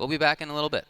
We'll be back in a little bit.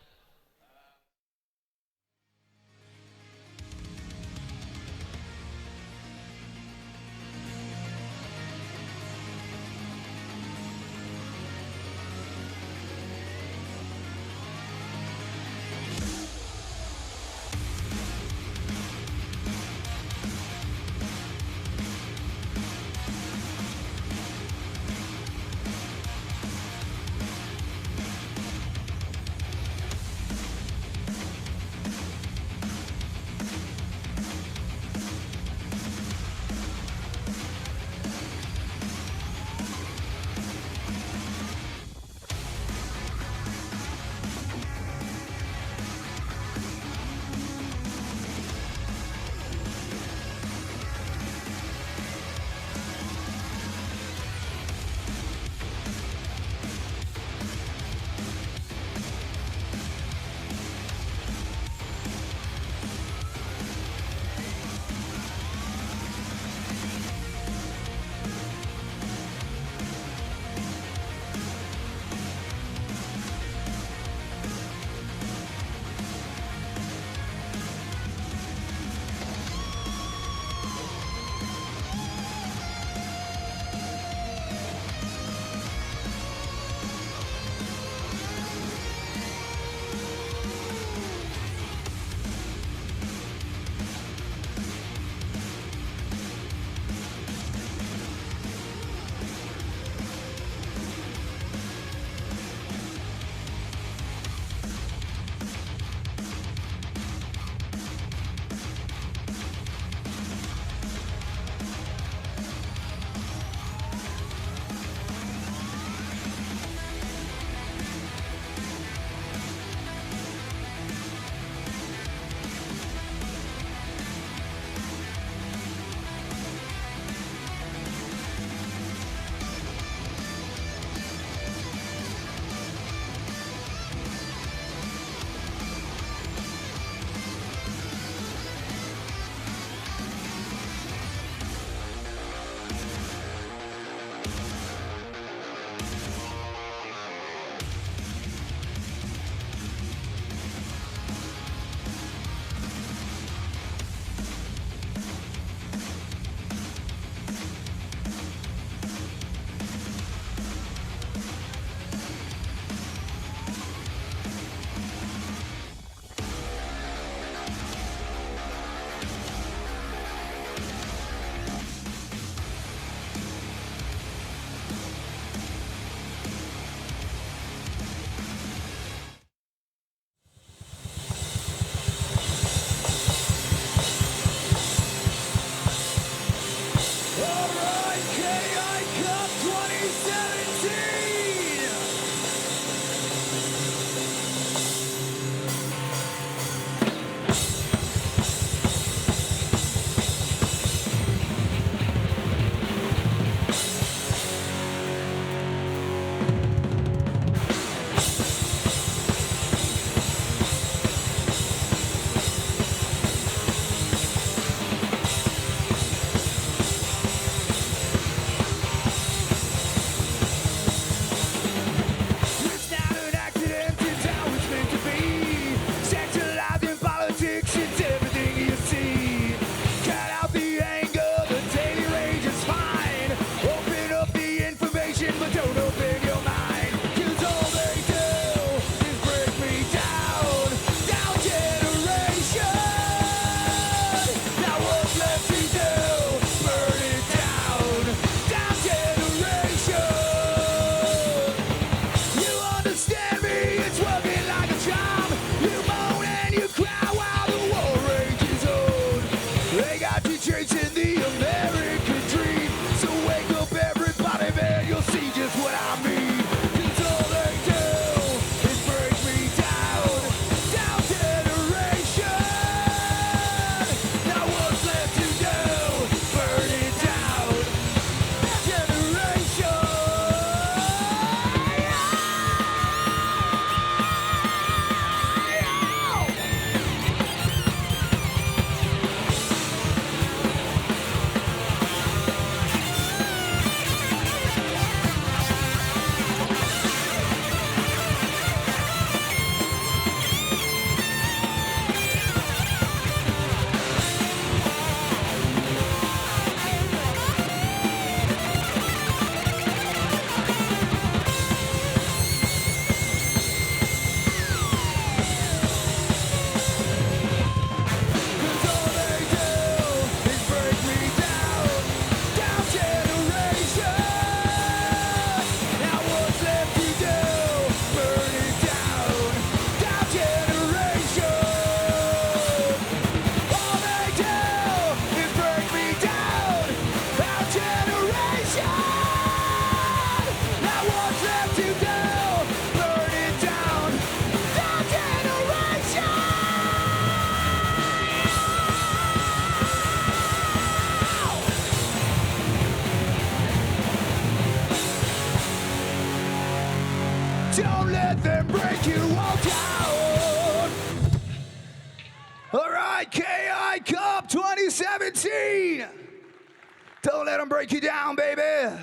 let them break you down, baby.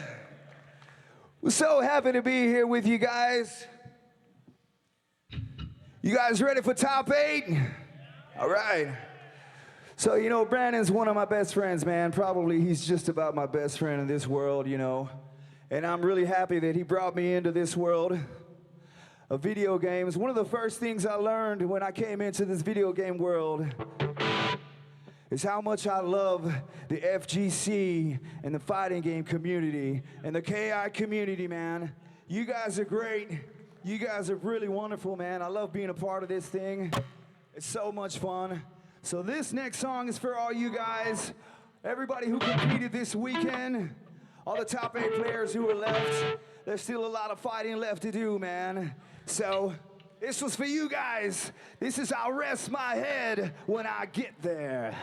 We're so happy to be here with you guys. You guys ready for top 8? All right. So, you know, Brandon's one of my best friends, man. Probably he's just about my best friend in this world, you know. And I'm really happy that he brought me into this world of video games. One of the first things I learned when I came into this video game world is how much I love the FGC and the fighting game community and the KI community, man. You guys are great. You guys are really wonderful, man. I love being a part of this thing. It's so much fun. So this next song is for all you guys, everybody who competed this weekend, all the top 8 players who are left. There's still a lot of fighting left to do, man. So this was for you guys. This is I'll Rest My Head When I Get There.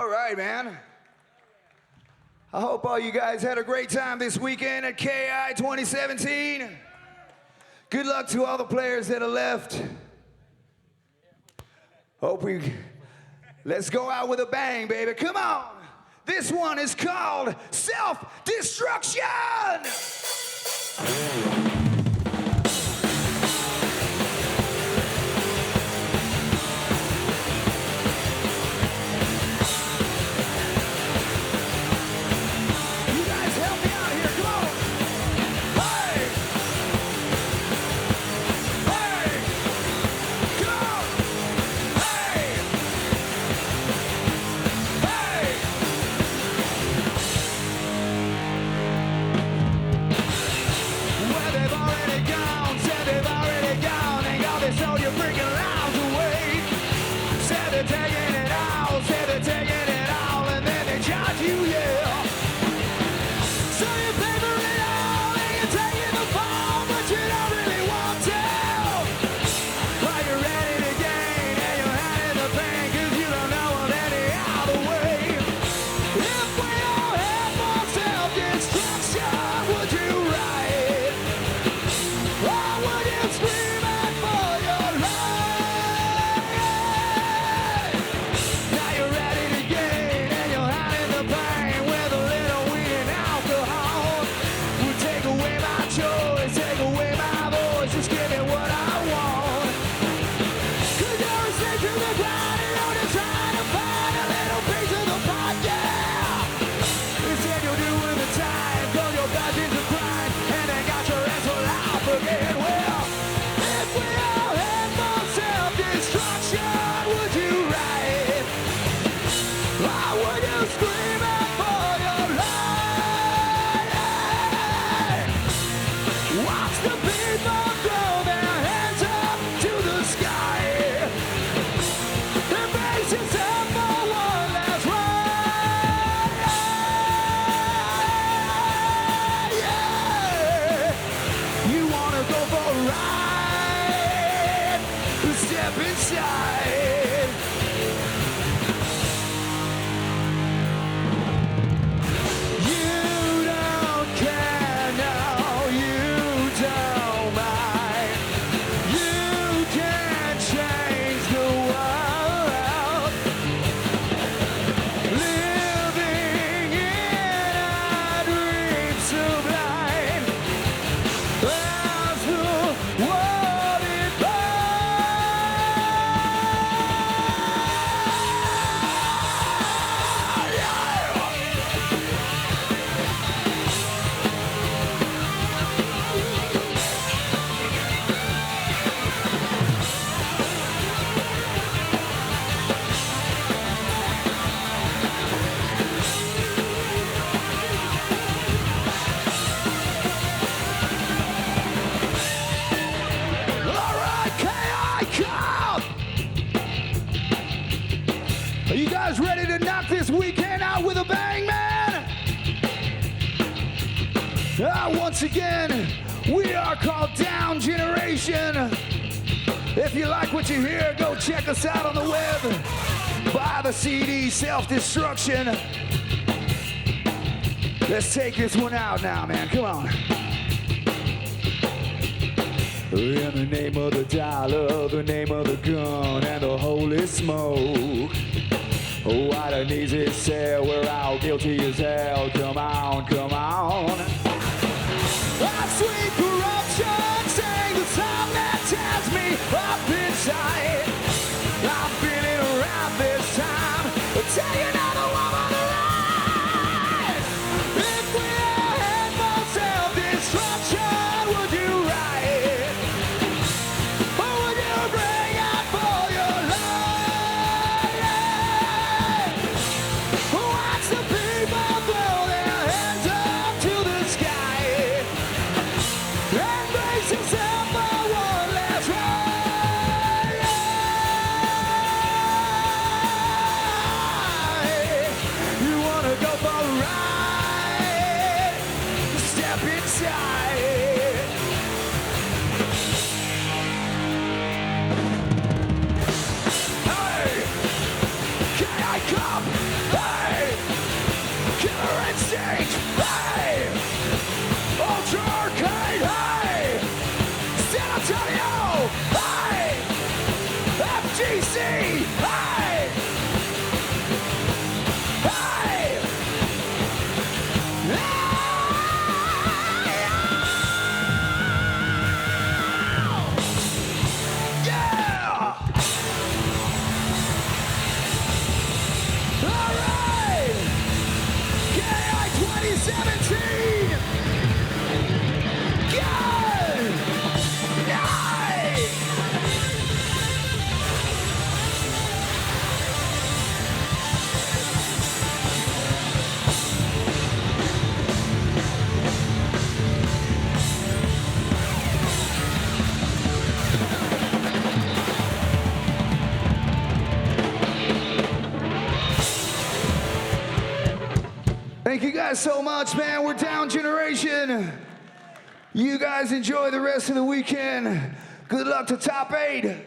All right, man. I hope all you guys had a great time this weekend at KI 2017. Good luck to all the players that are left. Let's go out with a bang, baby. Come on. This one is called Self-Destruction. Once again, we are called Down Generation. If you like what you hear, go check us out on the web. Buy the CD, Self-Destruction. Let's take this one out now, man. Come on. In the name of the dollar, the name of the gun, and the holy smoke. What an easy sell, we're all guilty as hell. Come on, come on. Sweet corruption, saying the song that tears me up inside. I'm feeling around this time, taking out a woman alive. If we all had more self-destruction, would you ride? Or would you bring out for your life? Watch the people throw their hands up to the sky. Hey! Hey! Yeah! All right! KI 2017! Good! Nice! Thank you guys so much, man. We're Down Generation. You guys enjoy the rest of the weekend. Good luck to Top 8.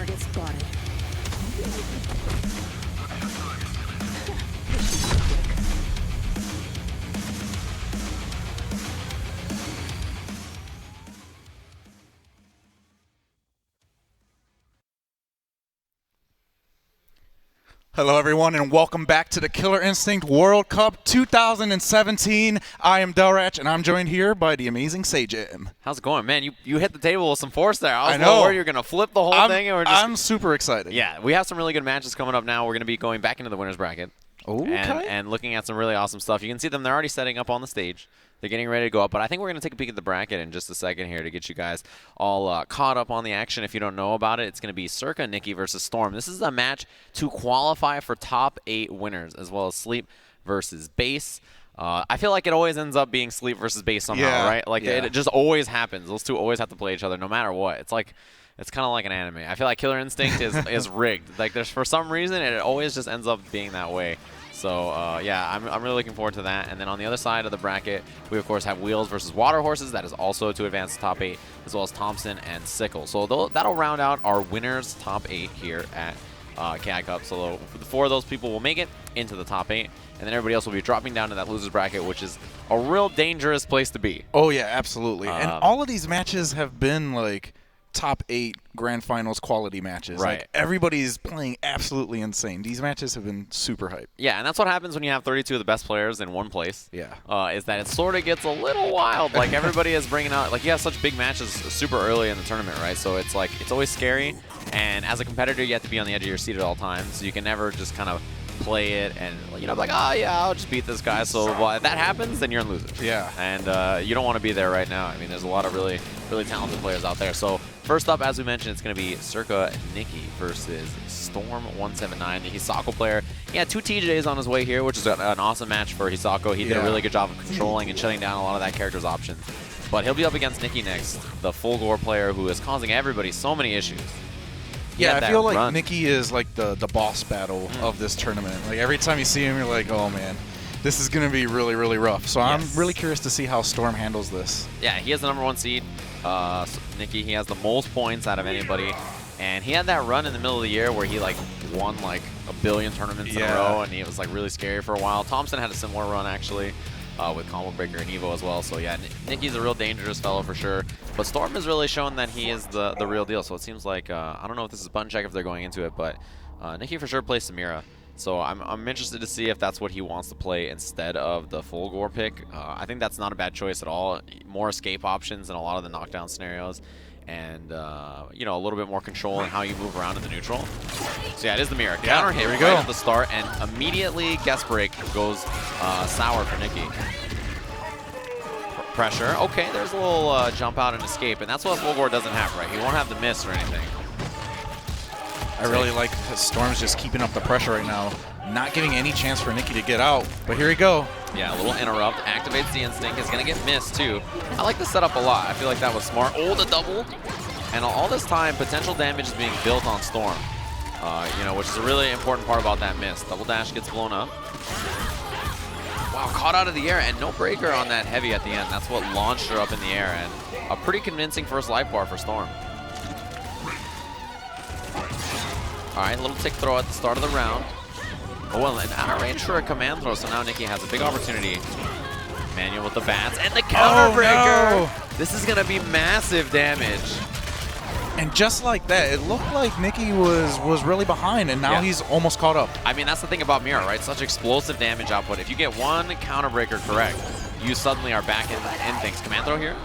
Target spotted. Hello, everyone, and welcome back to the Killer Instinct World Cup 2017. I am Delratch, and I'm joined here by the amazing Sajam. How's it going, man? You hit the table with some force there. I was know. worried you're going to flip the whole thing. And I'm super excited. Yeah, we have some really good matches coming up now. We're going to be going back into the winner's bracket. Okay. And looking at some really awesome stuff. You can see them. They're already setting up on the stage. They're getting ready to go up, but I think we're going to take a peek at the bracket in just a second here to get you guys all caught up on the action. If you don't know about it, it's going to be Circa Nikki versus Storm. This is a match to qualify for top 8 winners, as well as Sleep versus Base. I feel like it always ends up being Sleep versus Base somehow, right? Like it just always happens. Those two always have to play each other no matter what. It's kind of like an anime. I feel like Killer Instinct is rigged. Like for some reason it always just ends up being that way. So, yeah, I'm really looking forward to that. And then on the other side of the bracket, we, of course, have Wheels versus Water Horses. That is also to advance the top 8, as well as Thompson and Sickle. So that'll round out our winners' top 8 here at KI Cup. So the 4 of those people will make it into the top 8. And then everybody else will be dropping down to that loser's bracket, which is a real dangerous place to be. Oh, yeah, absolutely. And all of these matches have been, like, top 8 grand finals quality matches. Right. Like, everybody's playing absolutely insane. These matches have been super hype. Yeah, and that's what happens when you have 32 of the best players in one place. Yeah. Is that it sort of gets a little wild. Like, everybody is bringing out, like, you have such big matches super early in the tournament, right? So it's like, it's always scary. And as a competitor, you have to be on the edge of your seat at all times. So you can never just kind of play it and, you know, like, oh, yeah, I'll just beat this guy. So if that happens, then you're in losers. Yeah. And you don't want to be there right now. I mean, there's a lot of really, really talented players out there. So first up, as we mentioned, it's going to be Circa Nikki versus Storm 179, the Hisako player. He had 2 TJs on his way here, which is an awesome match for Hisako. He did a really good job of controlling and shutting down a lot of that character's options. But he'll be up against Nikki next, the full gore player who is causing everybody so many issues. Yeah, I feel like Nikki is like the boss battle of this tournament. Like every time you see him, you're like, oh man, this is going to be really, really rough. So I'm really curious to see how Storm handles this. Yeah, he has the #1 seed. Nikki, he has the most points out of anybody. And he had that run in the middle of the year where he like won like a billion tournaments in a row, and he was like really scary for a while. Thompson had a similar run actually. With Combo Breaker and Evo as well. So yeah, Nikki's a real dangerous fellow for sure. But Storm has really shown that he is the real deal. So it seems like, I don't know if this is button check if they're going into it, but Nikki for sure plays Samira. So I'm interested to see if that's what he wants to play instead of the full gore pick. I think that's not a bad choice at all. More escape options in a lot of the knockdown scenarios. And, you know, a little bit more control in how you move around in the neutral. So, yeah, it is the mirror. Counter hit right at the start, and immediately guest break goes sour for Nikki. Pressure. Okay, there's a little jump out and escape, and that's what Fulgore doesn't have, right? He won't have the miss or anything. I really like that Storm's just keeping up the pressure right now, not giving any chance for Nikki to get out. But here we go. Yeah, a little interrupt. Activates the instinct. Is going to get missed, too. I like the setup a lot. I feel like that was smart. Oh, the double. And all this time, potential damage is being built on Storm, you know, which is a really important part about that miss. Double dash gets blown up. Wow, caught out of the air, and no breaker on that heavy at the end. That's what launched her up in the air, and a pretty convincing first life bar for Storm. All right, little tick throw at the start of the round. Oh, well, an out of range for a command throw, so now Nikki has a big opportunity. Manual with the bats, and the counter breaker! No. This is going to be massive damage. And just like that, it looked like Nikki was really behind, and now he's almost caught up. I mean, that's the thing about Mira, right? Such explosive damage output. If you get one counter breaker correct, you suddenly are back in things. Command throw here?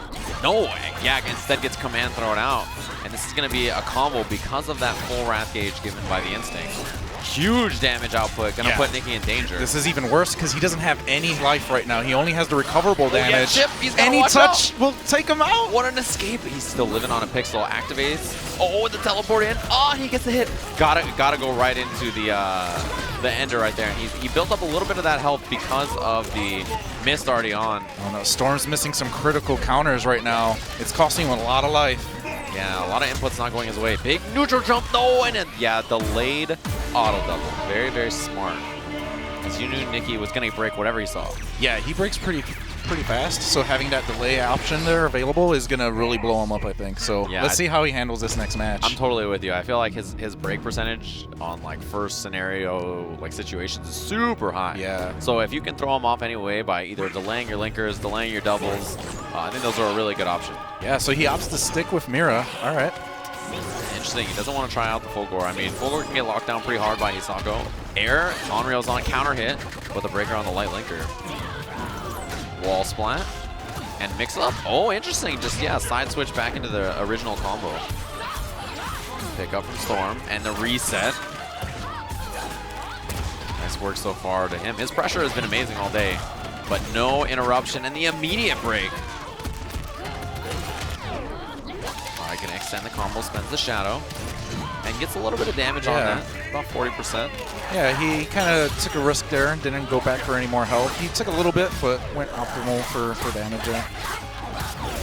No, yeah, instead gets command thrown out. And this is going to be a combo because of that full wrath gauge given by the instinct. Huge damage output, going to put Nikki in danger. This is even worse because he doesn't have any life right now. He only has the recoverable damage. Chip, any touch will take him out. What an escape. He's still living on a pixel. Activates. Oh, the teleport in. Oh, he gets the hit. Gotta go right into the ender right there. And he built up a little bit of that health because of the mist already on. Oh no, Storm's missing some critical counters right now. It's costing him a lot of life. Yeah, a lot of inputs not going his way. Big neutral jump, no, and delayed auto double. Very, very smart. As you knew Nikki was going to break whatever he saw. Yeah, he breaks pretty pretty fast, so having that delay option there available is going to really blow him up, I think. So Yeah, let's see how he handles this next match. I'm totally with you. I feel like his break percentage on like first scenario like situations is super high. Yeah. So if you can throw him off anyway by either delaying your linkers, delaying your doubles, I think those are a really good option. Yeah, so he opts to stick with Mira. All right. Interesting. He doesn't want to try out the full gore. I mean, full gore can get locked down pretty hard by Hisako. Air, on-rails on, counter hit with a breaker on the light linker. Wall splat. And mix up. Oh, interesting. Just, yeah, side switch back into the original combo. Pick up from Storm. And the reset. Nice work so far to him. His pressure has been amazing all day. But no interruption. And the immediate break. I can extend the combo, spends the shadow, and gets a little bit of damage on that, about 40%. Yeah, he kind of took a risk there and didn't go back for any more health. He took a little bit, but went optimal for damage there.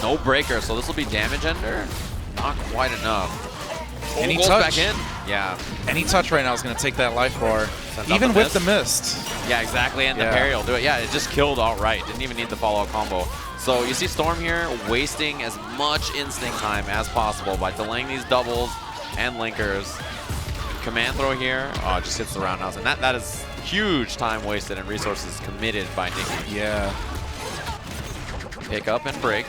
No breaker, so this will be damage ender. Not quite enough. Any goes touch? Back in. Yeah. Any touch right now is going to take that life bar, Sends out even the with mist. the mist. Yeah, exactly, and the parry will do it. Yeah, it just killed outright. Didn't even need the follow-up combo. So you see Storm here wasting as much instinct time as possible by delaying these doubles and linkers. Command throw here, oh, it just hits the roundhouse. And that is huge time wasted and resources committed by Nikki. Yeah. Pick up and break.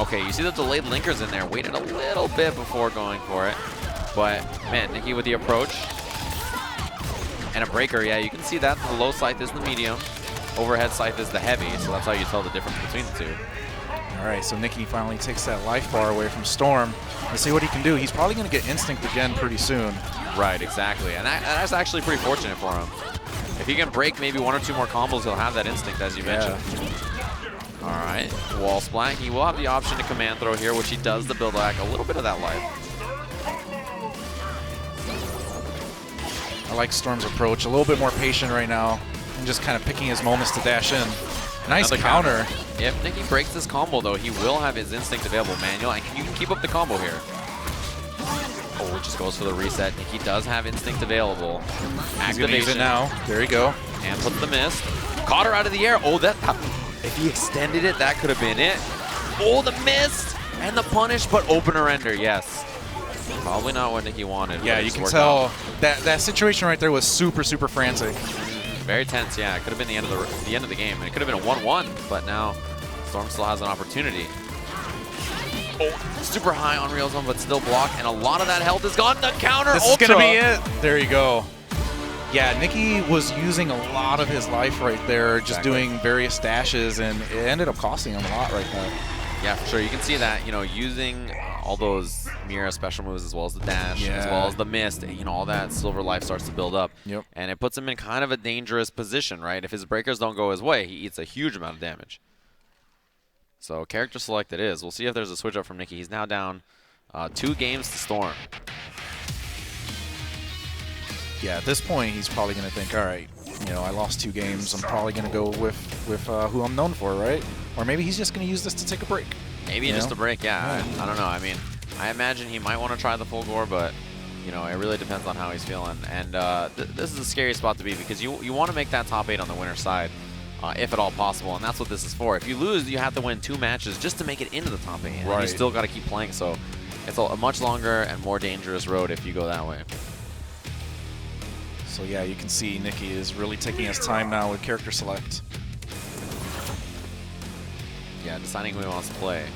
Okay, you see the delayed linkers in there. Waited a little bit before going for it. But, man, Nikki with the approach. And a breaker, yeah, you can see that. The low scythe is the medium. Overhead scythe is the heavy, so that's how you tell the difference between the two. All right, so Nikki finally takes that life bar away from Storm. Let's see what he can do. He's probably going to get instinct again pretty soon. Right, exactly. And that's actually pretty fortunate for him. If he can break maybe one or two more combos, he'll have that instinct, as you mentioned. All right, wall splat. He will have the option to command throw here, which he does to build back a little bit of that life. I like Storm's approach. A little bit more patient right now and just kind of picking his moments to dash in. Nice counter. If Nikki breaks this combo, though, he will have his instinct available manual, and you can keep up the combo here. Oh, it just goes for the reset. Nikki does have instinct available. He's going to use it now. There you go. And puts the mist. Caught her out of the air. Oh, that... If he extended it, that could have been it. Oh, the mist! And the punish, but opener ender, yes. Probably not what Nikki wanted. Yeah, you can tell that situation right there was super frantic. Very tense, yeah. It could have been the end of the game. It could have been a 1-1, but now Storm still has an opportunity. Oh, super high on real zone, but still block, and a lot of that health is gone. The counter This ultra. is gonna be it. There you go. Yeah, Nikki was using a lot of his life right there, just doing various dashes, and it ended up costing him a lot right there. Yeah, for sure. You can see that, using all those Mira special moves as well as the dash, as well as the mist, all that silver life starts to build up. Yep. And it puts him in kind of a dangerous position, right? If his breakers don't go his way, he eats a huge amount of damage. So character select it is. We'll see if there's a switch up from Nikki. He's now down 2 games to Storm. Yeah, at this point, he's probably going to think, all right, I lost 2 games. I'm probably going to go with who I'm known for, right? Or maybe he's just going to use this to take a break. Maybe just a break, yeah. I don't know. I mean, I imagine he might want to try the full gore, but, it really depends on how he's feeling. And this is a scary spot to be because you want to make that top 8 on the winner's side, if at all possible, and that's what this is for. If you lose, you have to win 2 matches just to make it into the top 8, and you still got to keep playing. So it's a much longer and more dangerous road if you go that way. So yeah, you can see Nikki is really taking his time now with character select. Yeah, deciding who he wants to play.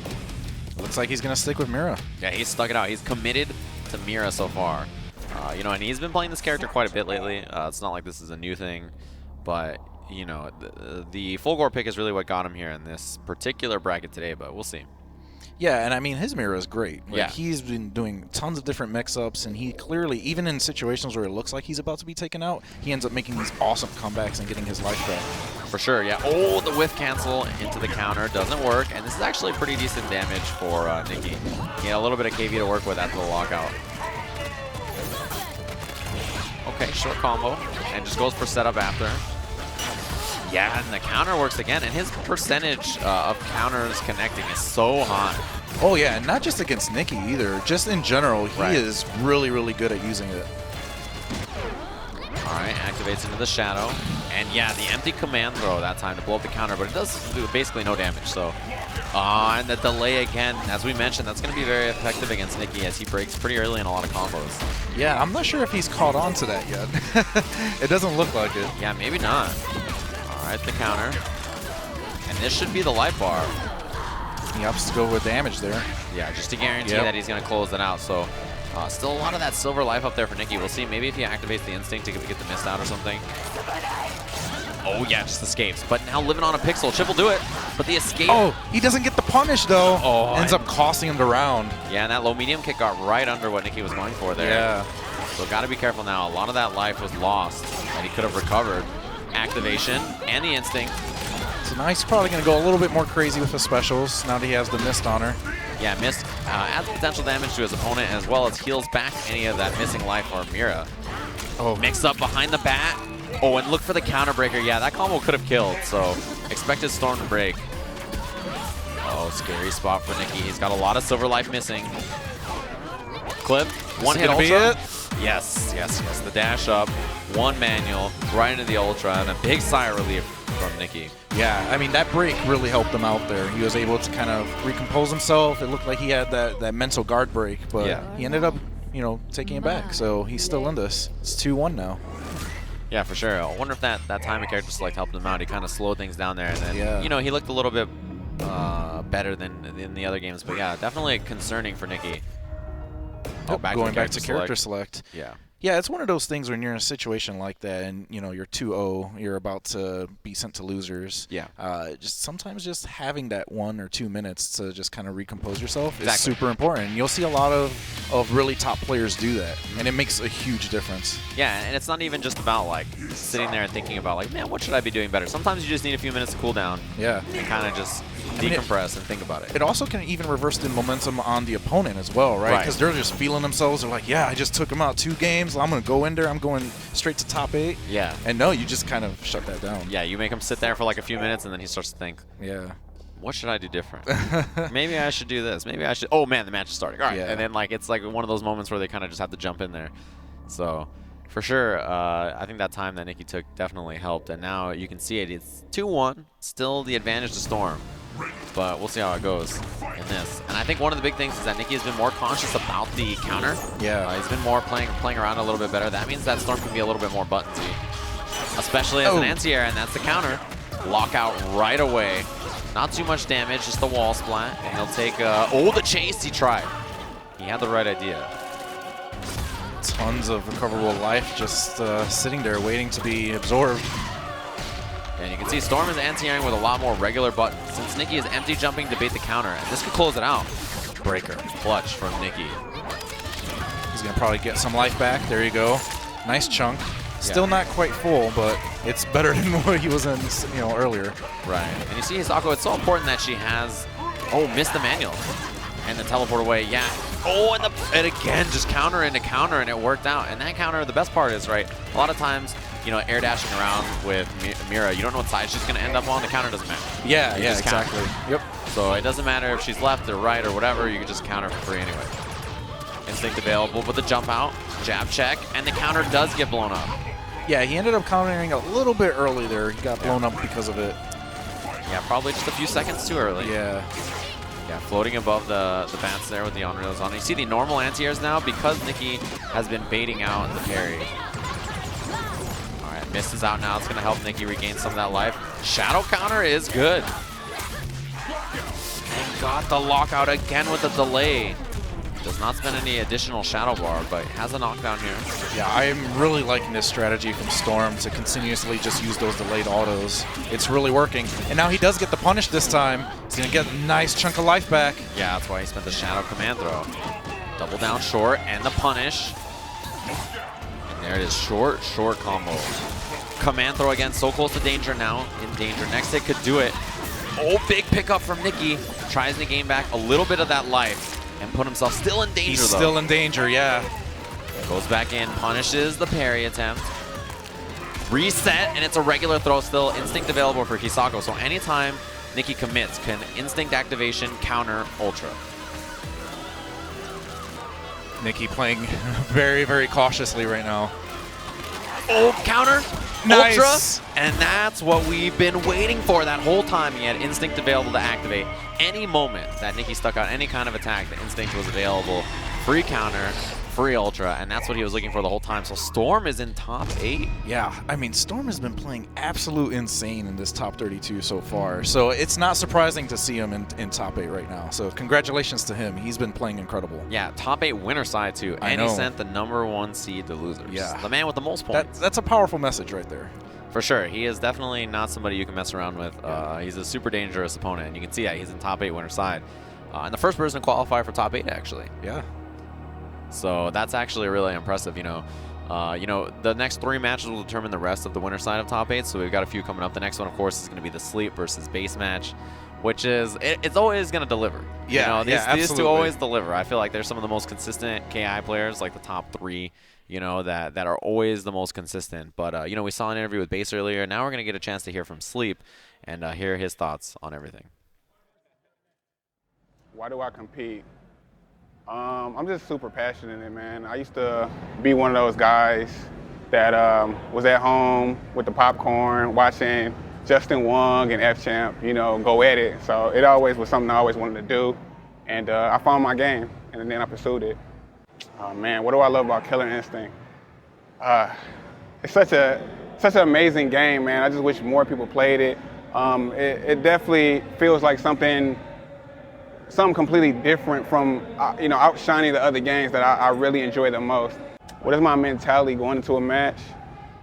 Looks like he's going to stick with Mira. Yeah, he's stuck it out. He's committed to Mira so far. And he's been playing this character quite a bit lately. It's not like this is a new thing, but, the full gore pick is really what got him here in this particular bracket today, but we'll see. Yeah, and I mean, his Mira is great. Yeah. He's been doing tons of different mix-ups, and he clearly, even in situations where it looks like he's about to be taken out, he ends up making these awesome comebacks and getting his life back. For sure, yeah. Oh, the whiff cancel into the counter doesn't work, and this is actually pretty decent damage for Nikki. He had a little bit of KV to work with after the lockout. Okay, short combo, and just goes for setup after. Yeah, and the counter works again, and his percentage of counters connecting is so high. Oh yeah, and not just against Nikki either. Just in general, he is really good at using it. All right, activates into the shadow. And yeah, the empty command throw that time to blow up the counter, but it does do basically no damage. So, and the delay again, as we mentioned, that's going to be very effective against Nikki as he breaks pretty early in a lot of combos. Yeah, I'm not sure if he's caught on to that yet. It doesn't look like it. Yeah, maybe not. All right, the counter. And this should be the life bar. He opts to go with damage there. Yeah, just to guarantee that he's going to close it out. So, still a lot of that silver life up there for Nikki. We'll see maybe if he activates the instinct to get the mist out or something. Oh, yeah, just escapes. But now living on a pixel. Chip will do it, but the escape. Oh, he doesn't get the punish, though. Oh, ends up costing him the round. Yeah, and that low-medium kick got right under what Nikki was going for there. Yeah. So got to be careful now. A lot of that life was lost that he could have recovered. Activation and the instinct. So now he's probably going to go a little bit more crazy with the specials now that he has the mist on her. Yeah, mist adds potential damage to his opponent as well as heals back any of that missing life for Mira. Oh, Mixed up behind the bat. Oh, and look for the counter breaker. Yeah, that combo could have killed, so expect his storm to break. Oh, scary spot for Nikki. He's got a lot of silver life missing. Clip. One hit ultra. Yes, yes, yes. The dash up, one manual, right into the ultra, and a big sigh of relief from Nikki. Yeah, I mean, that break really helped him out there. He was able to kind of recompose himself. It looked like he had that mental guard break, but he ended up, you know, taking it back. So he's still in this. It's 2-1 now. Yeah, for sure. I wonder if that time of character select helped him out. He kind of slowed things down there, and then, you know, he looked a little bit better than in the other games. But yeah, definitely concerning for Nikki. Oh, going back to character select. Yeah. Yeah, it's one of those things when you're in a situation like that and, you know, you're 2-0, you're about to be sent to losers. Yeah. Just sometimes just having that 1 or 2 minutes to just kind of recompose yourself is super important. You'll see a lot of really top players do that, and it makes a huge difference. Yeah, and it's not even just about, like, sitting there and thinking about, like, man, what should I be doing better? Sometimes you just need a few minutes to cool down. Yeah. And kind of just decompress and think about it. It also can even reverse the momentum on the opponent as well, right? Because they're just feeling themselves. They're like, yeah, I just took him out 2 games. I'm going to go in there. I'm going straight to top 8. Yeah. And no, you just kind of shut that down. Yeah, you make him sit there for like a few minutes, and then he starts to think, yeah, what should I do different? Maybe I should do this. Maybe I should. Oh, man, the match is starting. All right. And then, like, it's like one of those moments where they kind of just have to jump in there. So, for sure, I think that time that Nikki took definitely helped. And now you can see it. It's 2-1. Still the advantage to Storm. But we'll see how it goes in this. And I think one of the big things is that Nikki has been more conscious about the counter. Yeah. He's been more playing around a little bit better. That means that Storm can be a little bit more buttonsy, especially as an anti-air, and that's the counter. Lockout right away. Not too much damage, just the wall splat. And he'll take, oh, the chase he tried. He had the right idea. Tons of recoverable life just sitting there waiting to be absorbed. And you can see Storm is anti-airing with a lot more regular buttons. Since Nikki is empty jumping to bait the counter, and this could close it out. Breaker. Clutch from Nikki. He's going to probably get some life back. There you go. Nice chunk. Still not quite full, but it's better than what he was in, you know, earlier. Right. And you see Hisako, it's so important that she has, missed the manual. And the teleport away, yeah. Oh, and again, just counter into counter, and it worked out. And that counter, the best part is, right, a lot of times, you know, air dashing around with Mira, you don't know what side she's going to end up on. The counter doesn't matter. Yeah, exactly. Yep. So it doesn't matter if she's left or right or whatever, you can just counter for free anyway. Instinct available, but the jump out, jab check, and the counter does get blown up. Yeah, he ended up countering a little bit early there. He got blown up because of it. Yeah, probably just a few seconds too early. Yeah. Yeah, floating above the bats there with the on-rails on. You see the normal anti-airs now because Nikki has been baiting out the parry. All right, misses out now. It's going to help Nikki regain some of that life. Shadow counter is good. And got the lockout again with the delay. Does not spend any additional shadow bar, but has a knockdown here. Yeah, I'm really liking this strategy from Storm to continuously just use those delayed autos. It's really working. And now he does get the punish this time. He's going to get a nice chunk of life back. Yeah, that's why he spent the shadow command throw. Double down short and the punish. And there it is, short combo. Command throw again, so close to danger now. In danger, next hit could do it. Oh, big pickup from Nikki. Tries to gain back a little bit of that life. And put himself still in danger, He's still in danger, yeah. Goes back in, punishes the parry attempt. Reset, and it's a regular throw still. Instinct available for Hisako. So anytime Nikki commits, can instinct activation counter ultra. Nikki playing very, very cautiously right now. Oh, counter. Nice. Ultra. And that's what we've been waiting for that whole time. He had Instinct available to activate. Any moment that Nikki stuck out any kind of attack, the Instinct was available. Free counter, free Ultra, and that's what he was looking for the whole time. So Storm is in top 8. Yeah, I mean, Storm has been playing absolute insane in this top 32 so far. So it's not surprising to see him in top 8 right now. So congratulations to him. He's been playing incredible. Yeah, top 8 winner side too. And he sent the #1 seed to losers. Yeah. The man with the most points. That's a powerful message right there. For sure. He is definitely not somebody you can mess around with. He's a super dangerous opponent, and you can see that he's in top 8 winner side. And the first person to qualify for top 8, actually. Yeah. So that's actually really impressive. You know, the next 3 matches will determine the rest of the winner side of top 8. So we've got a few coming up. The next one, of course, is going to be the Sleep versus Base match, which is it's always going to deliver. Yeah, you know, these two absolutely. always deliver. I feel like they're some of the most consistent KI players, like the top 3. You know, that are always the most consistent. But you know, we saw an interview with Base earlier. Now we're going to get a chance to hear from Sleep and hear his thoughts on everything. Why do I compete? I'm just super passionate in it, man. I used to be one of those guys that was at home with the popcorn watching Justin Wong and F-Champ, you know, go at it. So it always was something I always wanted to do. And I found my game, and then I pursued it. Oh, man, what do I love about Killer Instinct? It's such an amazing game, man. I just wish more people played it. It definitely feels like something completely different from, you know, outshining the other games that I really enjoy the most. What is my mentality going into a match?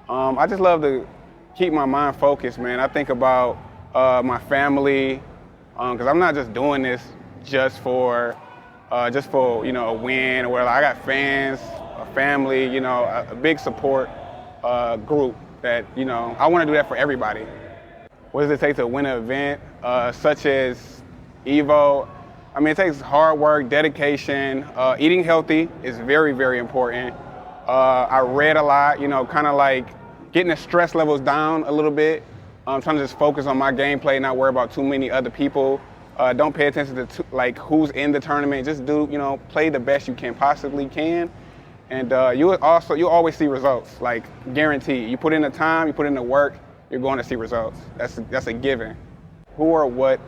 I just love to keep my mind focused, man. I think about my family, because I'm not just doing this just for you know, a win or whatever. I got fans, a family, you know, a big support group that, you know, I want to do that for everybody. What does it take to win an event such as Evo? I mean, it takes hard work, dedication. Eating healthy is very, very important. I read a lot, you know, kind of like getting the stress levels down a little bit. I'm trying to just focus on my gameplay, not worry about too many other people. Don't pay attention to like who's in the tournament. Just do, you know, play the best you can possibly can, and you'll always see results. Like guaranteed. You put in the time, you put in the work, you're going to see results. That's a given. Who or what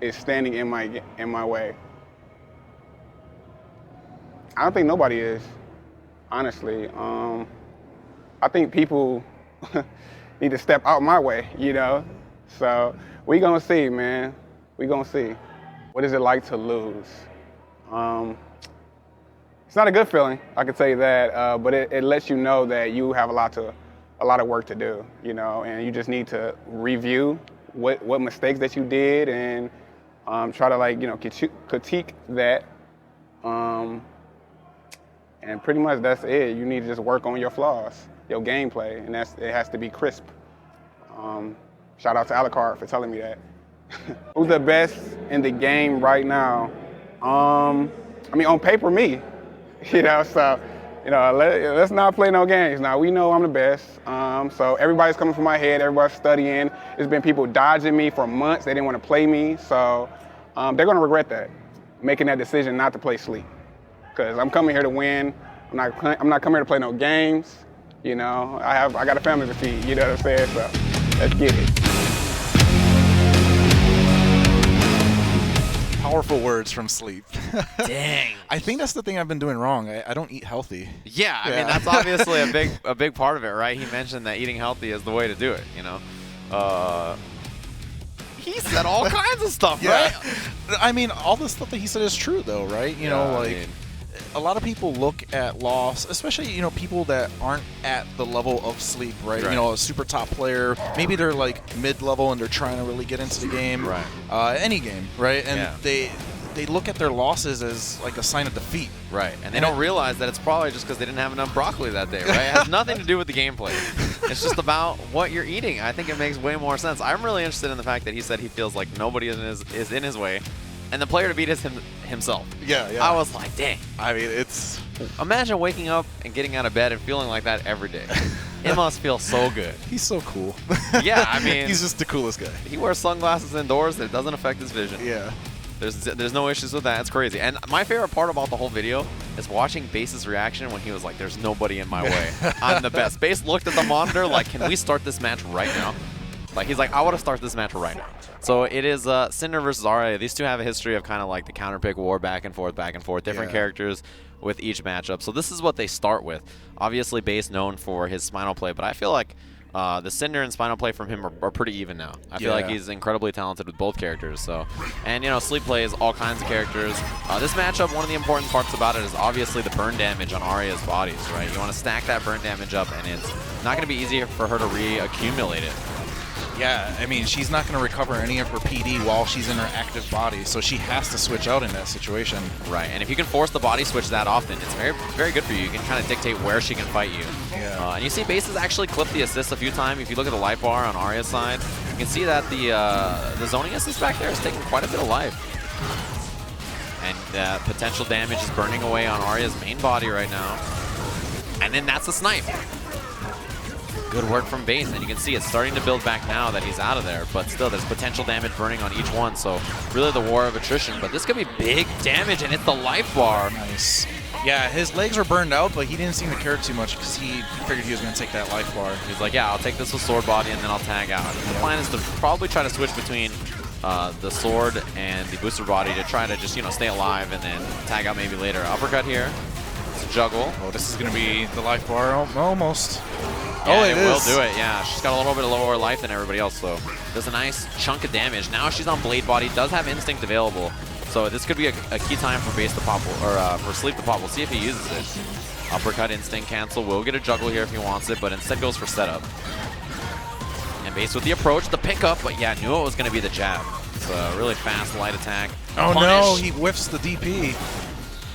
is standing in my way? I don't think nobody is, honestly. I think people need to step out my way, you know. So we gonna see, man. We gonna see. What is it like to lose? It's not a good feeling, I can tell you that, but it lets you know that you have a lot of work to do, you know, and you just need to review what mistakes that you did and try to, like, you know, critique that, and pretty much that's it. You need to just work on your flaws, your gameplay, and it has to be crisp. Shout out to Alucard for telling me that. Who's the best in the game right now? I mean, on paper, me. You know, so, you know, let's not play no games. Now, we know I'm the best. So everybody's coming from my head. Everybody's studying. There's been people dodging me for months. They didn't want to play me. So they're going to regret that, making that decision not to play Sleep. Because I'm coming here to win. I'm not coming here to play no games. You know, I got a family to feed. You know what I'm saying? So let's get it. Powerful words from Sleep. Dang. I think that's the thing I've been doing wrong. I don't eat healthy. Yeah, I mean, that's obviously a big part of it, right? He mentioned that eating healthy is the way to do it, you know? He said all kinds of stuff, right? I mean, all the stuff that he said is true, though, right? You know, like, I mean, a lot of people look at loss, especially, you know, people that aren't at the level of Sleep, right? You know, a super top player, maybe they're like mid-level and they're trying to really get into the game, right? Any game, right? And they look at their losses as like a sign of defeat, right? And they don't realize that it's probably just because they didn't have enough broccoli that day, right? It has nothing to do with the gameplay. It's just about what you're eating. I think it makes way more sense. I'm really interested in the fact that he said he feels like nobody is in his way. And the player to beat is himself. Yeah. I was like, dang. I mean, it's... Imagine waking up and getting out of bed and feeling like that every day. It must feel so good. He's so cool. Yeah, I mean... He's just the coolest guy. He wears sunglasses indoors. It doesn't affect his vision. Yeah. There's no issues with that. It's crazy. And my favorite part about the whole video is watching Base's reaction when he was like, "There's nobody in my way. I'm the best." Base looked at the monitor like, "Can we start this match right now?" Like he's like, "I want to start this match right now." So it is Cinder versus Arya. These two have a history of kind of like the counter pick war, back and forth, different characters with each matchup. So this is what they start with. Obviously, Base known for his spinal play, but I feel like the Cinder and spinal play from him are pretty even now. I feel like he's incredibly talented with both characters. So, and you know, Sleep plays all kinds of characters. This matchup, one of the important parts about it is obviously the burn damage on Arya's bodies, right? You want to stack that burn damage up, and it's not going to be easy for her to re-accumulate it. Yeah, I mean, she's not going to recover any of her PD while she's in her active body, so she has to switch out in that situation. Right, and if you can force the body switch that often, it's very, very good for you. You can kind of dictate where she can fight you. Yeah. And you see Base has actually clipped the assist a few times. If you look at the life bar on Arya's side, you can see that the zoning assist back there is taking quite a bit of life. And potential damage is burning away on Arya's main body right now. And then that's a snipe. Good work from Base, and you can see it's starting to build back now that he's out of there, but still there's potential damage burning on each one, so really the war of attrition, but this could be big damage, and it's the life bar. Nice. Yeah, his legs were burned out, but he didn't seem to care too much because he figured he was going to take that life bar. He's like, yeah, I'll take this with sword body, and then I'll tag out. The plan is to probably try to switch between the sword and the booster body to try to just, you know, stay alive and then tag out maybe later. Uppercut here. It's a juggle. Oh, this is going to be the life bar almost. Yeah, oh, it will do it, yeah. She's got a little bit lower life than everybody else, so does a nice chunk of damage. Now she's on Blade Body, does have Instinct available, so this could be a key time for Base to pop, or for Sleep to pop. We'll see if he uses it. Uppercut, Instinct cancel, will get a juggle here if he wants it, but instead goes for setup. And Base with the approach, the pickup, but yeah, knew it was going to be the jab. It's a really fast, light attack. Oh Punish. no, he whiffs the DP.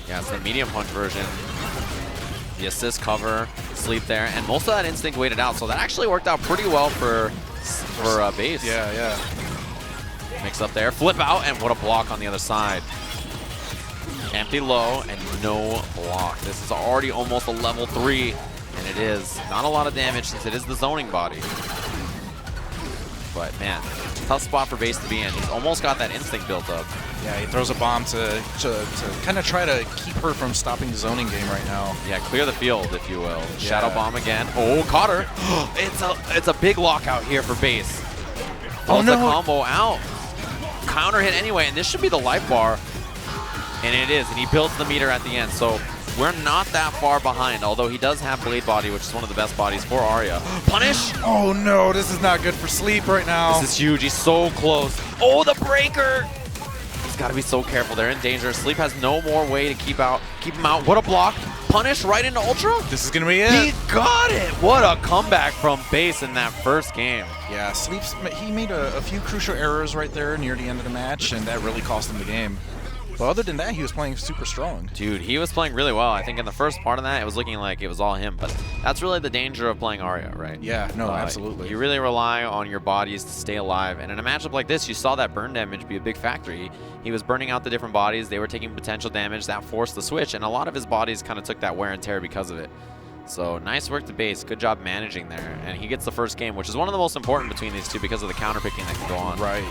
Yeah, it's the medium punch version. The assist cover, Sleep there, and most of that Instinct waited out, so that actually worked out pretty well for Base. Yeah, yeah. Mix up there, flip out, and what a block on the other side. Empty low and no block. This is already almost a level 3, and it is not a lot of damage since it is the zoning body. But man, tough spot for Base to be in. He's almost got that Instinct built up. Yeah, he throws a bomb to kind of try to keep her from stopping the zoning game right now. Yeah, clear the field, if you will. Yeah. Shadow bomb again. Oh, caught her. It's a big lockout here for Base. Oh no! The combo out. Counter hit anyway, and this should be the life bar. And it is, and he builds the meter at the end. So we're not that far behind, although he does have Blade Body, which is one of the best bodies for Arya. Punish! Oh no, this is not good for Sleep right now. This is huge. He's so close. Oh, the breaker! He's got to be so careful. They're in danger. Sleep has no more way to keep him out. What a block. Punish right into Ultra. This is going to be it. He got it. What a comeback from Base in that first game. Yeah, he made a few crucial errors right there near the end of the match, and that really cost him the game. But other than that, he was playing super strong. Dude, he was playing really well. I think in the first part of that, it was looking like it was all him. But that's really the danger of playing Arya, right? Yeah, no, absolutely. You really rely on your bodies to stay alive. And in a matchup like this, you saw that burn damage be a big factor. He was burning out the different bodies. They were taking potential damage. That forced the switch. And a lot of his bodies kind of took that wear and tear because of it. So nice work to Base. Good job managing there. And he gets the first game, which is one of the most important between these two because of the counter picking that can go on. Right.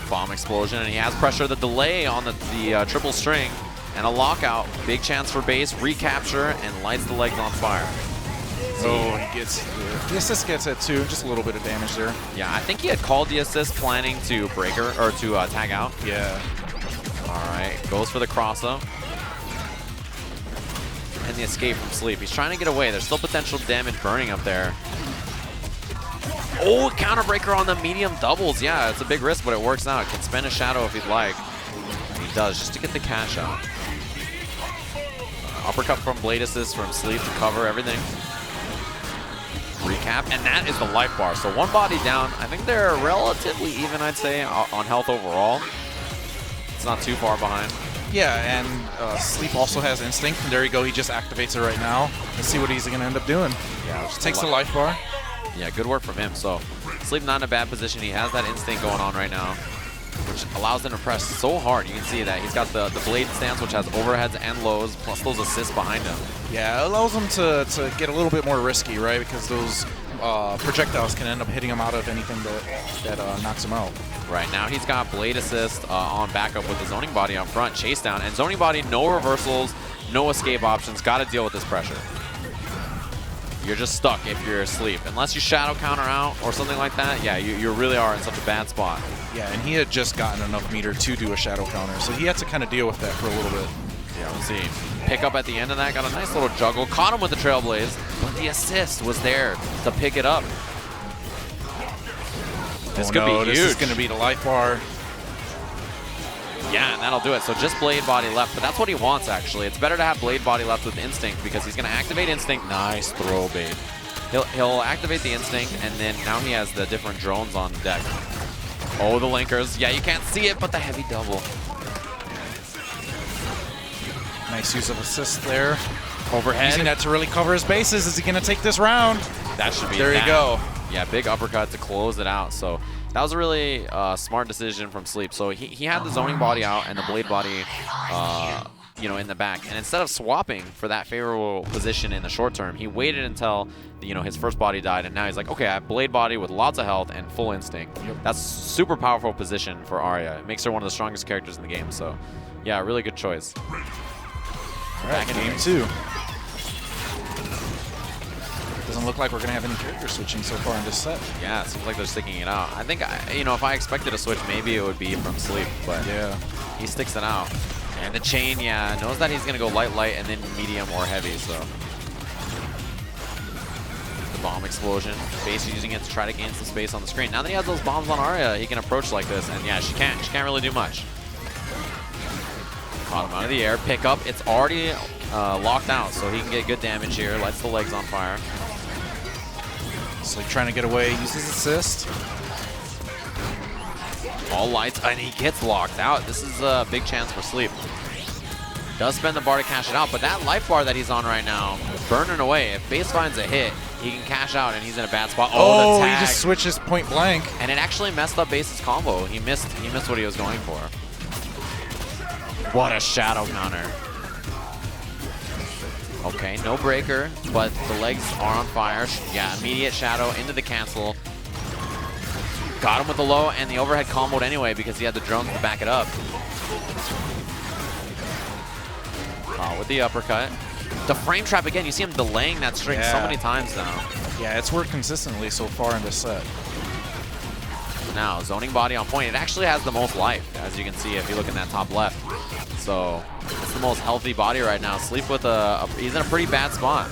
Bomb explosion, and he has pressure. The delay on the triple string and a lockout. Big chance for Base. Recapture and lights the legs on fire. Oh, he gets the assist gets it too. Just a little bit of damage there. Yeah, I think he had called the assist planning to break her or to tag out. Yeah. All right, goes for the cross up. And the escape from Sleep. He's trying to get away. There's still potential damage burning up there. Oh, counter breaker on the medium doubles. Yeah, it's a big risk, but it works out. Can spend a shadow if he'd like. And he does, just to get the cash out. Uppercut from Blade Assist from Sleep to cover everything. Recap, and that is the life bar. So one body down. I think they're relatively even, I'd say, on health overall. It's not too far behind. Yeah, and Sleep also has Instinct. And there you go, he just activates it right now. Let's see what he's going to end up doing. Yeah, just takes the life bar. Yeah, good work from him. So Sleep not in a bad position. He has that Instinct going on right now, which allows him to press so hard. You can see that he's got the blade stance, which has overheads and lows, plus those assists behind him. Yeah, it allows him to get a little bit more risky, right? Because those projectiles can end up hitting him out of anything that knocks him out. Right now he's got blade assist on backup with the zoning body on front, chase down, and zoning body, no reversals, no escape options, got to deal with this pressure. You're just stuck if you're asleep. Unless you shadow counter out or something like that, yeah, you really are in such a bad spot. Yeah, and he had just gotten enough meter to do a shadow counter, so he had to kind of deal with that for a little bit. Yeah, we'll see. Pick up at the end of that, got a nice little juggle, caught him with the Trailblaze, but the assist was there to pick it up. This could be huge. This is going to be the life bar. Yeah, and that'll do it. So just Blade Body left, but that's what he wants, actually. It's better to have Blade Body left with Instinct because he's going to activate Instinct. Nice throw bait. He'll activate the Instinct, and then now he has the different drones on deck. Oh, the linkers. Yeah, you can't see it, but the heavy double. Nice use of assist there. Overhead. Using that to really cover his bases. Is he going to take this round? That should be There you go. Yeah, big uppercut to close it out. So that was a really smart decision from Sleep. So he had the zoning body out and the blade body, you know, in the back. And instead of swapping for that favorable position in the short term, he waited until his first body died, and now he's like, okay, I have blade body with lots of health and full instinct. Yep. That's super powerful position for Arya. It makes her one of the strongest characters in the game. So yeah, really good choice. All right, game 2. Doesn't look like we're going to have any character switching so far in this set. Yeah, it seems like they're sticking it out. I think, if I expected a switch, maybe it would be from Sleep, but yeah, he sticks it out. And the chain, yeah, knows that he's going to go light, and then medium or heavy, so. The bomb explosion. Base using it to try to gain some space on the screen. Now that he has those bombs on Arya, he can approach like this, and yeah, she can't really do much. Caught him out of the air, pick up. It's already locked out, so he can get good damage here. Lights the legs on fire. Sleep trying to get away, uses assist. All lights, and he gets locked out. This is a big chance for Sleep. Does spend the bar to cash it out, but that life bar that he's on right now, burning away. If base finds a hit, he can cash out, and he's in a bad spot. Oh, the tag. He just switches point blank. And it actually messed up base's combo. He missed what he was going for. What a shadow counter. Okay, no breaker, but the legs are on fire. Yeah, immediate shadow into the cancel. Got him with the low, and the overhead comboed anyway because he had the drones to back it up. With the uppercut. The frame trap again, you see him delaying that string so many times now. Yeah, it's worked consistently so far in this set. Now, zoning body on point. It actually has the most life, as you can see if you look in that top left. So, it's the most healthy body right now. Sleep with he's in a pretty bad spot.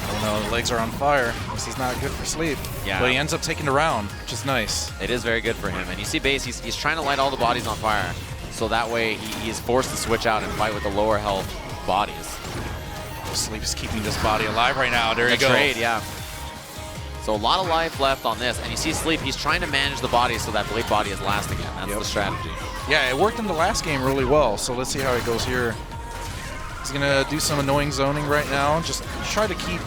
Oh no, the legs are on fire. This is not good for Sleep. Yeah. But he ends up taking the round, which is nice. It is very good for him. And you see base, he's trying to light all the bodies on fire. So that way he is forced to switch out and fight with the lower health bodies. Sleep's keeping this body alive right now. There you go. Trade, yeah. So a lot of life left on this, and you see Sleep, he's trying to manage the body so that blade body is last again. That's the strategy. Yeah, it worked in the last game really well, so let's see how it goes here. He's going to do some annoying zoning right now. Just try to keep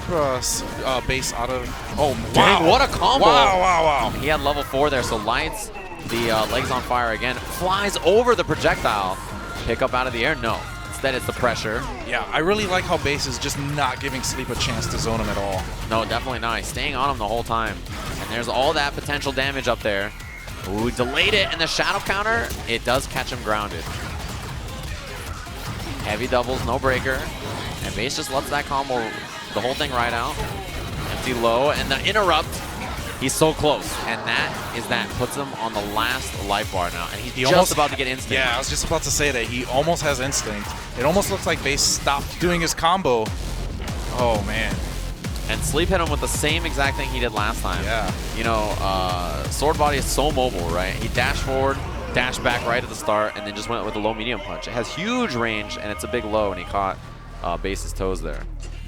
base out of... Oh, dang, what a combo. Wow. He had level 4 there, so lights the legs on fire again. Flies over the projectile. Pick up out of the air? No. Instead, it's the pressure. Yeah, I really like how base is just not giving Sleep a chance to zone him at all. No, definitely not. He's staying on him the whole time. And there's all that potential damage up there. Ooh, delayed it, and the shadow counter, it does catch him grounded. Heavy doubles, no breaker. And base just lets that combo, the whole thing ride out. Empty low, and the interrupt. He's so close, and that puts him on the last life bar now, and he's just almost about to get instinct. Yeah, I was just about to say that. He almost has instinct. It almost looks like base stopped doing his combo. Oh, man. And Sleep hit him with the same exact thing he did last time. Yeah. Sword body is so mobile, right? He dashed forward, dashed back right at the start, and then just went with a low-medium punch. It has huge range, and it's a big low, and he caught base's toes there.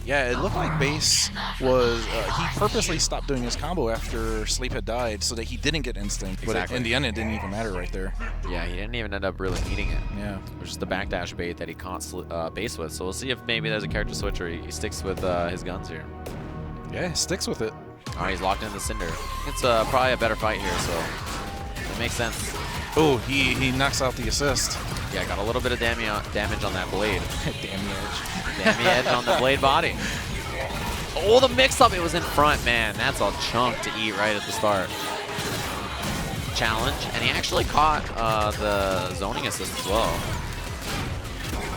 Yeah, it looked like base was... he purposely stopped doing his combo after Sleep had died so that he didn't get instinct. Exactly. But in the end, it didn't even matter right there. Yeah, he didn't even end up really needing it. Yeah. It was just the backdash bait that he caught base with. So we'll see if maybe there's a character switch or he sticks with his guns here. Yeah, he sticks with it. All right, he's locked into the Cinder. It's probably a better fight here, so it makes sense. Oh, he knocks out the assist. Yeah, got a little bit of damage on that blade. Damage. Damage on the blade body. Oh, the mix-up. It was in front, man. That's a chunk to eat right at the start. Challenge, and he actually caught the zoning assist as well.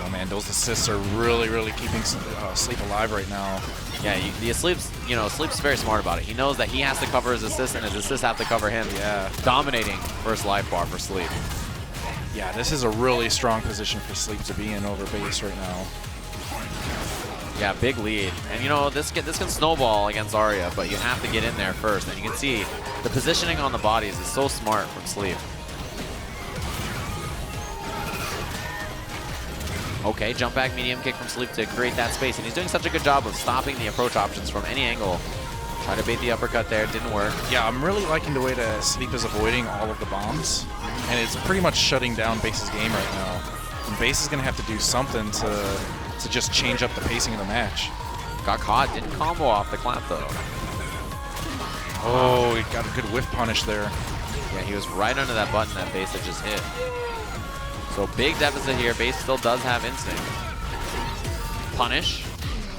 Oh man, those assists are really, really keeping Sleep alive right now. Yeah, Sleep's very smart about it. He knows that he has to cover his assist, and his assists have to cover him. Yeah. Dominating first life bar for Sleep. Yeah, this is a really strong position for Sleep to be in over base right now. Yeah, big lead. And this can snowball against Arya, but you have to get in there first. And you can see the positioning on the bodies is so smart from Sleep. Okay, jump back medium kick from Sleep to create that space. And he's doing such a good job of stopping the approach options from any angle. Try to bait the uppercut there, didn't work. Yeah, I'm really liking the way that Sleep is avoiding all of the bombs. And it's pretty much shutting down Base's game right now. And Base is going to have to do something to just change up the pacing of the match. Got caught, didn't combo off the clap though. Oh, he got a good whiff punish there. Yeah, he was right under that button that Base had just hit. So big deficit here. Base still does have instinct. Punish.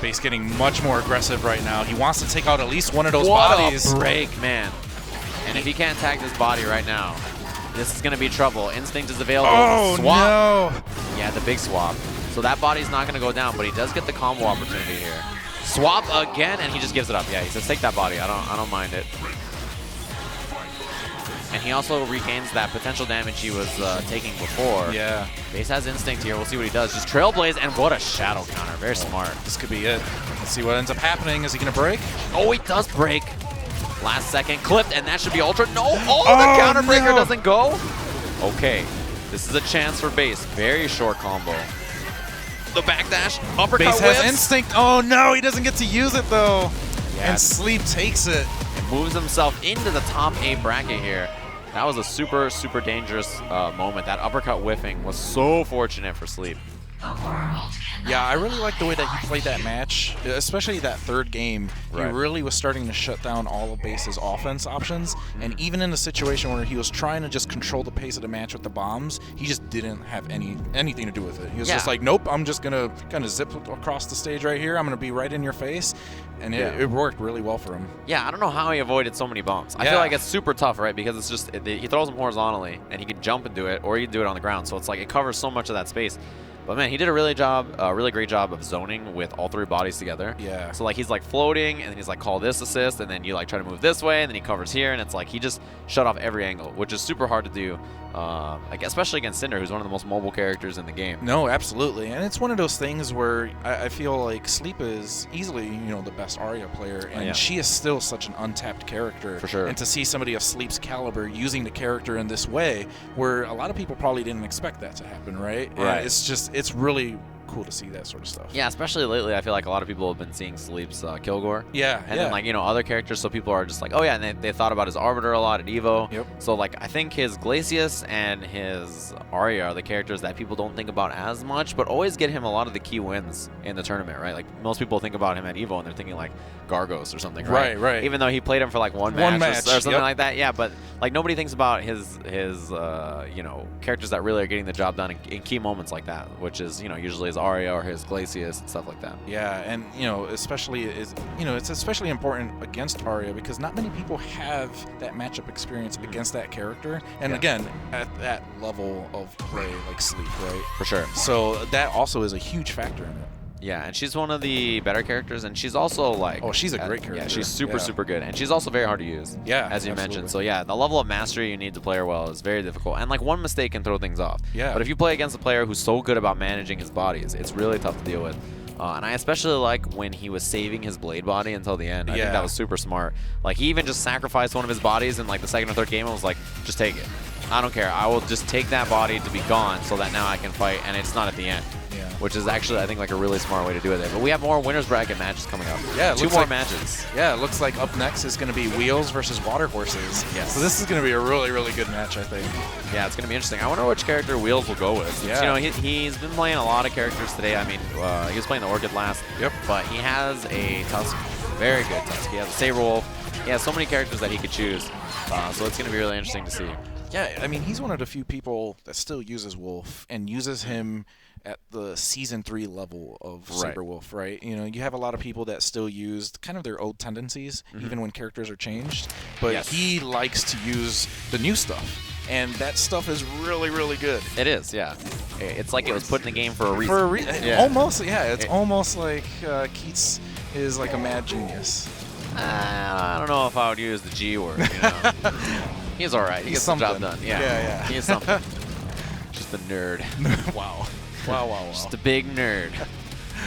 Base getting much more aggressive right now. He wants to take out at least one of those What bodies. a break, man. And if he can't tag this body right now, this is going to be trouble. Instinct is available. Oh, Swap. no. Yeah, the big swap. So that body's not going to go down, but he does get the combo opportunity here. Swap again, and he just gives it up. Yeah, he says, take that body. I don't mind it. And he also regains that potential damage he was taking before. Yeah. Base has instinct here. We'll see what he does. Just trailblaze, and what a shadow counter. Very smart. This could be it. Let's see what ends up happening. Is he going to break? Oh, he does break. Last second clipped, and that should be ultra. No! Oh, the counter breaker no. doesn't go. Okay. This is a chance for Base. Very short combo. The backdash, uppercut Base has whips. instinct. Oh no, he doesn't get to use it though. Yeah. And Sleep takes it. And moves himself into the top 8 bracket here. That was a super, super dangerous moment. That uppercut whiffing was so fortunate for Sleep. Yeah, I really like the way that he played that match, especially that third game. Right. He really was starting to shut down all of Base's offense options, and even in a situation where he was trying to just control the pace of the match with the bombs, he just didn't have anything to do with it. He was just like, nope, I'm just gonna kind of zip across the stage right here. I'm gonna be right in your face, and it worked really well for him. Yeah, I don't know how he avoided so many bumps. I feel like it's super tough, right? Because it's just, he throws them horizontally, and he can jump and do it, or he can do it on the ground. So it's like it covers so much of that space. But man, he did a really great job of zoning with all 3 bodies together. Yeah. So like he's like floating, and then he's like, call this assist, and then you like try to move this way, and then he covers here, and it's like he just shut off every angle, which is super hard to do, like especially against Cinder, who's one of the most mobile characters in the game. No, absolutely, and it's one of those things where I feel like Sleep is easily, the best Arya player, and she is still such an untapped character. For sure. And to see somebody of Sleep's caliber using the character in this way, where a lot of people probably didn't expect that to happen, right? Right. And it's really cool to see that sort of stuff. Yeah, especially lately, I feel like a lot of people have been seeing Sleep's Kilgore. Yeah, And then, like, other characters, so people are just like, oh, yeah, and they thought about his Arbiter a lot at EVO. Yep. So, like, I think his Glacius and his Arya are the characters that people don't think about as much, but always get him a lot of the key wins in the tournament, right? Like, most people think about him at EVO, and they're thinking, like, Gargos or something, right? Right. Even though he played him for, like, one match. Or something like that. Yeah, but, like, nobody thinks about his characters that really are getting the job done in key moments like that, which is, usually his Arya or his Glacius and stuff like that. Yeah, and especially it's especially important against Arya because not many people have that matchup experience against that character, and again at that level of play like Sleep, right? For sure. So that also is a huge factor in it. Yeah, and she's one of the better characters, and she's also like... Oh, she's a great character. Yeah, she's super good, and she's also very hard to use. Yeah, as you absolutely. mentioned. So yeah, the level of mastery you need to play her well is very difficult, and like one mistake can throw things off. Yeah. But if you play against a player who's so good about managing his bodies, it's really tough to deal with. And I especially like when he was saving his blade body until the end. I think that was super smart. Like he even just sacrificed one of his bodies in like the second or third game and was like, just take it. I don't care. I will just take that body to be gone so that now I can fight, and it's not at the end. Yeah. Which is actually, I think, like a really smart way to do it there. But we have more winners bracket matches coming up. Yeah, it two looks more like- matches. Yeah, it looks like up next is going to be Wheels versus Water Horses. Yes. So this is going to be a really, really good match, I think. Yeah, it's going to be interesting. I wonder which character Wheels will go with. Since, Yeah. he's been playing a lot of characters today. I mean, he was playing the Orchid last. Yep. But he has a Tusk, very good Tusk. He has a Saber Wolf. He has so many characters that he could choose. So it's going to be really interesting to see. Yeah, I mean, he's one of the few people that still uses Wolf and uses him at the Season 3 level of Right. Saberwolf, right? You know, you have a lot of people that still use kind of their old tendencies, even when characters are changed. But Yes. he likes to use the new stuff. And that stuff is really, really good. It is, yeah. It's like it was put in the game for a reason. For a Yeah. Almost, yeah. It's almost like Keats is like a mad genius. I don't know if I would use the G word, you know. He's all right. He gets the job done. Yeah. Yeah. He is something. Just a nerd. Wow. Wow. Just a big nerd.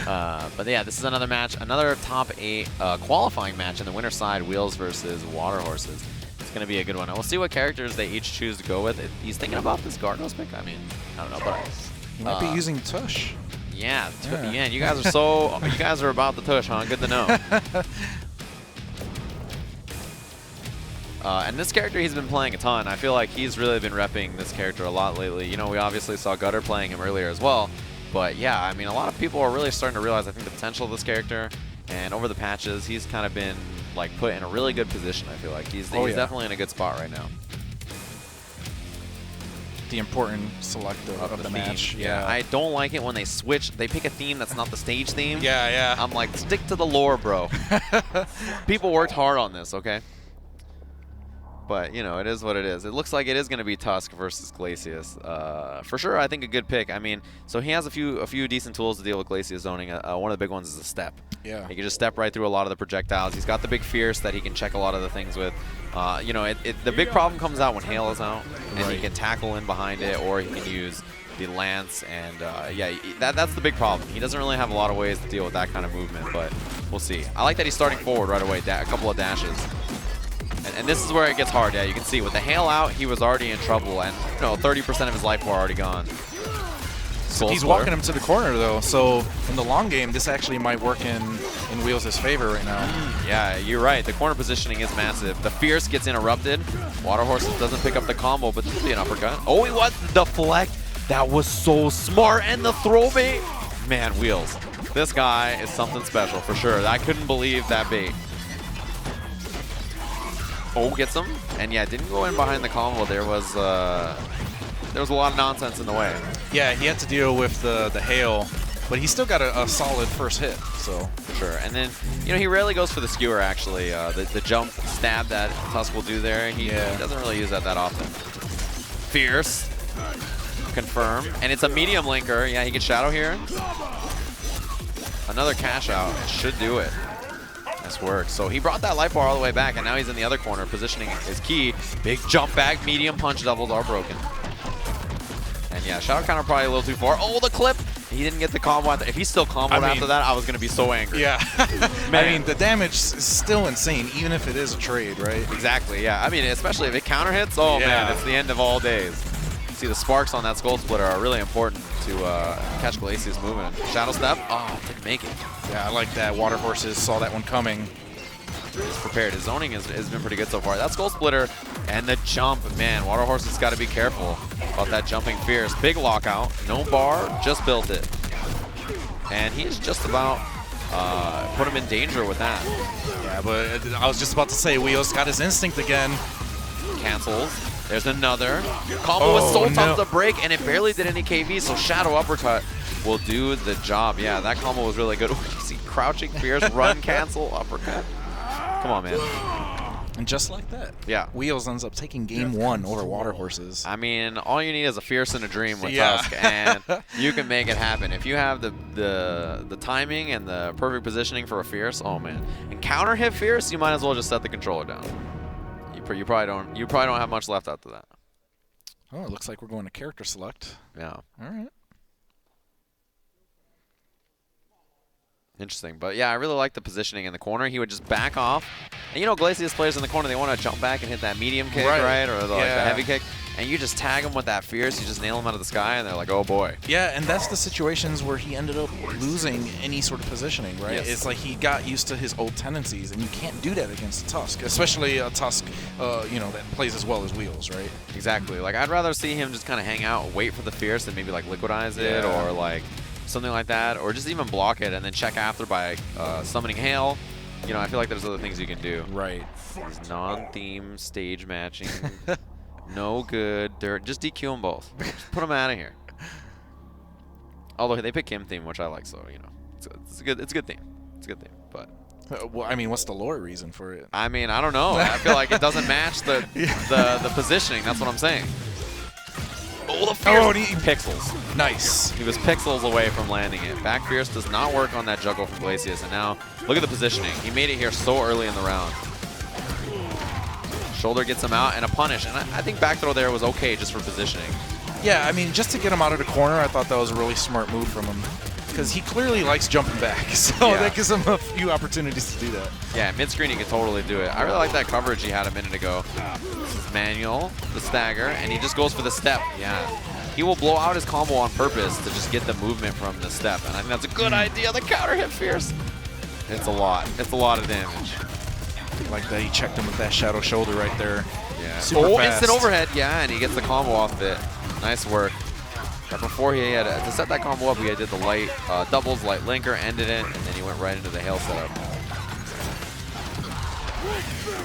But yeah, this is another match, another top 8 qualifying match in the winner's side, Wheels versus Water Horses. It's going to be a good one. And we'll see what characters they each choose to go with. He's thinking about this Gardos pick? I mean, I don't know, but He might be using Tush. yeah, yeah, you guys are about the tush, huh? Good to know. And this character he's been playing a ton. I feel like he's really been repping this character a lot lately. You know, we obviously saw Gutter playing him earlier as well. But yeah, I mean, a lot of people are really starting to realize, I think, the potential of this character. And over the patches, he's kind of been like put in a really good position, I feel like. He's definitely in a good spot right now. The important select of the match. Yeah, I don't like it when they switch. They pick a theme that's not the stage theme. Yeah. I'm like, stick to the lore, bro. People worked hard on this, okay? But, you know, it is what it is. It looks like it is going to be Tusk versus Glacius. For sure, I think a good pick. I mean, so he has a few decent tools to deal with Glacius zoning. One of the big ones is a step. Yeah. He can just step right through a lot of the projectiles. He's got the big Fierce that he can check a lot of the things with. You know, the big problem comes out when Hail is out, and he can tackle in behind it, or he can use the Lance. And, yeah, that's the big problem. He doesn't really have a lot of ways to deal with that kind of movement, but we'll see. I like that he's starting forward right away, a couple of dashes. And this is where it gets hard. Yeah, you can see with the Hail out, he was already in trouble, and you know, 30% of his life bar already gone. He's walking him to the corner though, so in the long game, this actually might work in Wheels' favor right now. Yeah, you're right. The corner positioning is massive. The Fierce gets interrupted. Water Horses doesn't pick up the combo, but this will be an uppercut. Oh, he was deflect. That was so smart, and the throw bait. Man, Wheels. This guy is something special for sure. I couldn't believe that bait. Oh, gets him, and yeah, didn't go in behind the combo. There was a lot of nonsense in the way. Yeah, he had to deal with the Hail, but he still got a solid first hit. So for sure. And then, you know, he rarely goes for the skewer. Actually, the jump stab that Tusk will do there, he doesn't really use that often. Fierce, confirm, and it's a medium linker. Yeah, he gets shadow here. Another cash out should do it. Nice work. So he brought that life bar all the way back, and now he's in the other corner, positioning is key. Big jump back, medium punch doubles are broken. And yeah, shadow counter probably a little too far. Oh, the clip! He didn't get the combo. If he still comboed after that, I was going to be so angry. Yeah. I mean, the damage is still insane, even if it is a trade, right? Exactly, yeah. I mean, especially if it counter hits, oh man, it's the end of all days. See, the sparks on that Skull Splitter are really important to catch Glacius movement. Shadow Step, oh, didn't make it. Yeah, I like that. Water Horses saw that one coming. He's prepared. His zoning has been pretty good so far. That Skull Splitter and the jump, man, Water Horses got to be careful about that jumping Fierce. Big lockout, no bar, just built it. And he's just about put him in danger with that. Yeah, but I was just about to say, Wheels got his instinct again. Cancels. There's another. Combo was so tough to break, and it barely did any KV, so Shadow Uppercut will do the job. Yeah, that combo was really good. Ooh, you see crouching Fierce, run, cancel, uppercut. Come on, man. And just like that, yeah, Wheels ends up taking game 1 over Water Horses. I mean, all you need is a Fierce and a dream with Tusk, and you can make it happen. If you have the timing and the perfect positioning for a Fierce, oh man. And counter hit Fierce, you might as well just set the controller down. You probably don't have much left after that. Oh, it looks like we're going to character select. Yeah. All right. Interesting. But yeah, I really like the positioning in the corner. He would just back off. And you know, Glacius players in the corner, they want to jump back and hit that medium kick, right? Or like the heavy kick. And you just tag him with that Fierce, you just nail him out of the sky, and they're like, oh boy. Yeah, and that's the situations where he ended up losing any sort of positioning, right? Yes. It's like he got used to his old tendencies, and you can't do that against a Tusk, especially a Tusk, you know, that plays as well as Wheels, right? Exactly. Like, I'd rather see him just kind of hang out, wait for the Fierce, and maybe like liquidize it, or like something like that, or just even block it and then check after by summoning Hail. You know, I feel like there's other things you can do. Right. These non-theme stage matching. No good. Just DQ them both. Just put them out of here. Although they pick Kim theme, which I like, so, you know, it's a good theme. It's a good theme, but. Well, I mean, what's the lore reason for it? I mean, I don't know. I feel like it doesn't match the positioning. That's what I'm saying. Oh, the fierce. Oh, Pixels. Nice. He was pixels away from landing it. Back fierce does not work on that juggle from Glacius, and now look at the positioning. He made it here so early in the round. Shoulder gets him out, and a punish. And I think back throw there was okay just for positioning. Yeah, I mean, just to get him out of the corner, I thought that was a really smart move from him. Because he clearly likes jumping back, so Yeah. that gives him a few opportunities to do that. Yeah, mid-screen he could totally do it. I really like that coverage he had a minute ago. This is manual, the stagger, and he just goes for the step. Yeah. He will blow out his combo on purpose to just get the movement from the step, and I think that's a good idea. The counter hit fierce. It's a lot. It's a lot of damage. Like that, he checked him with that shadow shoulder right there. Yeah. Super fast. Instant overhead. Yeah, and he gets the combo off of it. Nice work. But before he had to set that combo up, he did the light doubles, light linker, ended it, and then he went right into the hail setup.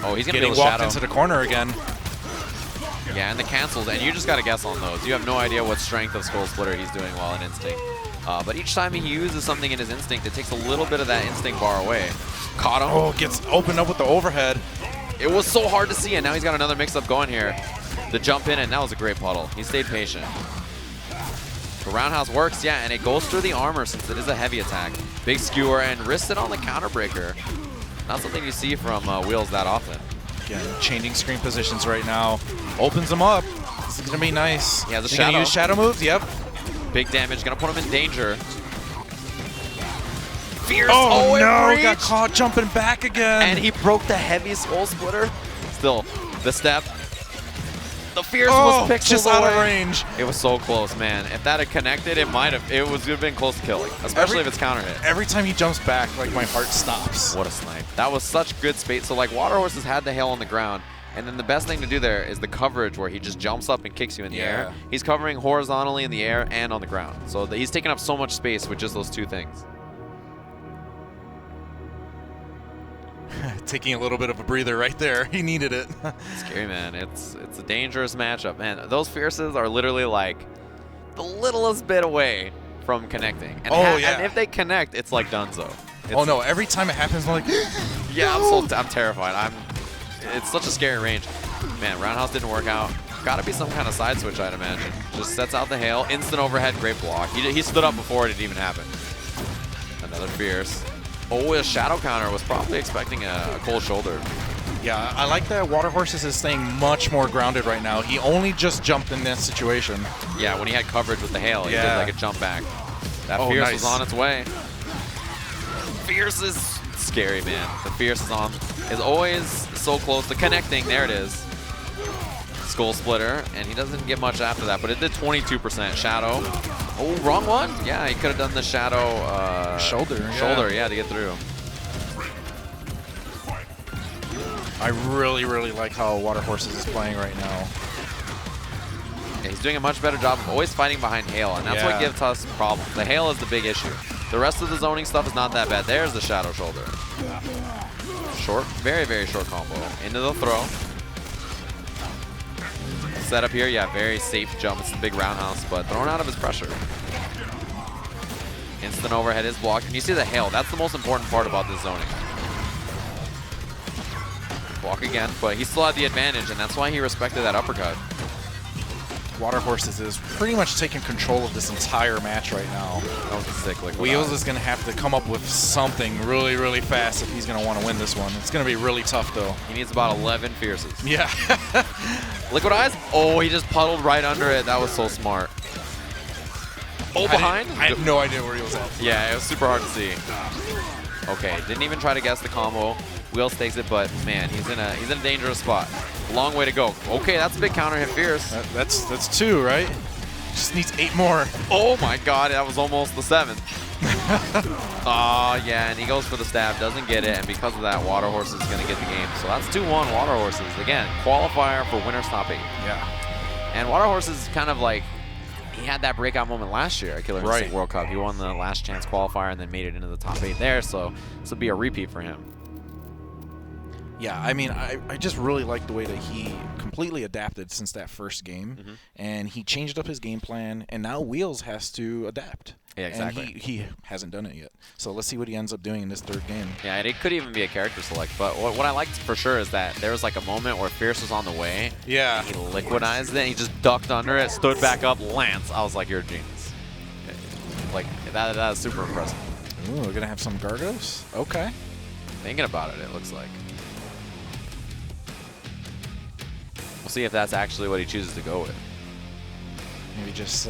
Oh, he's gonna Getting be able to walked shadow. into the corner again. Yeah, and the cancels, and you just gotta guess on those. You have no idea what strength of Skull Splitter he's doing while in Instinct. But each time he uses something in his Instinct, it takes a little bit of that Instinct bar away. Caught him. Oh, gets opened up with the overhead. It was so hard to see, and now he's got another mix-up going here. The jump in, and that was a great puddle. He stayed patient. The roundhouse works, yeah, and it goes through the armor since it is a heavy attack. Big skewer and wristed on the counter breaker. Not something you see from Wheels that often. Again, changing screen positions right now. Opens him up. This is going to be nice. He has a Is he gonna shadow. use shadow moves? Yep. Big damage, gonna put him in danger. Fierce! Oh, it no, reached! got caught jumping back again. And he broke the heavy Skull Splitter. Still, the step. The Fierce oh, was pixels just away. out of range. It was so close, man. If that had connected, it would have been close to killing, especially if it's counter hit. Every time he jumps back, like, my heart stops. What a snipe. That was such good space. So, like, Water Horses had the hail on the ground, and then the best thing to do there is the coverage where he just jumps up and kicks you in the air. He's covering horizontally in the air and on the ground. So he's taking up so much space with just those two things. Taking a little bit of a breather right there. He needed it. Scary, man. It's a dangerous matchup, man. Those Fierces are literally like the littlest bit away from connecting. And and if they connect, it's like donezo. Oh no! Every time it happens, I'm like, yeah, I'm terrified. It's such a scary range. Man, roundhouse didn't work out. Got to be some kind of side switch, I'd imagine. Just sets out the hail, instant overhead, great block. He stood up before it had even happened. Another Fierce. Oh, a shadow counter. Was probably expecting a cold shoulder. Yeah, I like that Water Horses is staying much more grounded right now. He only just jumped in that situation. Yeah, when he had coverage with the hail, he did like a jump back. That Fierce was on its way. Fierce is scary, man. The Fierce is always so close to connecting. There it is. Skull Splitter, and he doesn't get much after that, but it did 22% shadow. Oh, wrong one? Yeah, he could have done the shadow shoulder, yeah, to get through. I really, really like how Water Horses is playing right now. Yeah, he's doing a much better job of always fighting behind hail, and that's what gives us problems. The hail is the big issue. The rest of the zoning stuff is not that bad. There's the shadow shoulder. Short, very, very short combo. Into the throw. Setup here, yeah, very safe jump. It's the big roundhouse, but thrown out of his pressure. Instant overhead is blocked, and you see the hail. That's the most important part about this zoning. Block again, but he still had the advantage, and that's why he respected that uppercut. Water Horses is pretty much taking control of this entire match right now. That was a sick liquid. Wheels is going to have to come up with something really, really fast if he's going to want to win this one. It's going to be really tough, though. He needs about 11 Fierces. Yeah. Liquid Eyes? Oh, he just puddled right under it. That was so smart. Oh, behind? I had no idea where he was at. Yeah, it was super hard to see. Okay, didn't even try to guess the combo. Wheels takes it, but man, he's in a dangerous spot. Long way to go. Okay, that's a big counter hit Fierce. That's 2, right? Just needs 8 more. Oh my god, that was almost the 7th. Yeah, and he goes for the stab, doesn't get it, and because of that, Water Horse is going to get the game. So that's 2-1 Water Horses. Again, qualifier for winner's top 8. Yeah. And Water Horse is kind of like, he had that breakout moment last year at Killer Instinct World Cup. He won the last chance qualifier and then made it into the top 8 there, so this will be a repeat for him. Yeah, I mean, I just really like the way that he completely adapted since that first game, and he changed up his game plan, and now Wheels has to adapt. Yeah, exactly. And he hasn't done it yet. So let's see what he ends up doing in this third game. Yeah, and it could even be a character select, but what I liked for sure is that there was like a moment where Fierce was on the way. Yeah. He liquidized it, he just ducked under it, stood back up, Lance. I was like, you're a genius. Like, that is super impressive. Ooh, we're going to have some Gargos? Okay. Thinking about it, it looks like. We'll see if that's actually what he chooses to go with. Maybe just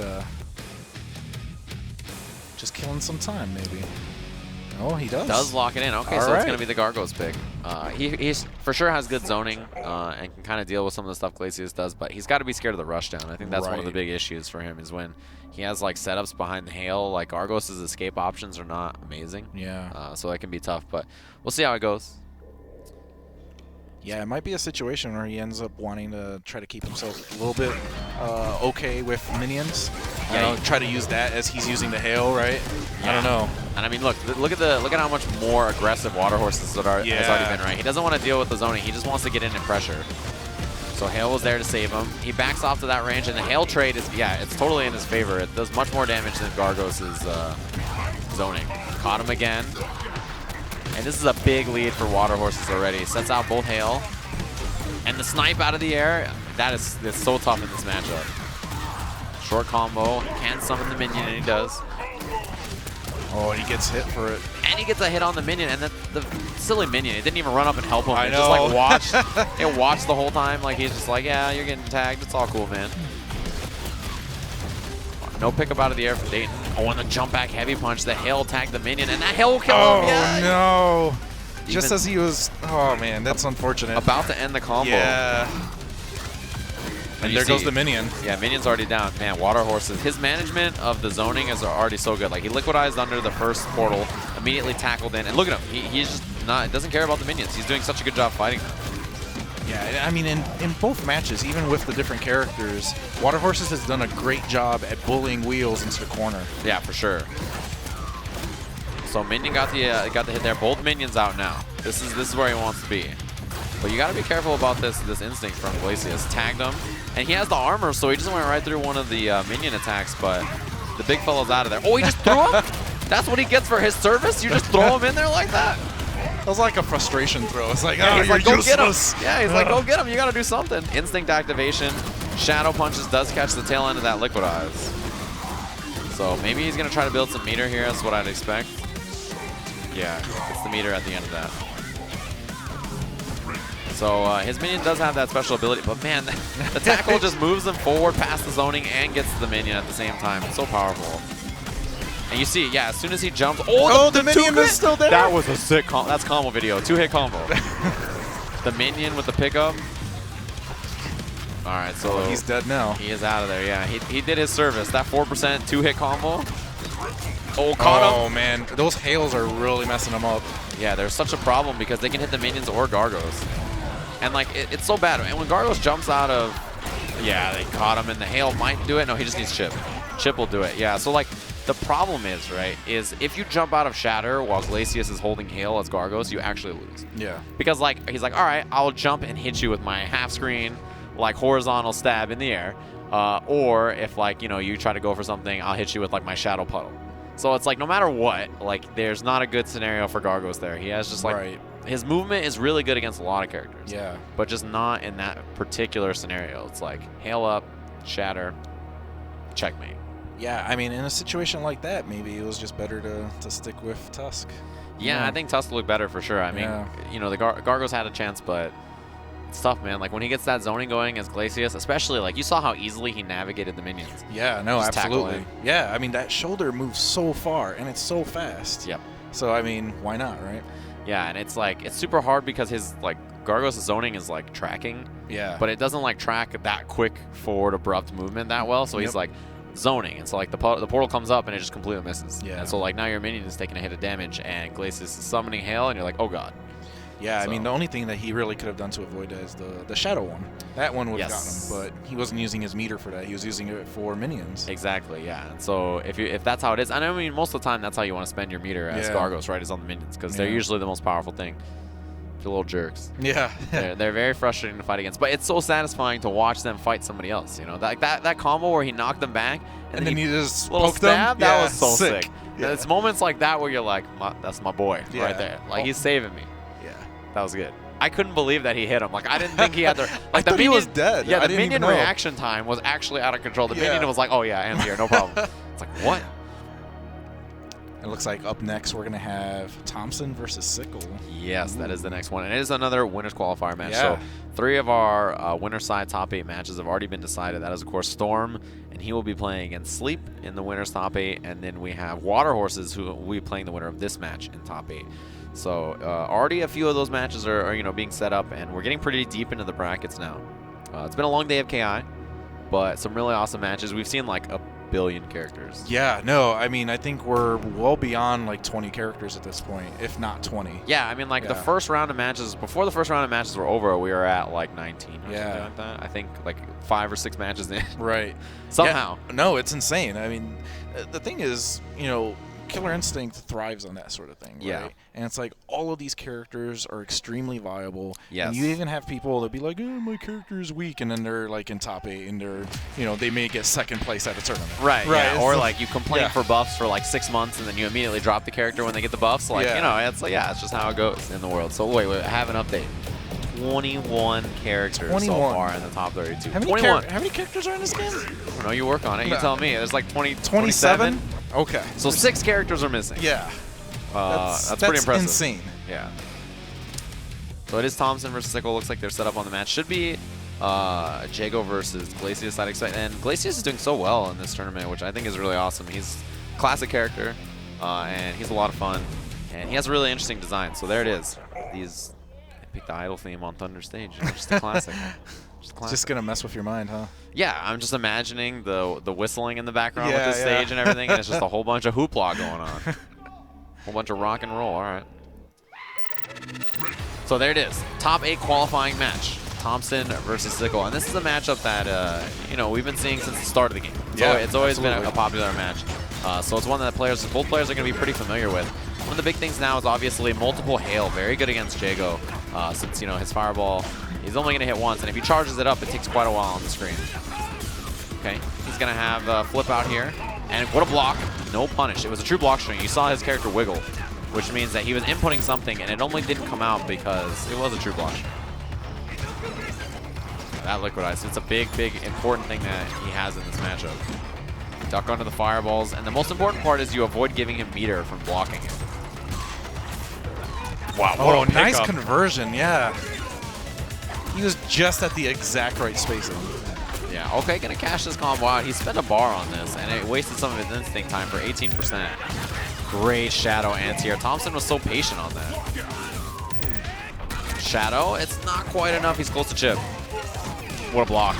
killing some time, maybe. Oh, he does. Does lock it in. Okay, All so right. it's going to be the Gargo's pick. He's for sure has good zoning and can kind of deal with some of the stuff Glacius does, but he's got to be scared of the rushdown. I think that's one of the Right. big issues for him is when he has like setups behind the hail. Like Gargos' escape options are not amazing. Yeah. So that can be tough, but we'll see how it goes. Yeah, it might be a situation where he ends up wanting to try to keep himself a little bit okay with minions. Yeah, Try to use that as he's using the hail, right? I don't know. And I mean, look at how much more aggressive Water Horses has already been, right? He doesn't want to deal with the zoning. He just wants to get in and pressure. So Hail was there to save him. He backs off to that range, and the Hail trade is, it's totally in his favor. It does much more damage than Gargos' zoning. Caught him again. And this is a big lead for Water Horses already. Sets out both Hail. And the snipe out of the air, that's so tough in this matchup. Short combo, can summon the minion, and he does. Oh, he gets hit for it. And he gets a hit on the minion, and the silly minion, it didn't even run up and help him. I It know. just like watched, it watched the whole time. Like he's just like, yeah, you're getting tagged. It's all cool, man. No pickup out of the air for Dayton. Oh, and the jump back heavy punch. The Hail tagged the minion, and that Hail will kill him. Yeah. No. Just Even- as he was, oh man, that's unfortunate. About to end the combo. Yeah. And you there goes see- the minion. Yeah, minion's already down. Man, Water Horses, his management of the zoning is already so good. Like, he liquidized under the first portal, immediately tackled in, and look at him. He's just not, doesn't care about the minions. He's doing such a good job fighting them. Yeah, I mean, in both matches, even with the different characters, Water Horses has done a great job at bullying Wheels into the corner. Yeah, for sure. So Minion got the hit there. Both minions out now. This is where he wants to be. But you got to be careful about this instinct from Glacius. Tagged him, and he has the armor, so he just went right through one of the minion attacks. But the big fella's out of there. Oh, he just threw him. That's what he gets for his service. You just throw him in there like that. That was like a frustration throw. It's like, Yeah, oh, he's you're like, go get him. useless. Yeah, he's like, go get him. You got to do something. Instinct activation. Shadow punches does catch the tail end of that liquidize. So maybe he's going to try to build some meter here. That's what I'd expect. Yeah, it's the meter at the end of that. So his minion does have that special ability, but man, the tackle just moves him forward past the zoning and gets to the minion at the same time. It's so powerful. And you see, yeah, as soon as he jumps, the minion is still there. That was a sick combo. That's combo video. 2-hit combo. The minion with the pickup. All right, so He's dead now. he is out of there. Yeah, he did his service. That 4% 2-hit combo. Oh, caught him. Oh man, those hails are really messing him up. Yeah, there's such a problem because they can hit the minions or Gargos. And like, it's so bad. And when Gargos jumps out of, yeah, they caught him and the hail might do it. No, he just needs Chip. Chip will do it. Yeah, so like, the problem is, right, is if you jump out of Shatter while Glacius is holding hail as Gargos, you actually lose. Yeah. Because like, he's like, all right, I'll jump and hit you with my half screen, like horizontal stab in the air. Or if like, you know, you try to go for something, I'll hit you with like my shadow puddle. So it's like, no matter what, like, there's not a good scenario for Gargos there. He has just like, Right. his movement is really good against a lot of characters. Yeah. But just not in that particular scenario. It's like, hail up, shatter, checkmate. Yeah, I mean, in a situation like that, maybe it was just better to stick with Tusk. Yeah, I think Tusk looked better for sure. I mean, Yeah. you know, the Gargos had a chance, but it's tough, man. Like, when he gets that zoning going as Glacius, especially, like, you saw how easily he navigated the minions. Yeah, no, Just tackle absolutely. in. Yeah, I mean, that shoulder moves so far, and it's so fast. Yep. So, I mean, why not, right? Yeah, and it's, like, it's super hard because his, like, Gargos' zoning is, like, tracking. Yeah. But it doesn't, like, track that quick forward abrupt movement that well. So he's, Yep. like, zoning. And so, like, the portal comes up and it just completely misses. Yeah. And so, like, now your minion is taking a hit of damage and Glacius is summoning hail and you're like, oh, God. Yeah, I So- mean, the only thing that he really could have done to avoid that is the shadow one. That one would have Yes. gotten him, but he wasn't using his meter for that. He was using it for minions. Exactly, yeah. And so if that's how it is, and I mean, most of the time that's how you want to spend your meter as Yeah. Gargos, right, is on the minions, because they're Yeah. usually the most powerful thing. They're little jerks. Yeah. They're very frustrating to fight against, but it's so satisfying to watch them fight somebody else. You know, that combo where he knocked them back And then you just little poke them? stab. That Yeah, was so sick. sick. Yeah. It's moments like that where you're like, that's my boy Yeah. right there. Like he's saving me. Yeah. That was good. I couldn't believe that he hit him. Like I didn't think he had the. Like I the thought he minion, was dead. Yeah, I the didn't even minion know. reaction time was actually out of control. The Yeah. minion was like, oh yeah, An's here, no problem. It's like what? It looks like up next we're going to have Thompson versus Sickle. Yes, that is the next one. And it is another winners qualifier match. Yeah. So 3 of our winner side top 8 matches have already been decided. That is, of course, Storm, and he will be playing against Sleep in the winners top 8. And then we have Water Horses, who will be playing the winner of this match in top 8. So already a few of those matches are being set up, and we're getting pretty deep into the brackets now. It's been a long day of KI, but some really awesome matches. We've seen like a billion characters. Yeah, no, I mean, I think we're well beyond like 20 characters at this point, if not 20. Yeah, I mean, like the Yeah. first round of matches, before the first round of matches were over, we were at like 19 or Yeah. something like that. I think like 5 or 6 matches in. Right. Somehow. Yeah, no, it's insane. I mean, the thing is, you know, Killer Instinct thrives on that sort of thing, right? Yeah. And it's like all of these characters are extremely viable. Yes. And you even have people that be like, oh, my character is weak, and then they're like in top 8, and they're, you know, they may get second place at a tournament. Right, yeah. It's Or like- like you complain yeah. for buffs for like 6 months and then you immediately drop the character when they get the buffs. Like, Yeah. you know, it's like, yeah, it's just how it goes in the world. So wait, I have an update. 21 characters 21. so far in the top 32. How many, 21. how many characters are in this game? I don't know, you work on it. You No. tell me. There's like 27. 27? Okay. So 6 characters are missing. Yeah. That's pretty impressive. Insane. Yeah. So it is Thompson versus Sickle. Looks like they're set up on the match. Should be Jago versus Glacius, I'd expect. And Glacius is doing so well in this tournament, which I think is really awesome. He's a classic character, and he's a lot of fun. And he has a really interesting design. So there it is. I picked the idol theme on Thunder Stage. Just a classic. Just a classic. Just going to mess with your mind, huh? Yeah, I'm just imagining the whistling in the background Yeah, with the yeah. stage and everything, and it's just a whole bunch of hoopla going on. Whole bunch of rock and roll. All right. So there it is. Top 8 qualifying match. Thompson versus Sickle. And this is a matchup that, you know, we've been seeing since the start of the game. Yeah, It's always been absolutely. a popular match. So it's one that both players are going to be pretty familiar with. One of the big things now is obviously multiple hail. Very good against Jago, since, you know, his fireball, he's only going to hit once. And if he charges it up, it takes quite a while on the screen. Okay, he's going to have a flip out here. And what a block. No punish. It was a true block string. You saw his character wiggle, which means that he was inputting something, and it only didn't come out because it was a true block string. That liquidized. It's a big, big, important thing that he has in this matchup. Duck onto the fireballs, and the most important part is you avoid giving him meter from blocking it. Wow, Oh, nice conversion, yeah. He was just at the exact right spacing. Yeah, okay, gonna cash this combo out. He spent a bar on this, and it wasted some of his instinct time for 18%. Great Shadow anti-air. Thompson was so patient on that. Shadow, it's not quite enough. He's close to chip. What a block.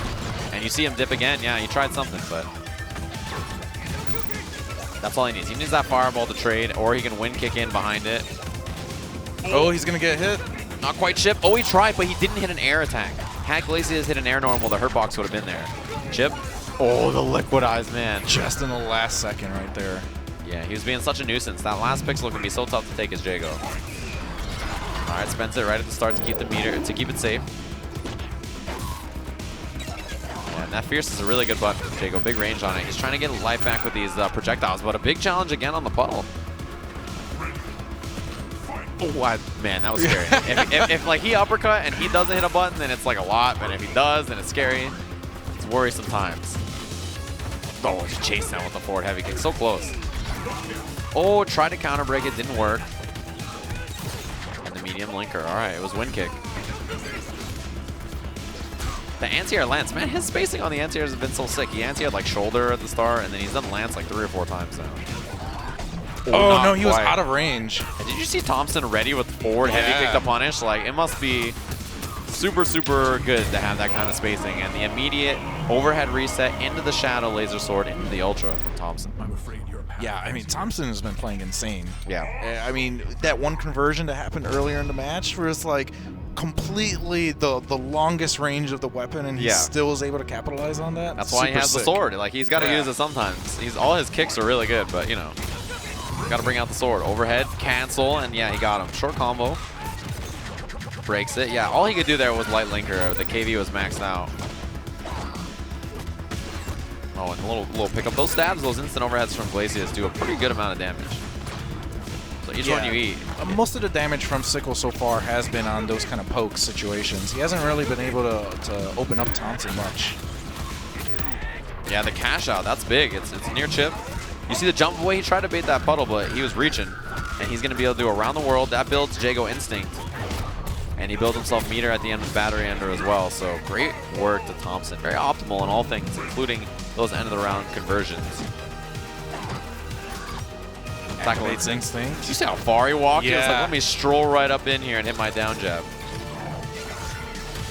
And you see him dip again. Yeah, he tried something, but that's all he needs. He needs that fireball to trade, or he can win kick in behind it. Oh, he's going to get hit. Not quite chip. Oh, he tried, but he didn't hit an air attack. Had Glacius hit an air normal, the hurt box would have been there. Chip. Oh, the liquidized, man. Just in the last second right there. Yeah, he was being such a nuisance. That last pixel can be so tough to take as Jago. All right, spends it right at the start to keep the meter, to keep it safe. And that Fierce is a really good button for Jago. Big range on it. He's trying to get life back with these projectiles, but a big challenge again on the puddle. Oh, man, that was scary. if like he uppercut and he doesn't hit a button, then it's like a lot. But if he does, then it's scary. It's worrisome times. Oh, he's chasing that with the forward heavy kick. So close. Oh, tried to counter break it, didn't work. And the medium linker. All right, it was wind kick. The anti-air lance, man, his spacing on the anti-airs has been so sick. He anti-aired like shoulder at the start, and then he's done lance like 3 or 4 times now. Oh, no, he was quite. out of range. And did you see Thompson ready with forward heavy kick to punish? Like, it must be super, super good to have that kind of spacing. And the immediate overhead reset into the Shadow Laser Sword into the Ultra from Thompson. Yeah, I mean, Thompson has been playing insane. Yeah. I mean, that one conversion that happened earlier in the match was like completely the longest range of the weapon, and he still was able to capitalize on that. That's why he has the sword. Like, he's got to use it sometimes. All his kicks are really good, but, you know, got to bring out the sword. Overhead, cancel, and yeah, he got him. Short combo. Breaks it. Yeah, all he could do there was light linker. The KV was maxed out. Oh, and a little pickup. Those stabs, those instant overheads from Glacius do a pretty good amount of damage. So each one you eat. Most of the damage from Sickle so far has been on those kind of poke situations. He hasn't really been able to open up Thompson much. Yeah, the cash out, that's big. It's near chip. You see the jump away, he tried to bait that puddle, but he was reaching. And he's going to be able to do around the world. That builds Jago Instinct. And he built himself meter at the end of battery ender as well. So great work to Thompson. Very optimal in all things, including those end of the round conversions. Activates Instinct. Did you see how far he walked? Yeah. He was like, let me stroll right up in here and hit my down jab.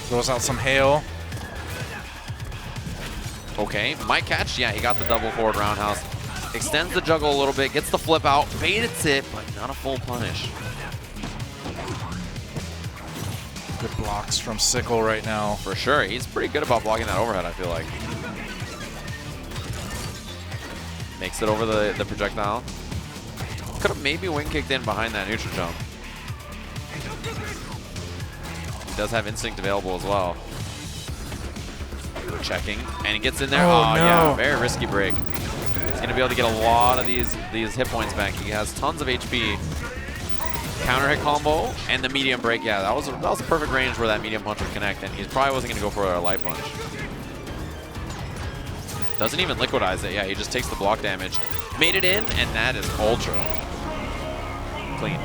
Throws out some hail. Okay, might catch. Yeah, he got the double forward roundhouse. Extends the juggle a little bit, gets the flip out, baits it, but not a full punish. Good blocks from Sickle right now. For sure, he's pretty good about blocking that overhead, I feel like. Makes it over the projectile. Could have maybe wing kicked in behind that neutral jump. He does have instinct available as well. Checking, and he gets in there. Oh, no. Yeah, very risky break. He's going to be able to get a lot of these hit points back. He has tons of HP. Counter hit combo and the medium break. Yeah, that was the perfect range where that medium punch would connect, and he probably wasn't going to go for a light punch. Doesn't even liquidize it. Yeah, he just takes the block damage. Made it in, and that is ultra clean.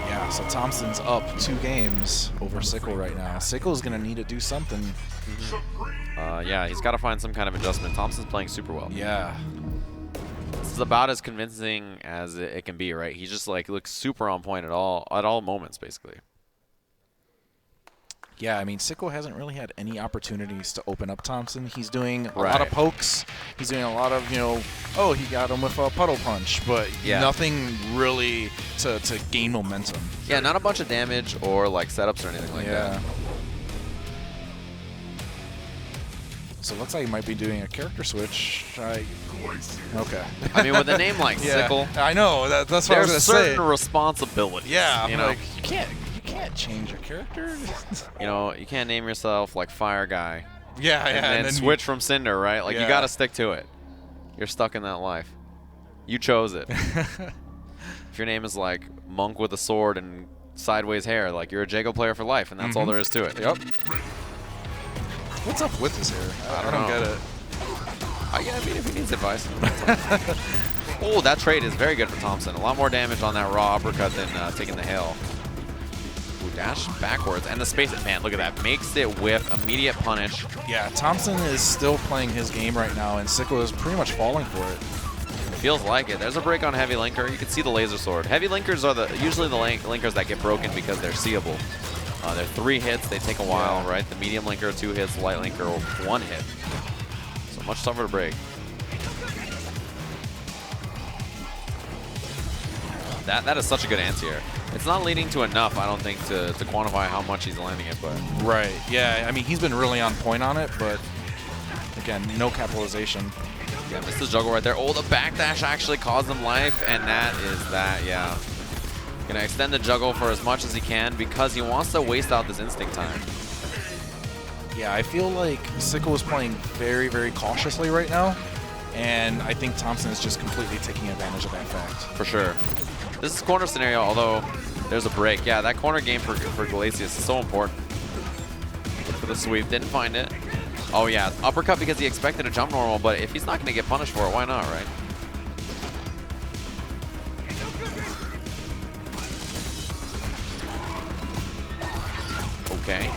Yeah, so Thompson's up 2 games over Sickle right now. Sickle's going to need to do something. Yeah, he's got to find some kind of adjustment. Thompson's playing super well. Yeah. This is about as convincing as it can be, right? He just like looks super on point at all moments, basically. Yeah, I mean, Sickle hasn't really had any opportunities to open up Thompson. He's doing a Right. lot of pokes. He's doing a lot of, oh, he got him with a puddle punch, but Yeah. nothing really to gain momentum. Yeah, not a bunch of damage or like setups or anything like that. So it looks like he might be doing a character switch. Okay. I mean, with a name like Sickle, I know. That's what I was there's going to say. certain responsibilities. Yeah, I'm you know, like, you can't change your character. you can't name yourself like Fire Guy. Yeah, and then switch from Cinder, right? Like you Yeah. got to stick to it. You're stuck in that life. You chose it. If your name is like Monk with a sword and sideways hair, like you're a Jago player for life, and that's all there is to it. Yep. What's up with his hair? I don't know. get it. Yeah, I mean, if he needs advice. Oh, that trade is very good for Thompson. A lot more damage on that raw uppercut than taking the hail. Ooh, dash backwards. And the space, man, look at that. Makes it whiff, immediate punish. Yeah, Thompson is still playing his game right now, and Sickle is pretty much falling for it. Feels like it. There's a break on Heavy Linker. You can see the laser sword. Heavy Linkers are usually the linkers that get broken because they're seeable. They're 3 hits. They take a while, right? The medium linker, 2 hits. Light linker, 1 hit. So much tougher to break. That is such a good anti-air. It's not leading to enough, I don't think, to quantify how much he's landing it, but Right. Yeah, I mean, he's been really on point on it, but again, no capitalization. yeah, missed the juggle right there. Oh, the backdash actually caused him life, and that is that, yeah. Gonna extend the juggle for as much as he can because he wants to waste out this instinct time. Yeah, I feel like Sickle is playing very, very cautiously right now, and I think Thompson is just completely taking advantage of that fact. For sure. This is corner scenario, although there's a break. Yeah, that corner game for Glacius is so important. For the sweep, didn't find it. Oh yeah, uppercut because he expected a jump normal, but if he's not gonna get punished for it, why not, right? Okay.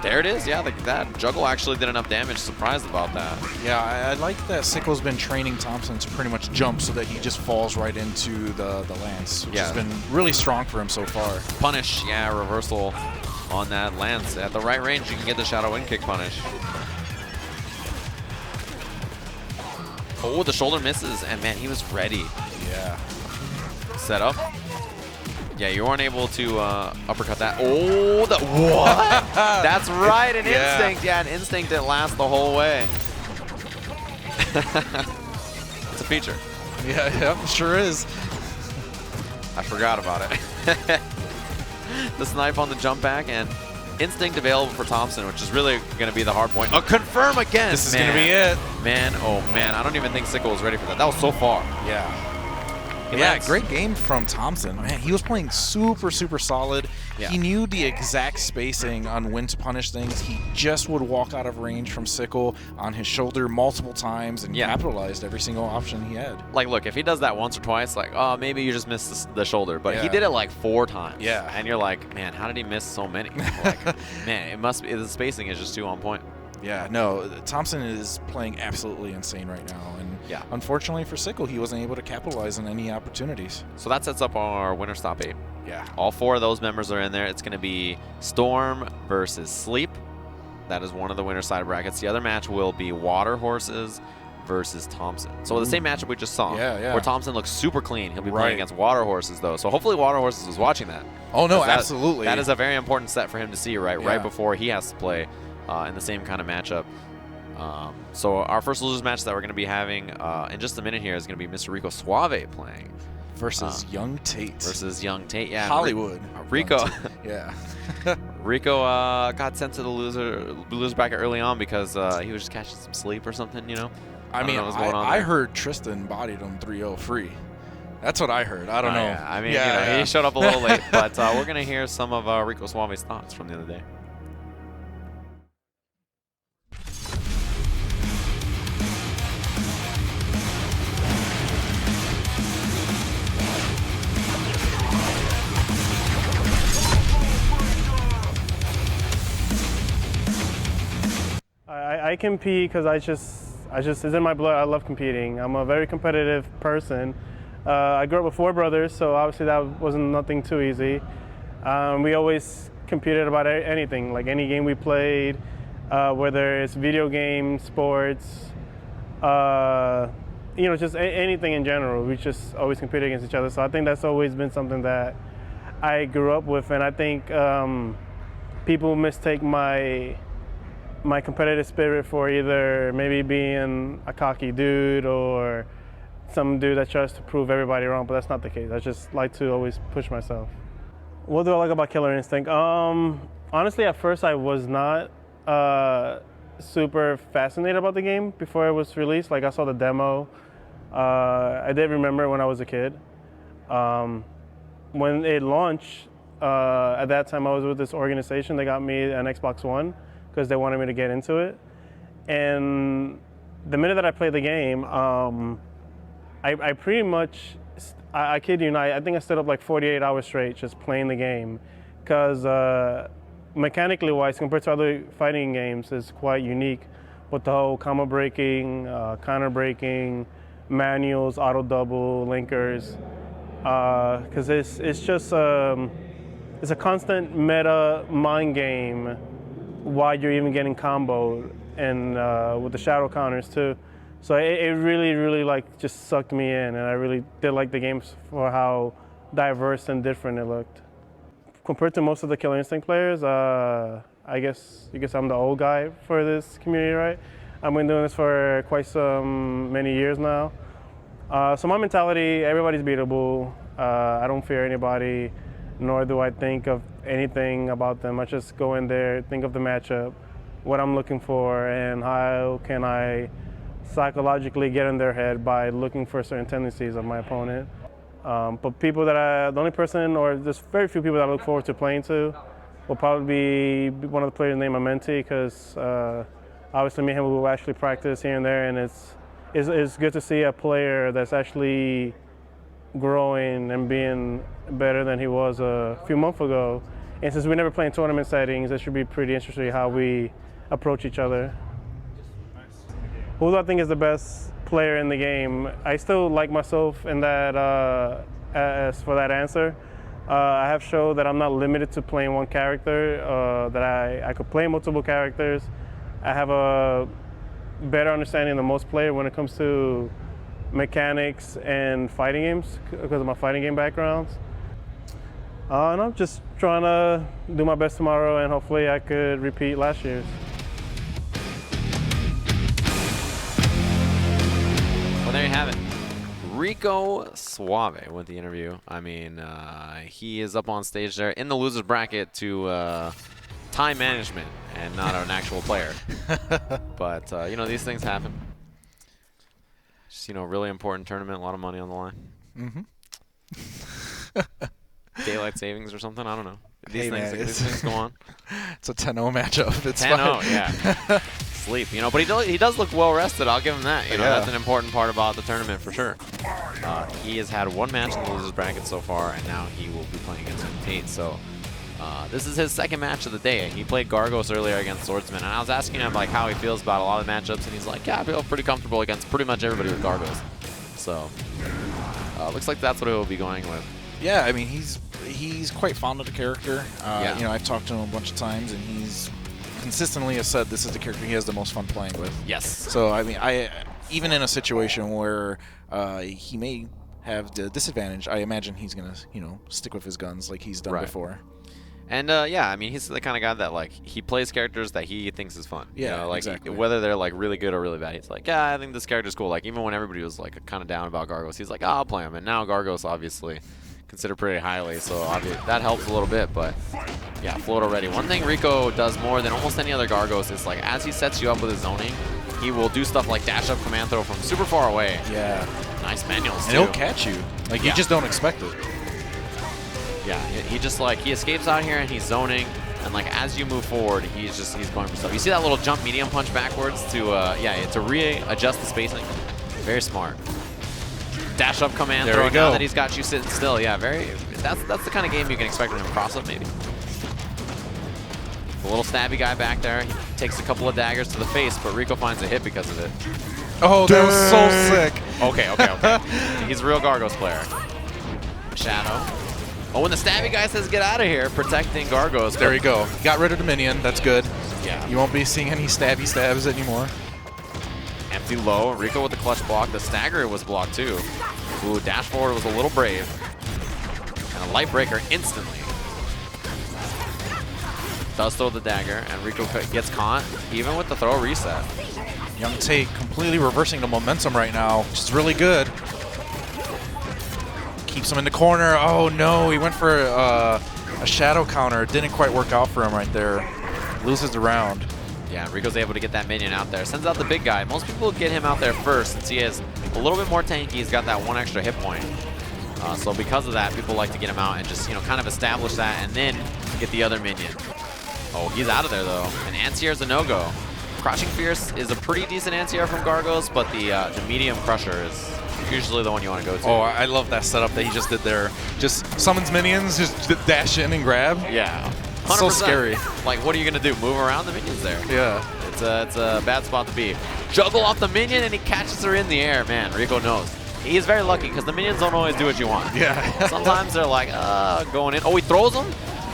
There it is. Yeah, that juggle actually did enough damage. Surprised about that. Yeah, I like that Sickle's been training Thompson to pretty much jump so that he just falls right into the lance, which has been really strong for him so far. Punish, yeah, reversal on that lance. At the right range, you can get the shadow wind kick punish. Oh, the shoulder misses, and man, he was ready. Yeah. Set up. Yeah, you weren't able to uppercut that. Oh, what? That's right, an instinct. Yeah, an instinct that lasts the whole way. It's a feature. Yeah, sure is. I forgot about it. the snipe on the jump back, and instinct available for Thompson, which is really going to be the hard point. A confirm again. This is going to be it. Man, oh man, I don't even think Sickle was ready for that. That was so far. Yeah. He Yeah, lands. great game from Thompson. Man, he was playing super, super solid. Yeah. He knew the exact spacing on when to punish things. He just would walk out of range from Sickle on his shoulder multiple times and capitalized every single option he had. Like, look, if he does that once or twice, like, oh, maybe you just missed the shoulder. But he did it like 4 times. Yeah. And you're like, man, how did he miss so many? Like, man, it must be, the spacing is just too on point. Yeah, no, Thompson is playing absolutely insane right now. And unfortunately for Sickle, he wasn't able to capitalize on any opportunities. So that sets up our winner's top 8. Yeah. All 4 of those members are in there. It's going to be Storm versus Sleep. That is one of the winner's side brackets. The other match will be Water Horses versus Thompson. So the same matchup we just saw, where Thompson looks super clean. He'll be playing against Water Horses, though. So hopefully Water Horses was watching that. Oh, no, absolutely. That is a very important set for him to see, right before he has to play in the same kind of matchup. So our first losers match that we're going to be having in just a minute here is going to be Mr. Rico Suave playing. Versus Young Tate. Yeah. Hollywood. Rico. Yeah. Rico got sent to the loser bracket early on because he was just catching some sleep or something, you know? I mean, I heard Tristan bodied him 3-0 free. That's what I heard. I don't know. Yeah. I mean, he showed up a little late, but we're going to hear some of Rico Suave's thoughts from the other day. I compete because I just it's in my blood. I love competing. I'm a very competitive person. I grew up with 4 brothers, so obviously that wasn't nothing too easy. We always competed about anything, like any game we played, whether it's video games, sports, just anything in general. We just always competed against each other. So I think that's always been something that I grew up with, and I think people mistake my competitive spirit for either maybe being a cocky dude or some dude that tries to prove everybody wrong, but that's not the case. I just like to always push myself. What do I like about Killer Instinct? Honestly, at first I was not super fascinated about the game before it was released. Like, I saw the demo. I did remember when I was a kid. When it launched, at that time I was with this organization. They got me an Xbox One because they wanted me to get into it. And the minute that I played the game, I pretty much, I kid you not, I think I stayed up like 48 hours straight just playing the game, because mechanically wise, compared to other fighting games, it's quite unique with the whole combo breaking, counter breaking, manuals, auto double, linkers, because it's just, it's a constant meta mind game while you're even getting comboed, and with the shadow counters too. So it really, really like just sucked me in, and I really did like the games for how diverse and different it looked. Compared to most of the Killer Instinct players, I guess you could say I'm the old guy for this community, right? I've been doing this for quite many years now. So my mentality, everybody's beatable. I don't fear anybody, nor do I think of anything about them. I just go in there, think of the matchup, what I'm looking for, and how can I psychologically get in their head by looking for certain tendencies of my opponent. But people the only person, or there's very few people that I look forward to playing to, will probably be one of the players named Amenti, because obviously me and him will actually practice here and there, and it's good to see a player that's actually growing and being better than he was a few months ago. And since we never play in tournament settings, it should be pretty interesting how we approach each other. Who do I think is the best player in the game? I still like myself in that, as for that answer. I have showed that I'm not limited to playing one character, that I could play multiple characters. I have a better understanding than most players when it comes to mechanics and fighting games because of my fighting game backgrounds. And I'm just trying to do my best tomorrow, and hopefully I could repeat last year's. Well, there you have it. Rico Suave with the interview. I mean, he is up on stage there in the loser's bracket to time management and not an actual player. But, you know, these things happen. Just, you know, really important tournament, a lot of money on the line. Daylight savings or something, I don't know. These things go on. It's a 10-0 matchup. It's 10-0, fine. yeah. Sleep, you know, but he does look well rested. I'll give him that. You know, that's an important part about the tournament for sure. He has had one match in the losers bracket so far, and now he will be playing against Tate. So this is his second match of the day. He played Gargos earlier against Swordsman, and I was asking him like how he feels about a lot of the matchups, and he's like, yeah, I feel pretty comfortable against pretty much everybody with Gargos. So looks like that's what he'll be going with. Yeah, I mean, he's quite fond of the character. Yeah. You know, I've talked to him a bunch of times, and he's consistently has said this is the character he has the most fun playing with. Yes. So, I mean, even in a situation where he may have the disadvantage, I imagine he's going to, you know, stick with his guns like he's done before. And, yeah, I mean, he's the kind of guy that, like, he plays characters that he thinks is fun. Yeah, you know, like, exactly. Whether they're, like, really good or really bad, he's like, yeah, I think this character's cool. Like, even when everybody was, like, kind of down about Gargos, he's like, oh, I'll play him. And now Gargos, obviously, considered pretty highly, so that helps a little bit. But, yeah, float already. One thing Rico does more than almost any other Gargos is, like, as he sets you up with his zoning, he will do stuff like dash up command throw from super far away. Yeah. Nice manuals, And too. he'll catch you. Like, you just don't expect it. Yeah, he just like, he escapes out here and he's zoning, and like as you move forward, he's going for stuff. You see that little jump medium punch backwards to, to readjust the spacing. Very smart. Dash up command throw now that he's got you sitting still. Yeah, that's the kind of game you can expect from him. Cross up maybe. The little stabby guy back there, he takes a couple of daggers to the face, but Rico finds a hit because of it. Oh, that was so sick. Okay. He's a real Gargos player. Shadow. Oh, when the stabby guy says get out of here, protecting Gargos. There you go. Got rid of the minion. That's good. Yeah. You won't be seeing any stabby stabs anymore. Empty low. Rico with the clutch block. The stagger was blocked too. Ooh, dash forward was a little brave. And a light breaker instantly. Does throw the dagger, and Rico gets caught, even with the throw reset. Young Tate completely reversing the momentum right now, which is really good. Keeps him in the corner. Oh no, he went for a shadow counter. It didn't quite work out for him right there. Loses the round. Yeah, Rico's able to get that minion out there. Sends out the big guy. Most people get him out there first since he is a little bit more tanky. He's got that one extra hit point. So because of that, people like to get him out and just, kind of establish that and then get the other minion. Oh, he's out of there though. And Ancier's a no-go. Crushing Fierce is a pretty decent Ancier from Gargos, but the medium Crusher is usually the one you want to go to. Oh, I love that setup that he just did there. Just summons minions, just dash in and grab. Yeah. 100%. So scary. Like, what are you going to do? Move around the minions there? Yeah. It's a bad spot to be. Juggle off the minion, and he catches her in the air. Man, Rico knows. He's very lucky because the minions don't always do what you want. Yeah. Sometimes they're like, going in. Oh, he throws them?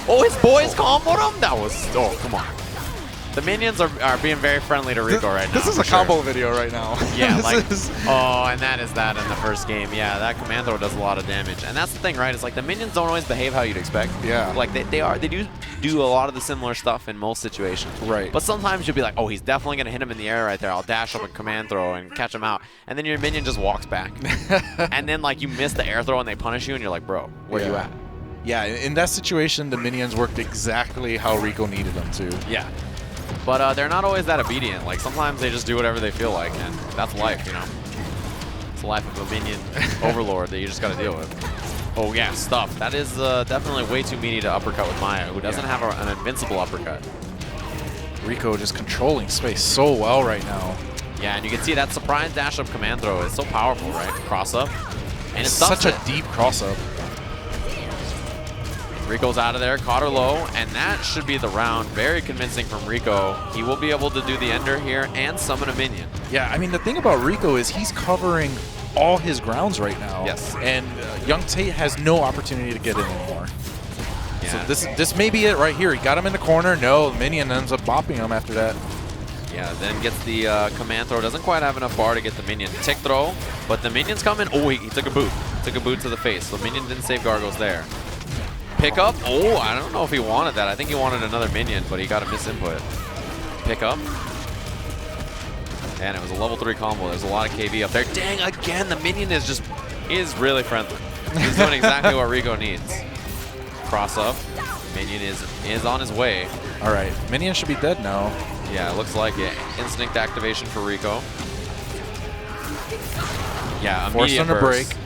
Oh, his boys comboed him? That was, come on. The minions are being very friendly to Rico right now. This is a combo video right now. Yeah, and that is that in the first game. Yeah, that command throw does a lot of damage. And that's the thing, right? It's like the minions don't always behave how you'd expect. Yeah. Like they do a lot of the similar stuff in most situations. Right. But sometimes you'll be like, oh, he's definitely going to hit him in the air right there. I'll dash up and command throw and catch him out. And then your minion just walks back. And then like you miss the air throw and they punish you and you're like, bro, where you at? Yeah, in that situation, the minions worked exactly how Rico needed them to. Yeah. But they're not always that obedient. Like, sometimes they just do whatever they feel like, and that's life, It's the life of a minion overlord that you just got to deal with. Oh, yeah, stuff. That is definitely way too meaty to uppercut with Maya, who doesn't have an invincible uppercut. Rico just controlling space so well right now. Yeah, and you can see that surprise dash-up command throw is so powerful, right? Cross-up. And it's such a deep cross-up. Rico's out of there, caught her low, and that should be the round. Very convincing from Rico. He will be able to do the ender here and summon a minion. Yeah, I mean, the thing about Rico is he's covering all his grounds right now. Yes. And Young Tate has no opportunity to get in anymore. Yeah. So this may be it right here. He got him in the corner. No, the minion ends up bopping him after that. Yeah, then gets the command throw. Doesn't quite have enough bar to get the minion. Tick throw, but the minion's coming. Oh, he took a boot. Took a boot to the face. So minion didn't save Gargos there. Pick up. Oh, I don't know if he wanted that. I think he wanted another minion, but he got a misinput. Pick up. And it was a level 3 combo. There's a lot of KB up there. Dang, again, the minion is just He is really friendly. He's doing exactly what Rico needs. Cross up. Minion is on his way. All right, Minion should be dead now. Yeah, it looks like it. Instinct activation for Rico. Yeah, Forced immediate him to break. burst.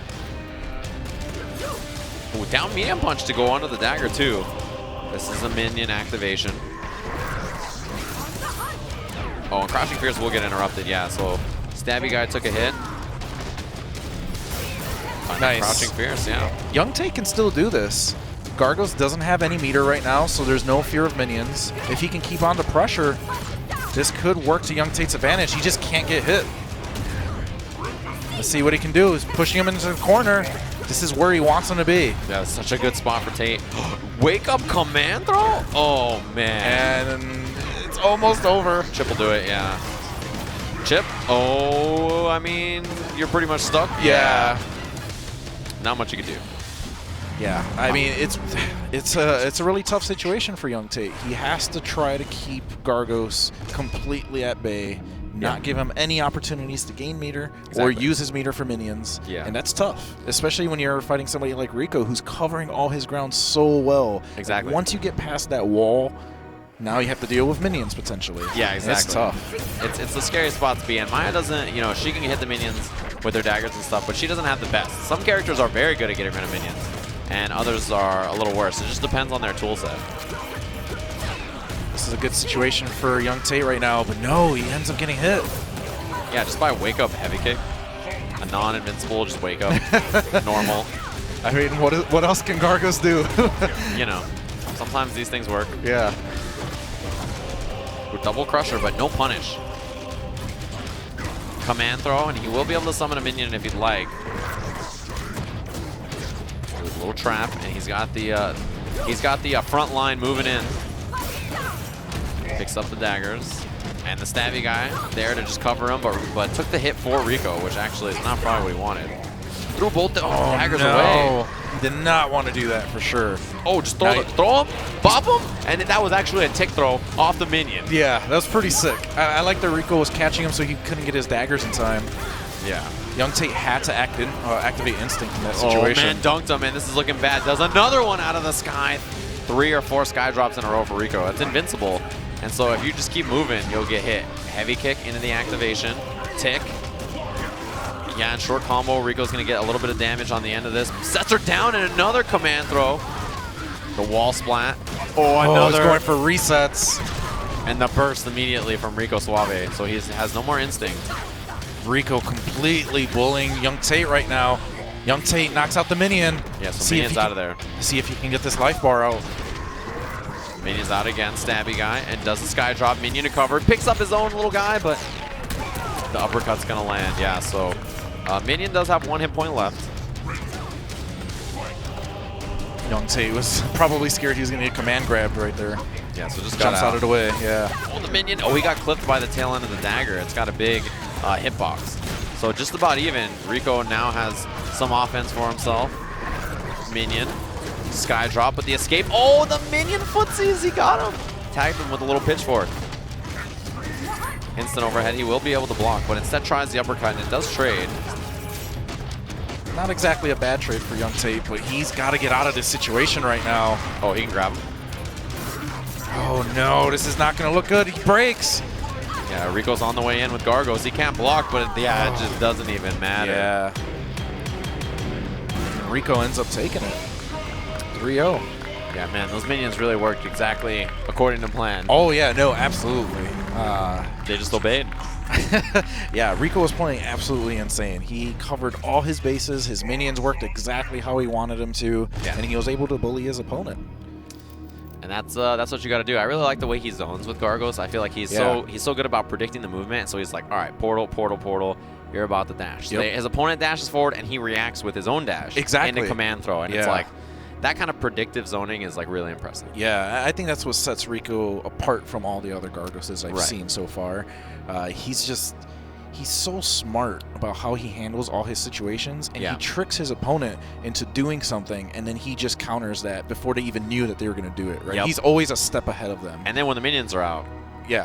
Ooh, down medium punch to go onto the dagger too. This is a minion activation. Oh, and Crouching Fierce will get interrupted, yeah, so Stabby Guy took a hit. Nice. Crouching Fierce, yeah. Young Tate can still do this. Gargos doesn't have any meter right now, so there's no fear of minions. If he can keep on the pressure, this could work to Young Tate's advantage. He just can't get hit. Let's see what he can do. He's pushing him into the corner. This is where he wants him to be. Yeah, such a good spot for Tate. Wake up command throw? Oh, man. And it's almost over. Chip will do it, yeah. Chip? Oh, I mean, you're pretty much stuck. Yeah. Not much you can do. Yeah, I mean it's a really tough situation for Young Tate. He has to try to keep Gargos completely at bay, not give him any opportunities to gain meter or use his meter for minions. Yeah. And that's tough, especially when you're fighting somebody like Rico who's covering all his ground so well. Exactly. Like, once you get past that wall, now you have to deal with minions potentially. Yeah, And exactly. it's tough. It's the scariest spot to be in. Maya doesn't, you know, she can hit the minions with their daggers and stuff, but she doesn't have the best. Some characters are very good at getting rid of minions, and others are a little worse. It just depends on their tool set. This is a good situation for Young Tate right now, but no, he ends up getting hit. Yeah, just by wake up heavy kick. A non-invincible, just wake up. Normal. I mean, what else can Gargos do? You know, sometimes these things work. Yeah. With double crusher, but no punish. Command throw, and he will be able to summon a minion if he'd like. With a little trap, and he's got the front line moving in. Picks up the daggers, and the Stabby Guy there to just cover him, but took the hit for Rico, which actually is not probably what he wanted. Threw both the daggers away. Did not want to do that for sure. Oh, just throw him, bop him, and then that was actually a tick throw off the minion. Yeah, that was pretty sick. I like that Rico was catching him so he couldn't get his daggers in time. Yeah. Young Tate had to activate instinct in that situation. Oh man, dunked him, and this is looking bad. Does another one out of the sky. 3 or 4 sky drops in a row for Rico. That's invincible. And so if you just keep moving, you'll get hit. Heavy kick into the activation. Tick. Yeah, and short combo. Rico's going to get a little bit of damage on the end of this. Sets her down, and another command throw. The wall splat. Oh, another. He's going for resets. And the burst immediately from Rico Suave. So he has no more instinct. Rico completely bullying Young Tate right now. Young Tate knocks out the minion. Yeah, so minion's out of there. See if he can get this life bar out. Minion's out again, Stabby Guy, and does the sky drop. Minion to cover, picks up his own little guy, but the uppercut's gonna land. Yeah, so Minion does have 1 hit point left. Young Tate was probably scared he was gonna get command grabbed right there. Yeah, so just jumps out of the way. Yeah. Oh, the Minion. Oh, he got clipped by the tail end of the dagger. It's got a big hitbox. So just about even. Rico now has some offense for himself. Minion. Sky drop with the escape. Oh, the Minion footsies. He got him. Tagged him with a little pitchfork. Instant overhead. He will be able to block, but instead tries the uppercut, and it does trade. Not exactly a bad trade for Young Tate, but he's got to get out of this situation right now. Oh, he can grab him. Oh no, this is not going to look good. He breaks. Yeah, Rico's on the way in with Gargos. He can't block, but yeah, it just doesn't even matter. Yeah. Rico ends up taking it. 3-0. Yeah, man, those minions really worked exactly according to plan. Oh yeah, no, absolutely. They just obeyed. Yeah, Rico was playing absolutely insane. He covered all his bases. His minions worked exactly how he wanted them to, and he was able to bully his opponent. And that's what you got to do. I really like the way he zones with Gargos. I feel like he's so good about predicting the movement. And so he's like, all right, portal, portal, portal. You're about to dash. So his opponent dashes forward, and he reacts with his own dash. Exactly. Into command throw, and it's like that kind of predictive zoning is like really impressive. Yeah, I think that's what sets Rico apart from all the other Gargoses I've seen so far. He's so smart about how he handles all his situations, and he tricks his opponent into doing something, and then he just counters that before they even knew that they were going to do it. Right? He's always a step ahead of them. And then when the minions are out,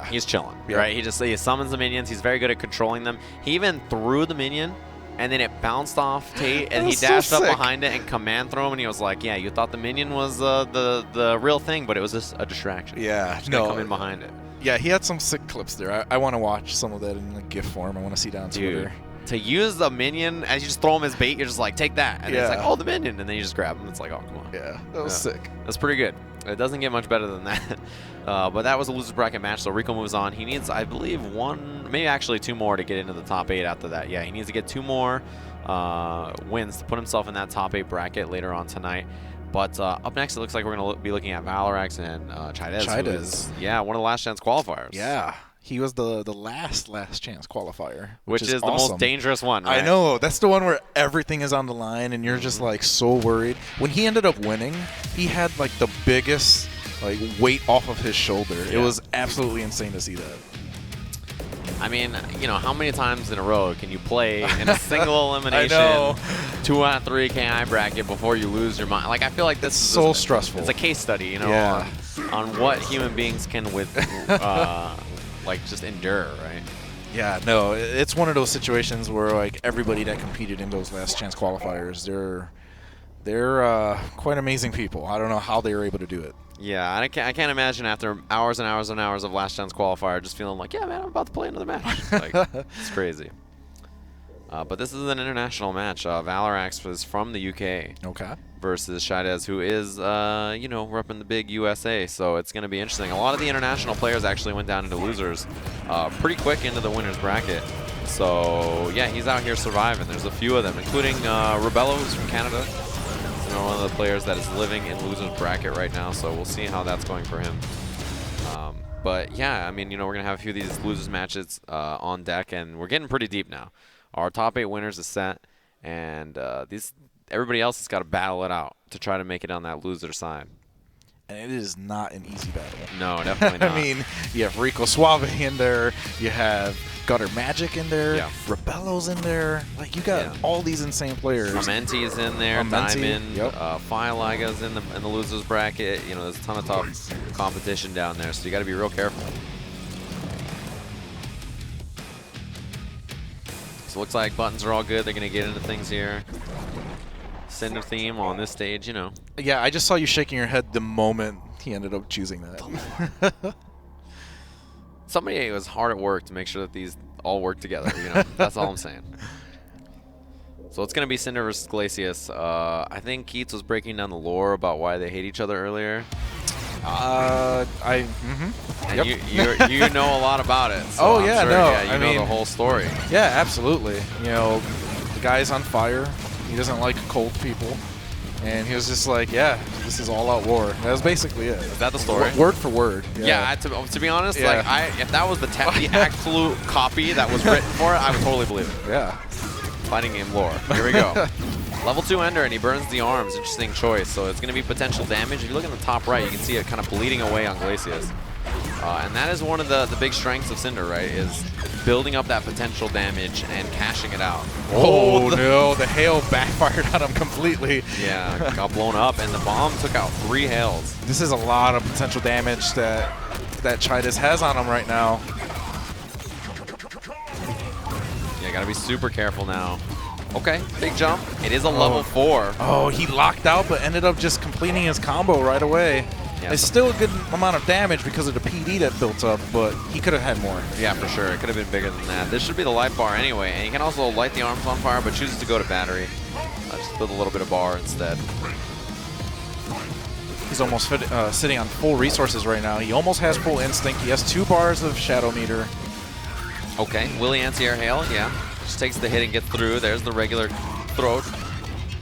he's chilling. Right? He summons the minions. He's very good at controlling them. He even threw the minion and then it bounced off Tate, and he was so dashed up sick. behind it and command throw him, and he was like, yeah, you thought the minion was the real thing, but it was just a distraction. Yeah, Just gonna no. come in behind it. Yeah, he had some sick clips there. I want to watch some of that in the GIF form. I want to see that on Dude, Twitter. to use the minion, as you just throw him as bait, you're just like, take that. And it's like, Yeah. oh, the minion. And then you just grab him. It's like, oh, come on. Yeah, that was Yeah. sick. That's pretty good. It doesn't get much better than that. But that was a loser's bracket match, so Rico moves on. He needs, I believe, one, maybe actually 2 more to get into the top 8 after that. Yeah, he needs to get 2 more wins to put himself in that top 8 bracket later on tonight. But up next, it looks like we're going to be looking at Valarax and Chaidez. who Chaidez. is, yeah, one of the last chance qualifiers. Yeah, he was the last chance qualifier, Which is the awesome. most dangerous one, right? I know. That's the one where everything is on the line and you're just like so worried. When he ended up winning, he had like the biggest like weight off of his shoulder. It Yeah. was absolutely insane to see that. I mean, you know, how many times in a row can you play in a single elimination, know. 2 out of 3 KI bracket before you lose your mind? Like, I feel like this It's is so stressful. It's a case study, you know, Yeah. on what human beings can like just endure, right? Yeah, no, it's one of those situations where like everybody that competed in those last chance qualifiers, they're quite amazing people. I don't know how they were able to do it. Yeah, I can't imagine after hours and hours and hours of last chance qualifier just feeling like, yeah, man, I'm about to play another match. Like, it's crazy. But this is an international match. Valarax was from the UK. Okay. Versus Chaidez, who is, you know, repping the big USA, so it's going to be interesting. A lot of the international players actually went down into losers pretty quick into the winner's bracket. So, yeah, he's out here surviving. There's a few of them, including Rebello, who's from Canada. You know, one of the players that is living in loser's bracket right now, so we'll see how that's going for him. But, yeah, I mean, you know, we're going to have a few of these losers matches on deck, and we're getting pretty deep now. Our top 8 winners is set, and everybody else has got to battle it out to try to make it on that loser side. And it is not an easy battle. No, definitely not. I mean, you have Rico Suave in there, you have Gutter Magic in there, Yeah. Rebello's in there. Like, you got all these insane players. Amenti's in there, Amenti, Diamond, yep. Filaga's in the losers bracket. You know, there's a ton of tough competition down there, so you got to be real careful. So it looks like buttons are all good. They're going to get into things here. Cinder theme on this stage, you know. Yeah, I just saw you shaking your head the moment he ended up choosing that. Somebody was hard at work to make sure that these all work together, you know. That's all I'm saying. So it's going to be Cinder versus Glacius. I think Keats was breaking down the lore about why they hate each other earlier. And Yep. you know a lot of it. So Oh, I'm yeah, sure, no, yeah, you I know mean- the whole story. Yeah, absolutely. You know, the guy's on fire. He doesn't like cold people. And he was just like, yeah, this is all-out war. That was basically it. Is that the story? Word for word. Yeah, to be honest, Yeah. like if that was the absolute copy that was written for it, I would totally believe it. Yeah. Fighting game lore. Here we go. Level 2 Ender, and he burns the arms. Interesting choice. So it's going to be potential damage. If you look in the top right, you can see it kind of bleeding away on Glacius. And that is one of the big strengths of Cinder, right, is building up that potential damage and cashing it out. Oh, no, the hail backfired on him completely. Yeah, got blown up, and the bomb took out 3 hails. This is a lot of potential damage that Chaidez has on him right now. Yeah, gotta be super careful now. Okay, big jump. It is a level 4. Oh, he locked out but ended up just completing his combo right away. Yeah, It's still a good amount of damage because of the PD that built up, but he could have had more. Yeah, for sure. It could have been bigger than that. This should be the light bar anyway, and you can also light the arms on fire, but chooses to go to battery. Just build a little bit of bar instead. He's almost sitting on full resources right now. He almost has full instinct. He has 2 bars of Shadow Meter. Okay, Willie anti-air hail, yeah. Just takes the hit and gets through. There's the regular throw.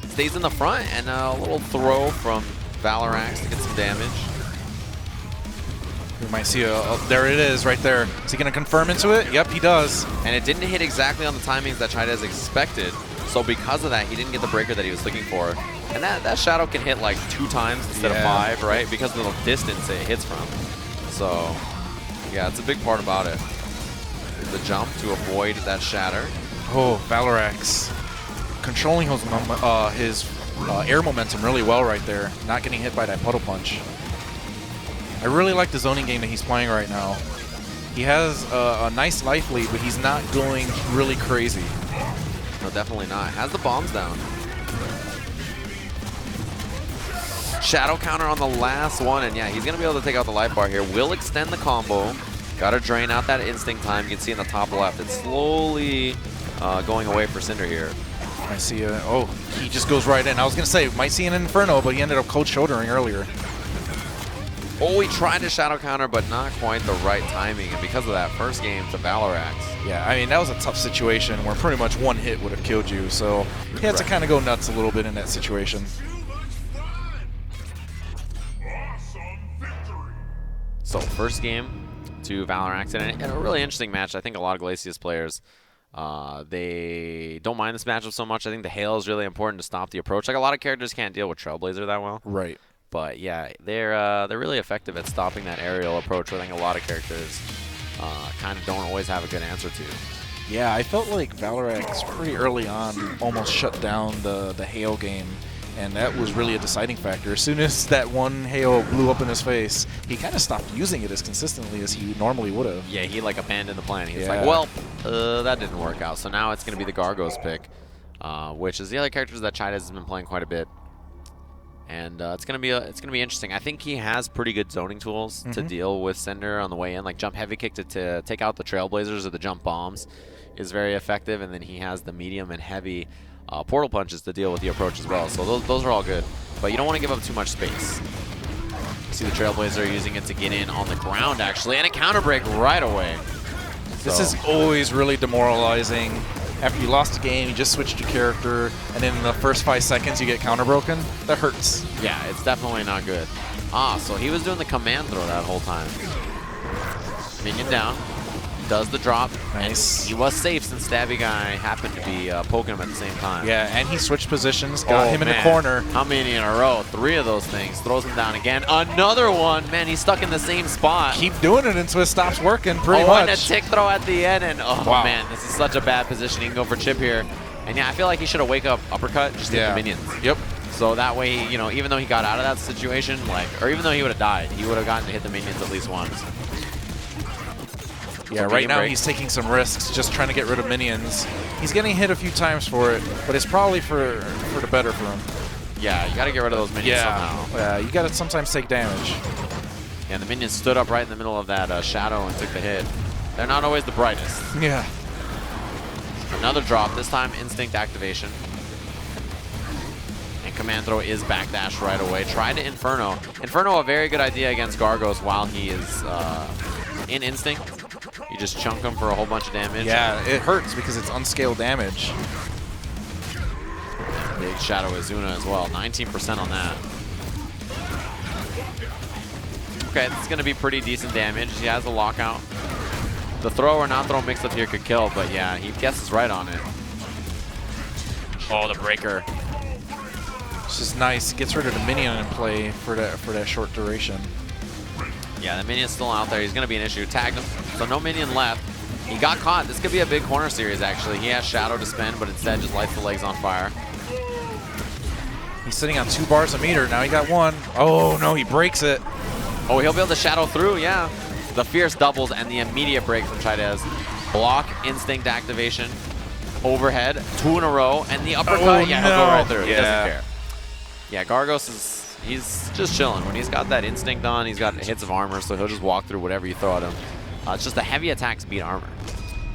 Stays in the front, and a little throw from Valarax to get some damage. We might see there it is right there. Is he going to confirm into it? Yep, he does. And it didn't hit exactly on the timings that Chaidez expected. So because of that, he didn't get the breaker that he was looking for. And that Shadow can hit like 2 times instead of 5, right? Because of the distance it hits from. So, yeah, it's a big part about it. The jump to avoid that shatter. Oh, Valarax controlling his air momentum really well right there. Not getting hit by that puddle punch. I really like the zoning game that he's playing right now. He has a nice life lead, but he's not going really crazy. No, definitely not. Has the bombs down. Shadow counter on the last one, and yeah, he's going to be able to take out the life bar here. Will extend the combo. Got to drain out that instinct time. You can see in the top left, it's slowly going away for Cinder here. I see oh, he just goes right in. I was going to say, might see an Inferno, but he ended up cold shouldering earlier. Oh, he tried to shadow counter, but not quite the right timing, and because of that, first game to Valorax. Yeah, I mean, that was a tough situation where pretty much one hit would have killed you, so he had to kind of go nuts a little bit in that situation. So first game to Valorax, and a really interesting match. I think a lot of Glacius players, they don't mind this matchup so much. I think the hail is really important to stop the approach. Like, a lot of characters can't deal with Trailblazer that well. Right. But yeah, they're really effective at stopping that aerial approach, which I think a lot of characters kind of don't always have a good answer to. Yeah, I felt like Valorax pretty early on almost shut down the hail game, and that was really a deciding factor. As soon as that one hail blew up in his face, he kind of stopped using it as consistently as he normally would have. Yeah, he like abandoned the plan. He's like, well, that didn't work out. So now it's going to be the Gargos pick, which is the other characters that Chida has been playing quite a bit. And it's gonna be interesting. I think he has pretty good zoning tools to deal with Cinder on the way in. Like jump heavy kick to take out the Trailblazers or the jump bombs is very effective, and then he has the medium and heavy portal punches to deal with the approach as well. So those are all good, but you don't want to give up too much space. See the Trailblazer using it to get in on the ground actually, and a counter break right away. This is always really demoralizing. After you lost a game, you just switched your character, and in the first 5 seconds you get counter broken. That hurts. Yeah, it's definitely not good. So he was doing the command throw that whole time. Minion down. Does the drop. Nice. And he was safe since Stabby Guy happened to be poking him at the same time. Yeah, and he switched positions, got him in the corner. How many in a row? 3 of those things. Throws him down again. Another one. Man, he's stuck in the same spot. Keep doing it until it stops working pretty much. And a tick throw at the end. And wow. Man, this is such a bad position. He can go for chip here. And yeah, I feel like he should have wake up uppercut, just hit the minions. Yep. So that way, you know, even though he got out of that situation, or even though he would have died, he would have gotten to hit the minions at least once. Yeah, right now he's taking some risks, just trying to get rid of minions. He's getting hit a few times for it, but it's probably for the better for him. Yeah, you got to get rid of those minions somehow. Yeah, you got to sometimes take damage. And the minions stood up right in the middle of that shadow and took the hit. They're not always the brightest. Yeah. Another drop, this time instinct activation. And command throw is backdash right away. Try to Inferno. Inferno, a very good idea against Gargos while he is in instinct. You just chunk him for a whole bunch of damage. Yeah, it hurts because it's unscaled damage. Big Shadow Izuna as well, 19% on that. Okay, this is going to be pretty decent damage. He has a lockout. The throw or not throw mix-up here could kill, but yeah, he guesses right on it. Oh, the breaker. This is nice. Gets rid of the minion in play for that short duration. Yeah, the minion's still out there. He's going to be an issue. Tagged him, so no minion left. He got caught. This could be a big corner series, actually. He has Shadow to spend, but instead just lights the legs on fire. He's sitting on 2 bars a meter. Now he got 1. Oh, no, he breaks it. Oh, he'll be able to Shadow through, yeah. The fierce doubles and the immediate break from Chidez. Block, instinct activation, overhead, 2 in a row, and the uppercut. Oh, yeah, he'll go right through. He doesn't care. Yeah, Gargos he's just chilling. When he's got that instinct on, he's got hits of armor, so he'll just walk through whatever you throw at him. It's just the heavy attacks beat armor.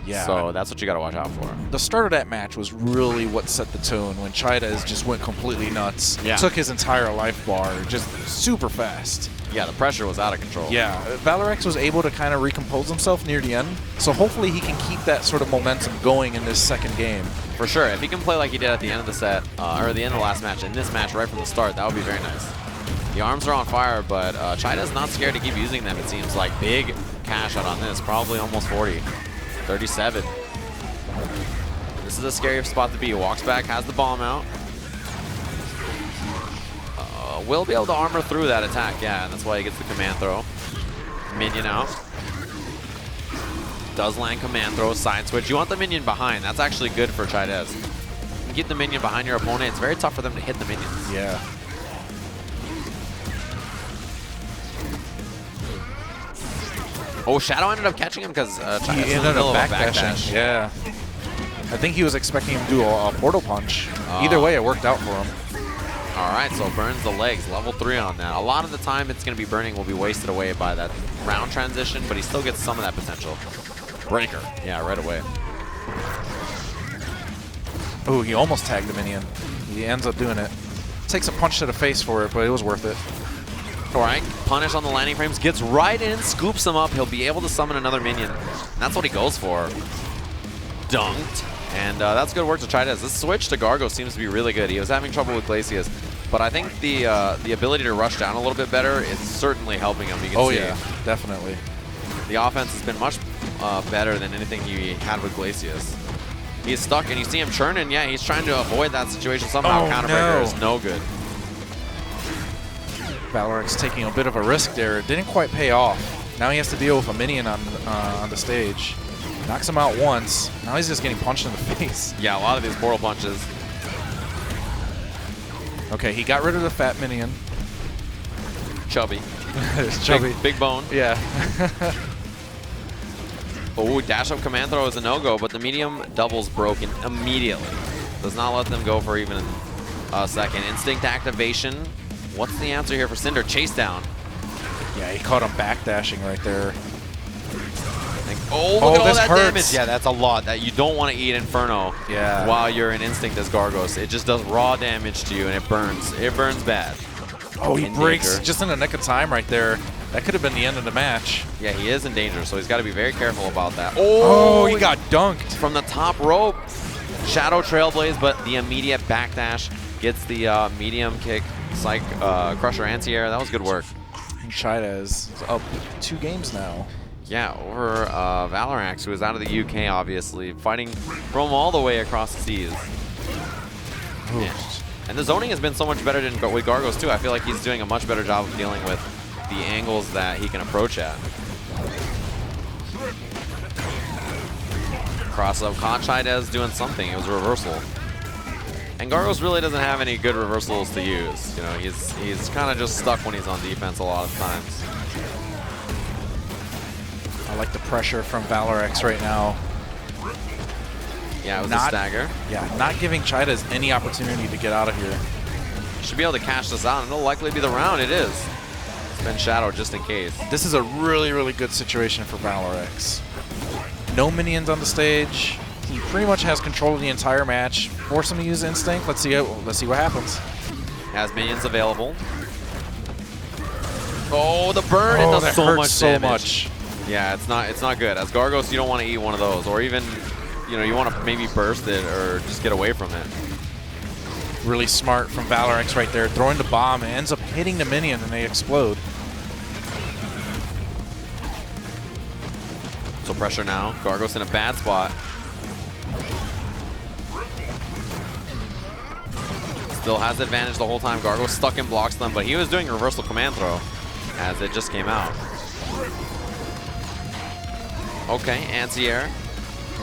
Yeah. So that's what you got to watch out for. The start of that match was really what set the tone when Chidez just went completely nuts. Yeah. Took his entire life bar just super fast. Yeah, the pressure was out of control. Yeah, Valorax was able to kind of recompose himself near the end, so hopefully he can keep that sort of momentum going in this second game. For sure. If he can play like he did at the end of the set, or the end of the last match, in this match right from the start, that would be very nice. The arms are on fire, but Chida's not scared to keep using them, it seems like. Big cash out on this, probably almost 40. 37. This is a scary spot to be. He walks back, has the bomb out. Will be able to armor through that attack, yeah, and that's why he gets the command throw. Minion out. Does land command throw, side switch. You want the minion behind. That's actually good for Chidez. You can keep the minion behind your opponent. It's very tough for them to hit the minions. Yeah. Oh, Shadow ended up catching him because he ended up backdashing. Yeah. I think he was expecting him to do a portal punch. Either way, it worked out for him. All right, so burns the legs, level 3 on that. A lot of the time it's going to be burning will be wasted away by that round transition, but he still gets some of that potential. Breaker. Yeah, right away. Ooh, he almost tagged the minion. He ends up doing it. Takes a punch to the face for it, but it was worth it. All right, punish on the landing frames, gets right in, scoops him up. He'll be able to summon another minion. And that's what he goes for. Dunked. And that's good work to Chidez. This switch to Gargo seems to be really good. He was having trouble with Glacius, but I think the ability to rush down a little bit better is certainly helping him. You can see definitely. the offense has been much better than anything he had with Glacius. He's stuck, and you see him churning. Yeah, he's trying to avoid that situation somehow. Counterbreaker is no good. Valorant's taking a bit of a risk there. It didn't quite pay off. Now he has to deal with a minion on the stage. Knocks him out once. Now he's just getting punched in the face. Yeah, a lot of these portal punches. Okay, he got rid of the fat minion. Chubby. Chubby. Big bone. Yeah. Oh, dash up command throw is a no-go, but the medium double's broken immediately. Does not let them go for even a second. Instinct activation. What's the answer here for Cinder? Chase down. Yeah, he caught him backdashing right there. Oh, look at all that hurts. damage. Yeah, that's a lot. That you don't want to eat Inferno while you're in Instinct as Gargos. It just does raw damage to you, and it burns. It burns bad. Oh, he breaks danger. just in the nick of time right there. That could have been the end of the match. Yeah, he is in danger, so he's got to be very careful about that. Oh, he got dunked. From the top rope. Shadow Trailblaze, but the immediate backdash gets the medium kick. Psych Crusher anti-air. That was good work. Chidez is up 2 games now. Yeah, over Valorax, who is out of the UK, obviously, fighting from all the way across the seas. Yeah. And the zoning has been so much better than with Gargos, too. I feel like he's doing a much better job of dealing with the angles that he can approach at. Cross-up, caught Chidez doing something. It was a reversal. And Gargos really doesn't have any good reversals to use. You know, he's kind of just stuck when he's on defense a lot of times. I like the pressure from Valorax right now. Yeah, it was a stagger. Yeah, not giving Chidez any opportunity to get out of here. Should be able to cash this out, and it'll likely be the round. It is. It's been Shadow just in case. This is a really, really good situation for Valorax. No minions on the stage. He pretty much has control of the entire match. Force him to use Instinct. Let's see what happens. Has minions available. Oh, the burn! It does so much damage. Yeah, it's not good. As Gargos, you don't want to eat one of those, or even, you know, you want to maybe burst it or just get away from it. Really smart from Valorax right there, throwing the bomb. It ends up hitting the minion and they explode. So pressure now. Gargos in a bad spot. Still has advantage the whole time. Gargos stuck and blocks them, but he was doing a reversal command throw as it just came out. Okay, anti-air.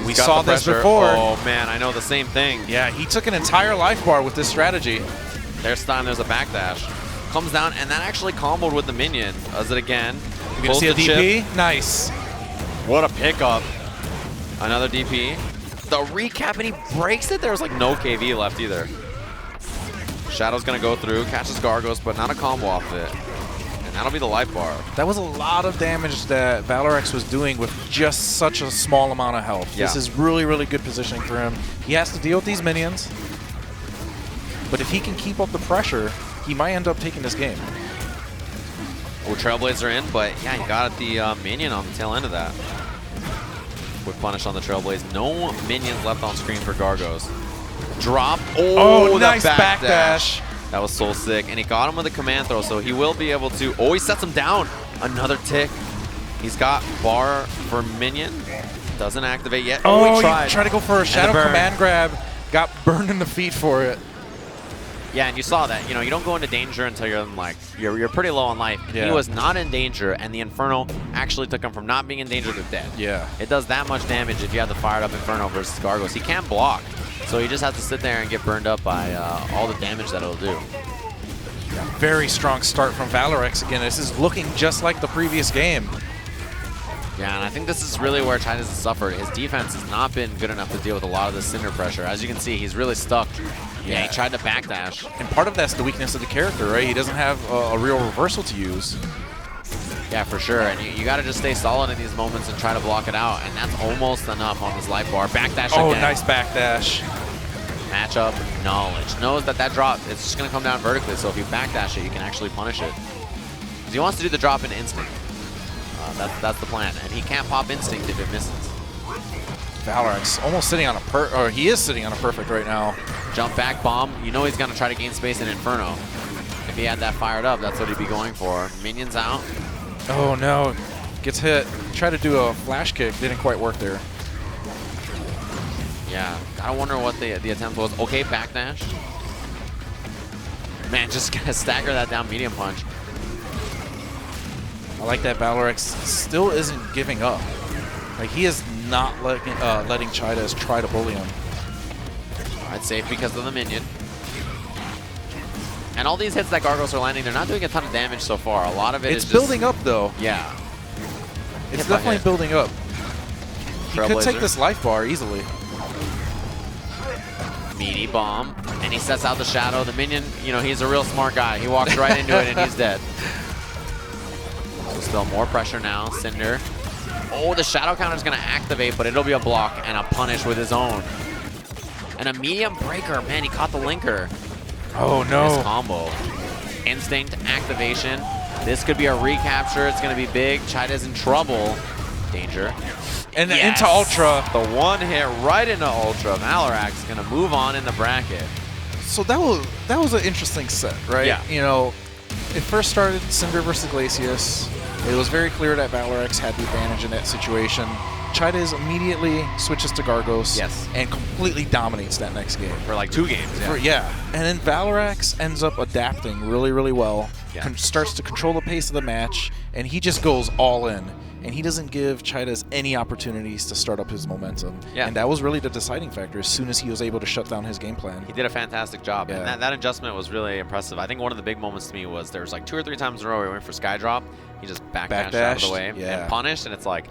We saw this before. Oh man, I know the same thing. Yeah, he took an entire life bar with this strategy. There's time, there's a backdash. Comes down, and that actually comboed with the minion. Does it again. You gonna see a DP? Nice. What a pickup. Another DP. The recap, and he breaks it. There's like no KV left either. Shadow's gonna go through, catches Gargos, but not a combo off of it. And that'll be the life bar. That was a lot of damage that Valorax was doing with just such a small amount of health. Yeah. This is really, really good positioning for him. He has to deal with these minions. But if he can keep up the pressure, he might end up taking this game. Oh, Trailblazer in, but yeah, he got the minion on the tail end of that. Quick punish on the Trailblaze. No minions left on screen for Gargos. Drop. Oh, nice backdash. That was so sick. And he got him with a command throw, so he will be able to... Oh, he sets him down. Another tick. He's got bar for minion. Doesn't activate yet. Oh, he tried. He tried to go for a shadow command grab. Got burned in the feet for it. Yeah, and you saw that. You know, you don't go into danger until you're in, like, you're pretty low on life. Yeah. He was not in danger, and the Inferno actually took him from not being in danger to dead. Yeah. It does that much damage if you have the fired up Inferno versus Gargos. He can't block, so he just has to sit there and get burned up by all the damage that it'll do. Very strong start from Valorax again. This is looking just like the previous game. Yeah, and I think this is really where Titus has suffered. His defense has not been good enough to deal with a lot of the Cinder pressure. As you can see, he's really stuck. Yeah, he tried to backdash. And part of that's the weakness of the character, right? He doesn't have a real reversal to use. Yeah, for sure. And you got to just stay solid in these moments and try to block it out. And that's almost enough on this life bar. Backdash Oh, again. nice backdash. Matchup knowledge. Knows that drop, it's just going to come down vertically. So if you backdash it, you can actually punish it. Because he wants to do the drop in instinct. That's the plan. And he can't pop instinct if it misses. Valorant's almost sitting on or he is sitting on a perfect right now. Jump back bomb. You know he's going to try to gain space in Inferno. If he had that fired up, that's what he'd be going for. Minions out. Oh no, gets hit. Tried to do a flash kick, didn't quite work there. Yeah, I wonder what the attempt was. Okay, backdash. Man, just gotta stagger that down medium punch. I like that Valorex still isn't giving up. Like, he is not letting Chidas try to bully him. Alright, safe because of the minion. And all these hits that Gargos are landing, they're not doing a ton of damage so far. A lot of it is It's just... building up, though. Yeah. It's Hit by definitely hit. building up. He could Trailblazer. take this life bar easily. Meaty bomb. And he sets out the shadow. The minion, you know, he's a real smart guy. He walks right into it and he's dead. So still more pressure now. Cinder. Oh, the shadow counter's going to activate, but it'll be a block and a punish with his own. And a medium breaker. Man, he caught the linker. Oh, This no. combo. Instinct activation. This could be a recapture. It's going to be big. Chida's in trouble. Danger. And Yes. into Ultra. The one hit right into Ultra. Malarak's going to move on in the bracket. So that was an interesting set, right? Yeah. You know, it first started Cinder versus Glacius. It was very clear that Valorex had the advantage in that situation. Chidas immediately switches to Gargos. Yes. And completely dominates that next game. For like 2 games. Yeah. And then Valorex ends up adapting really, really well. Yeah. Starts to control the pace of the match, and he just goes all in. And he doesn't give Chidas any opportunities to start up his momentum. Yeah. And that was really the deciding factor as soon as he was able to shut down his game plan. He did a fantastic job. Yeah. And that adjustment was really impressive. I think one of the big moments to me was there was like 2 or 3 times in a row where he went for Skydrop. He just backdashed out of the Backdashed, way yeah. and punished, and it's like,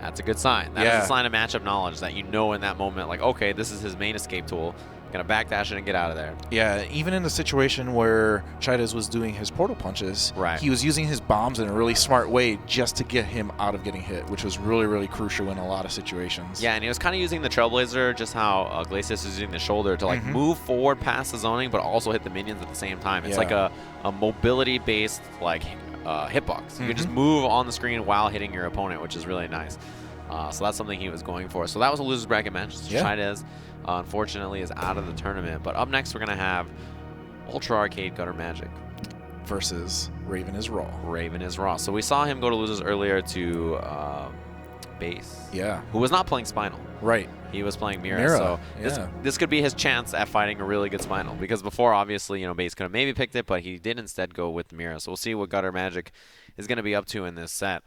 that's a good sign. That is a sign of matchup knowledge that you know in that moment, like, okay, this is his main escape tool. Gonna backdash it and get out of there. Yeah, even in the situation where Chidas was doing his portal punches, Right. he was using his bombs in a really smart way just to get him out of getting hit, which was really, really crucial in a lot of situations. Yeah, and he was kind of using the Trailblazer, just how Glacius is using the shoulder to like move forward past the zoning, but also hit the minions at the same time. It's like a mobility-based like hitbox. You can just move on the screen while hitting your opponent, which is really nice. So that's something he was going for. So that was a loser's bracket match. Chidas, unfortunately, is out of the tournament. But up next, we're going to have Ultra Arcade Gutter Magic Versus Raven is Raw. Raven is Raw. So we saw him go to losers earlier to Base, Yeah, who was not playing Spinal. right. He was playing Mira, Mira, so yeah. this could be his chance at fighting a really good Spinal. Because before, obviously, you know, Base could have maybe picked it, but he did instead go with Mira. So we'll see what Gutter Magic is going to be up to in this set.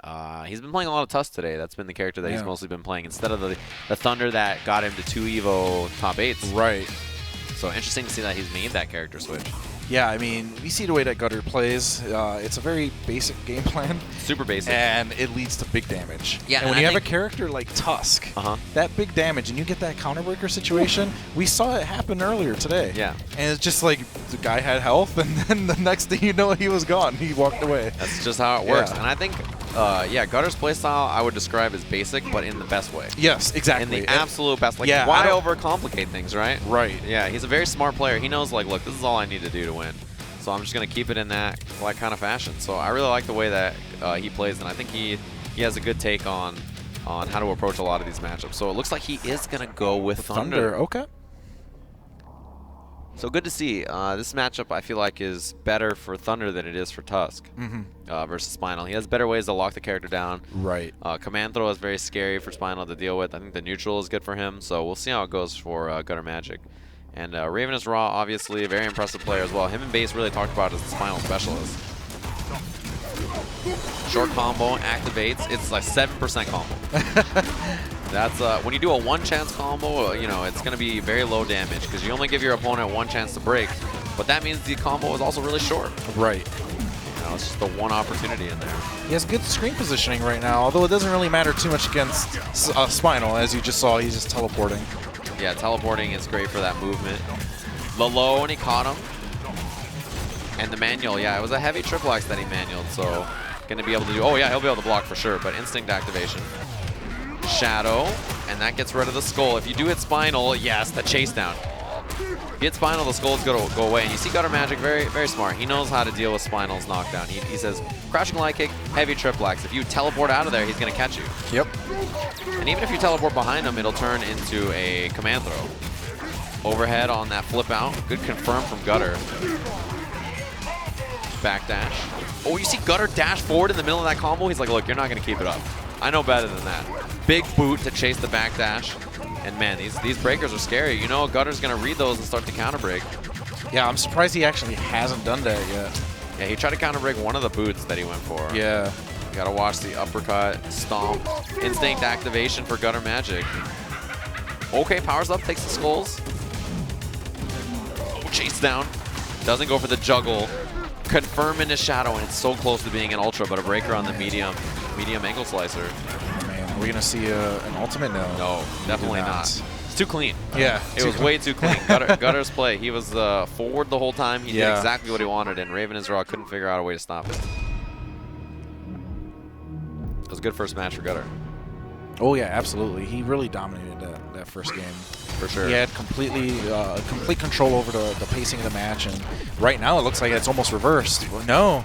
He's been playing a lot of Tusk today. That's been the character that he's mostly been playing, instead of the Thunder that got him to 2 EVO top 8s. Right. So interesting to see that he's made that character switch. Yeah, I mean, we see the way that Gutter plays. It's a very basic game plan. Super basic. And it leads to big damage. Yeah, and and when I you have a think- character like Tusk, Uh-huh. that big damage, and you get that counterbreaker situation, we saw it happen earlier today. Yeah. And it's just like the guy had health, and then the next thing you know, he was gone. He walked away. That's just how it works. Yeah. And I think, Gutter's playstyle I would describe as basic, but in the best way. Yes, exactly. In the And- absolute best. Like, Yeah, why I don't- overcomplicate things, right? Right. Yeah, he's a very smart player. He knows, like, look, this is all I need to do to win. So I'm just going to keep it in that kind of fashion. So I really like the way that he plays, and I think he has a good take on how to approach a lot of these matchups. So it looks like he is going to go with Thunder. Okay. So good to see. This matchup, I feel like, is better for Thunder than it is for Tusk versus Spinal. He has better ways to lock the character down. Right. Command throw is very scary for Spinal to deal with. I think the neutral is good for him, so we'll see how it goes for Gutter Magic. And Raven is Raw, obviously, a very impressive player as well. Him and Base really talked about as the Spinal specialist. Short combo, activates. It's like 7% combo. That's when you do a 1-chance combo, you know, it's going to be very low damage because you only give your opponent 1 chance to break. But that means the combo is also really short. Right. You know, now. It's just the one opportunity in there. He has good screen positioning right now, although it doesn't really matter too much against Spinal. As you just saw, he's just teleporting. Yeah, teleporting is great for that movement. The low, and he caught him. And the manual, yeah, it was a heavy triple X that he manualed, so going to be able to do, oh yeah, he'll be able to block for sure, but instinct activation. Shadow, and that gets rid of the skull. If you do hit Spinal, yes, the chase down. If you hit Spinal, the skull's going to go away. And you see Gutter Magic, very, very smart. He knows how to deal with Spinal's knockdown. He says, crouching light kick, heavy triple X. If you teleport out of there, he's going to catch you. Yep. And even if you teleport behind him, it'll turn into a command throw. Overhead on that flip out. Good confirm from Gutter. Backdash. Oh, you see Gutter dash forward in the middle of that combo? He's like, look, you're not going to keep it up. I know better than that. Big boot to chase the backdash. And man, these breakers are scary. You know, Gutter's going to read those and start to counter break. Yeah, I'm surprised he actually hasn't done that yet. Yeah, he tried to counter break one of the boots that he went for. Yeah. You got to watch the uppercut, stomp, instinct activation for Gutter Magic. Okay, powers up, takes the skulls. Oh, chase down. Doesn't go for the juggle. Confirm into Shadow, and it's so close to being an ultra, but a breaker on the medium ankle slicer. Oh, man, are we going to see an ultimate? No, definitely not. It's too clean. Yeah. It was way too clean. Gutter's play. He was forward the whole time. He did exactly what he wanted, and Raven is Raw couldn't figure out a way to stop it. It was a good first match for Gutter. Oh, yeah, absolutely. He really dominated that first game. For sure. He had complete control over the pacing of the match, and right now it looks like it's almost reversed. No.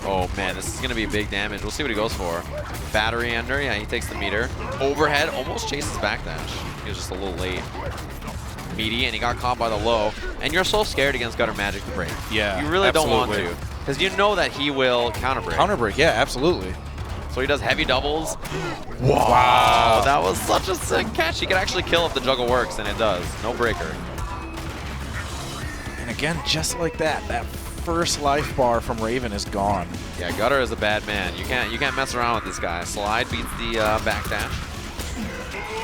Oh, man, this is going to be big damage. We'll see what he goes for. Battery ender. Yeah, he takes the meter. Overhead. Almost chases backdash. He was just a little late. Meaty, and he got caught by the low. And you're so scared against Gutter Magic to break. Yeah, you really don't want absolutely. to. Because you know that he will counter break. Counter break, yeah, absolutely. So he does heavy doubles. Wow, that was such a sick catch. He could actually kill if the juggle works, and it does. No breaker. And again, just like that, that first life bar from Raven is gone. Yeah, Gutter is a bad man. You can't mess around with this guy. Slide beats the backdash.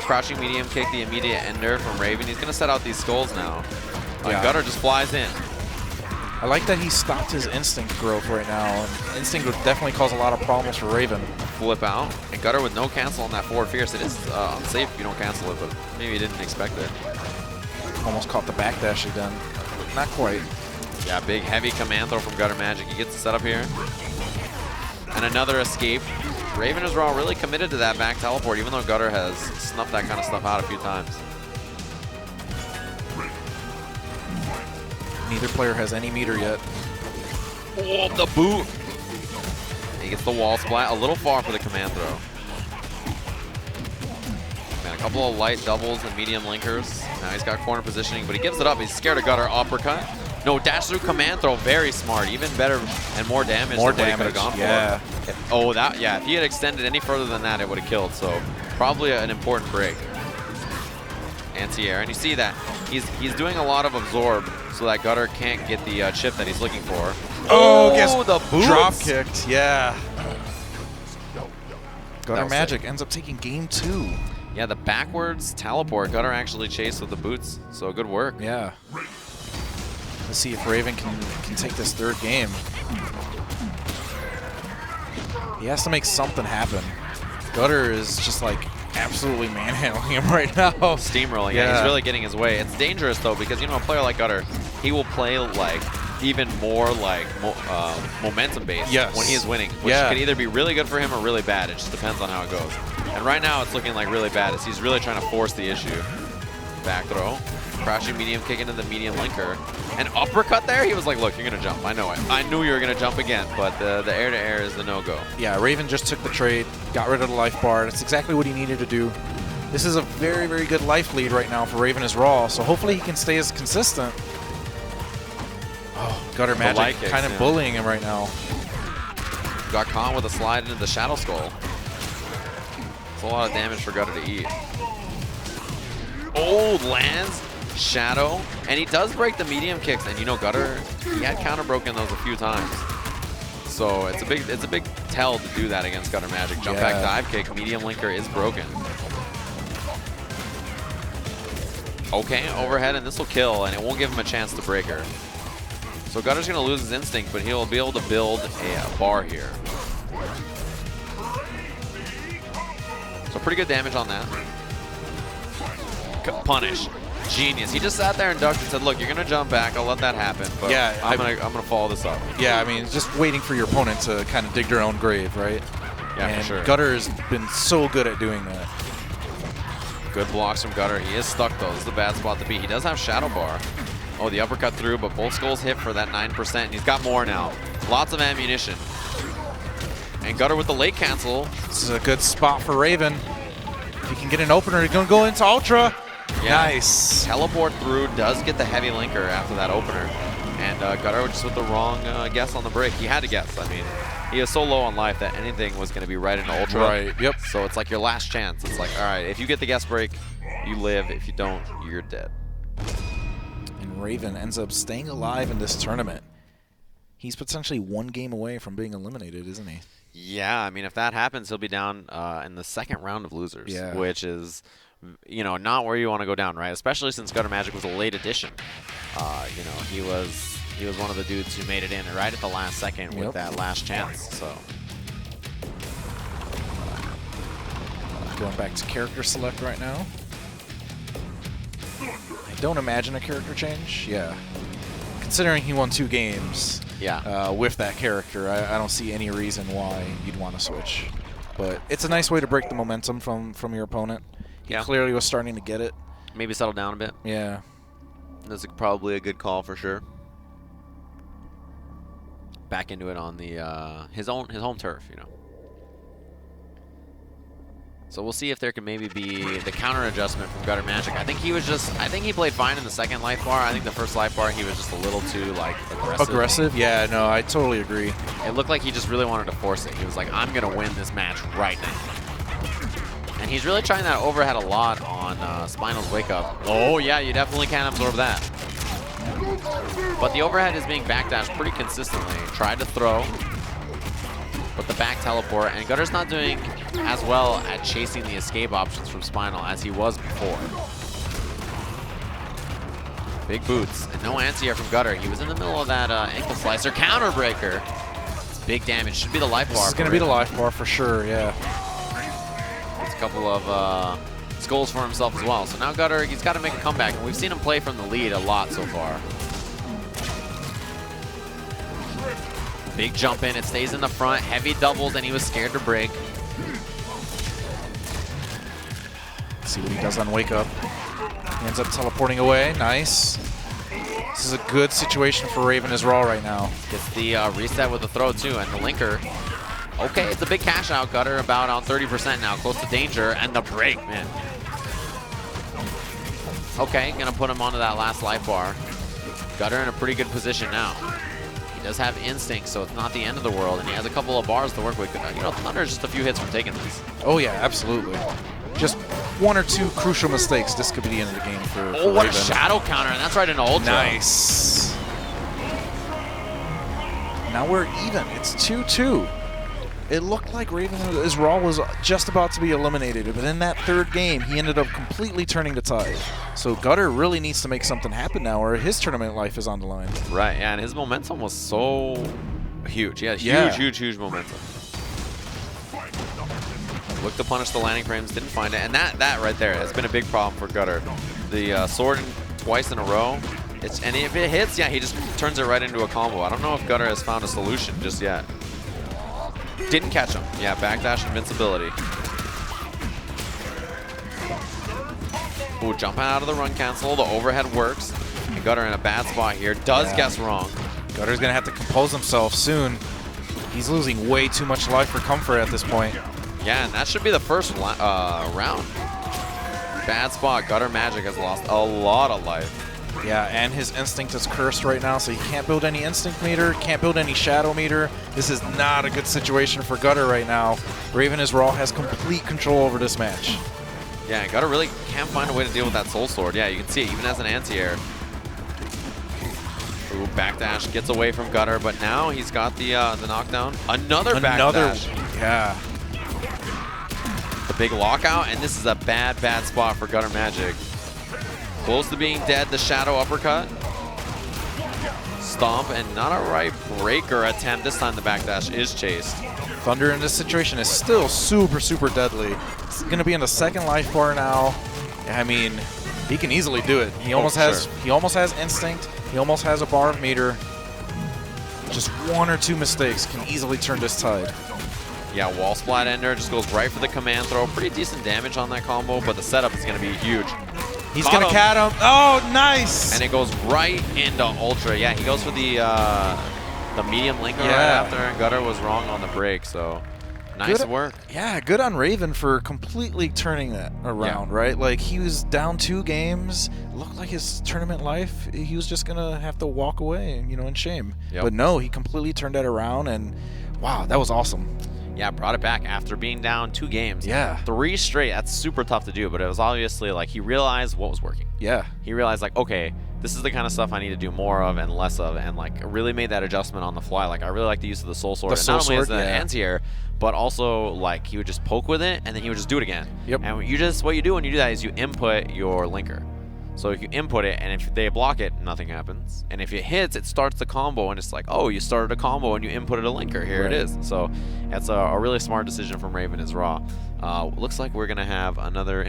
Crouching medium kick, the immediate ender from Raven. He's gonna set out these skulls now. Gutter just flies in. I like that he stopped his instinct growth right now. And instinct would definitely cause a lot of problems for Raven. Flip out. And Gutter with no cancel on that forward fierce. It is unsafe if you don't cancel it, but maybe he didn't expect it. Almost caught the backdash again. Not quite. Yeah, big heavy command throw from Gutter Magic. He gets the setup here. And another escape. Raven is Raw really committed to that back teleport, even though Gutter has snuffed that kind of stuff out a few times. Neither player has any meter yet. Oh, the boot. He gets the wall splat. A little far for the command throw. Man, a couple of light doubles and medium linkers. Now he's got corner positioning, but he gives it up. He's scared of Gutter. Uppercut. No, dash through command throw. Very smart. Even better and more damage than what he could have gone for. Oh, that, yeah. If he had extended any further than that, it would have killed. So probably an important break. Anti-air. And you see that he's doing a lot of absorb so that Gutter can't get the chip that he's looking for. Oh, gets the boots. Drop kicked. Yeah. Gutter Magic ends up taking game 2. Yeah, the backwards teleport. Gutter actually chased with the boots. So good work. Yeah. Let's see if Raven can take this third game. He has to make something happen. Gutter is just like absolutely manhandling him right now. Steamrolling. Yeah, he's really getting his way. It's dangerous though because you know a player like Gutter, he will play like even more like momentum based when he is winning, which can either be really good for him or really bad. It just depends on how it goes. And right now it's looking like really bad as he's really trying to force the issue. Back throw. Crouching medium kick into the medium linker. An uppercut there? He was like, look, you're going to jump. I know it. I knew you were going to jump again, but the air-to-air is the no-go. Yeah, Raven just took the trade, got rid of the life bar. That's exactly what he needed to do. This is a very, very good life lead right now for Raven is Raw, so hopefully he can stay as consistent. Oh, Gutter Magic kind of bullying him right now. Got caught with a slide into the Shadow Skull. It's a lot of damage for Gutter to eat. Oh, lands. Shadow, and he does break the medium kicks, and you know Gutter, he had counter broken those a few times, so it's a big tell to do that against Gutter Magic. Jump back dive kick, medium linker is broken. Okay, overhead, and this will kill, and it won't give him a chance to break her. So Gutter's going to lose his instinct, but he'll be able to build a bar here. So pretty good damage on that. Punish. Genius. He just sat there and ducked and said, look, you're going to jump back. I'll let that happen. But Yeah, I'm gonna follow this up. Yeah, I mean, just waiting for your opponent to kind of dig their own grave, right? Yeah, and for sure. Gutter has been so good at doing that. Good blocks from Gutter. He is stuck, though. This is the bad spot to be. He does have Shadow Bar. Oh, the uppercut through, but both skulls hit for that 9%. And he's got more now. Lots of ammunition. And Gutter with the late cancel. This is a good spot for Raven. If he can get an opener, he's going to go into Ultra. Yeah. Nice. Teleport through, does get the heavy linker after that opener. And Gutter just with the wrong guess on the break. He had to guess. I mean, he is so low on life that anything was going to be right into Ultra. Right, yep. So it's like your last chance. It's like, all right, if you get the guess break, you live. If you don't, you're dead. And Raven ends up staying alive in this tournament. He's potentially one game away from being eliminated, isn't he? Yeah, I mean, if that happens, he'll be down in the second round of losers, Yeah. which is, you know, not where you want to go down, right? Especially since Gutter Magic was a late addition. You know, he was one of the dudes who made it in right at the last second with that last chance. So going back to character select right now. I don't imagine a character change. Yeah. Considering he won 2 games with that character, I don't see any reason why you'd want to switch. But it's a nice way to break the momentum from your opponent. He clearly was starting to get it. maybe settle down a bit. Yeah. That's probably a good call for sure. Back into it on the his home turf, you know. So we'll see if there can maybe be the counter adjustment from Gutter Magic. I think he played fine in the second life bar. I think the first life bar he was just a little too like aggressive. Yeah, no, I totally agree. It looked like he just really wanted to force it. He was like, I'm gonna win this match right now. And he's really trying that overhead a lot on Spinal's Wake Up. Oh yeah, you definitely can absorb that. But the overhead is being backdashed pretty consistently. Tried to throw, but the back teleport, and Gutter's not doing as well at chasing the escape options from Spinal as he was before. Big boots, and no anti-air from Gutter. He was in the middle of that ankle slicer. Counter breaker. It's big damage. Should be the life bar. This is going to be the life bar for sure, yeah. It's a couple of skulls for himself as well. So now Gutter, he's got to make a comeback, and we've seen him play from the lead a lot so far. Big jump in, it stays in the front, heavy doubles, and he was scared to break. Let's see what he does on Wake Up. He ends up teleporting away, nice. This is a good situation for Raven as Raw right now. Gets the reset with the throw too, and the linker. Okay, it's a big cash out, Gutter, about on 30% now, close to danger, and the break, man. Okay, gonna put him onto that last life bar. Gutter in a pretty good position now. He does have instinct, so it's not the end of the world, and he has a couple of bars to work with. You know, Thunder is just a few hits from taking this. Oh yeah, absolutely. Just one or two crucial mistakes, this could be the end of the game for What Raven. a shadow counter, and that's right into Ultra. Nice. Now we're even. It's 2-2. It looked like Raven Raw was just about to be eliminated, but in that third game, he ended up completely turning the tide. So Gutter really needs to make something happen now, or his tournament life is on the line. Right, yeah, and his momentum was so huge. He had huge momentum. Looked to punish the landing frames, didn't find it, and that right there has been a big problem for Gutter. The sword twice in a row, and if it hits, yeah, he just turns it right into a combo. I don't know if Gutter has found a solution just yet. Didn't catch him. Yeah, backdash invincibility. Ooh, jumping out of the run cancel. The overhead works. And Gutter in a bad spot here. Does guess wrong. Gutter's going to have to compose himself soon. He's losing way too much life for comfort at this point. Yeah, and that should be the first round. Bad spot. Gutter Magic has lost a lot of life. Yeah, and his instinct is cursed right now, so he can't build any instinct meter, can't build any shadow meter. This is not a good situation for Gutter right now. Raven Raw has complete control over this match. Yeah, Gutter really can't find a way to deal with that Soul Sword. Yeah, you can see it even as an anti-air. Ooh, backdash gets away from Gutter, but now he's got the knockdown. Another backdash. Yeah. The big lockout, and this is a bad spot for Gutter Magic. Close to being dead, the shadow uppercut. Stomp and not a right breaker attempt. This time the backdash is chased. Thunder in this situation is still super, super deadly. It's going to be in the second life bar now. I mean, he can easily do it. He almost has sure. he almost has instinct. He almost has a bar of meter. Just one or two mistakes can easily turn this tide. Yeah, wall splat ender just goes right for the command throw. Pretty decent damage on that combo, but the setup is going to be huge. He's going to cat him. Oh, nice. And it goes right into Ultra. Yeah, he goes for the medium linker right after, and Gutter was wrong on the break, so nice Good- work. Yeah, good on Raven for completely turning that around, right? Like, he was down 2 games, looked like his tournament life, he was just going to have to walk away, you know, in shame. Yep. But no, he completely turned that around, and wow, that was awesome. Yeah, brought it back after being down 2 games. Yeah. 3 straight, that's super tough to do, but it was obviously like he realized what was working. Yeah. He realized like, okay, this is the kind of stuff I need to do more of and less of, and like really made that adjustment on the fly. Like I really like the use of the Soul Sword, The and Soul not only as Sword, the yeah. anti-air, but also like he would just poke with it and then he would just do it again. Yep. And what you do when you do that is you input your linker. So if you input it and if they block it, nothing happens. And if it hits, it starts the combo, and it's like, oh, you started a combo and you inputted a linker. Here it is. So that's a really smart decision from Raven as Raw. Looks like we're gonna have another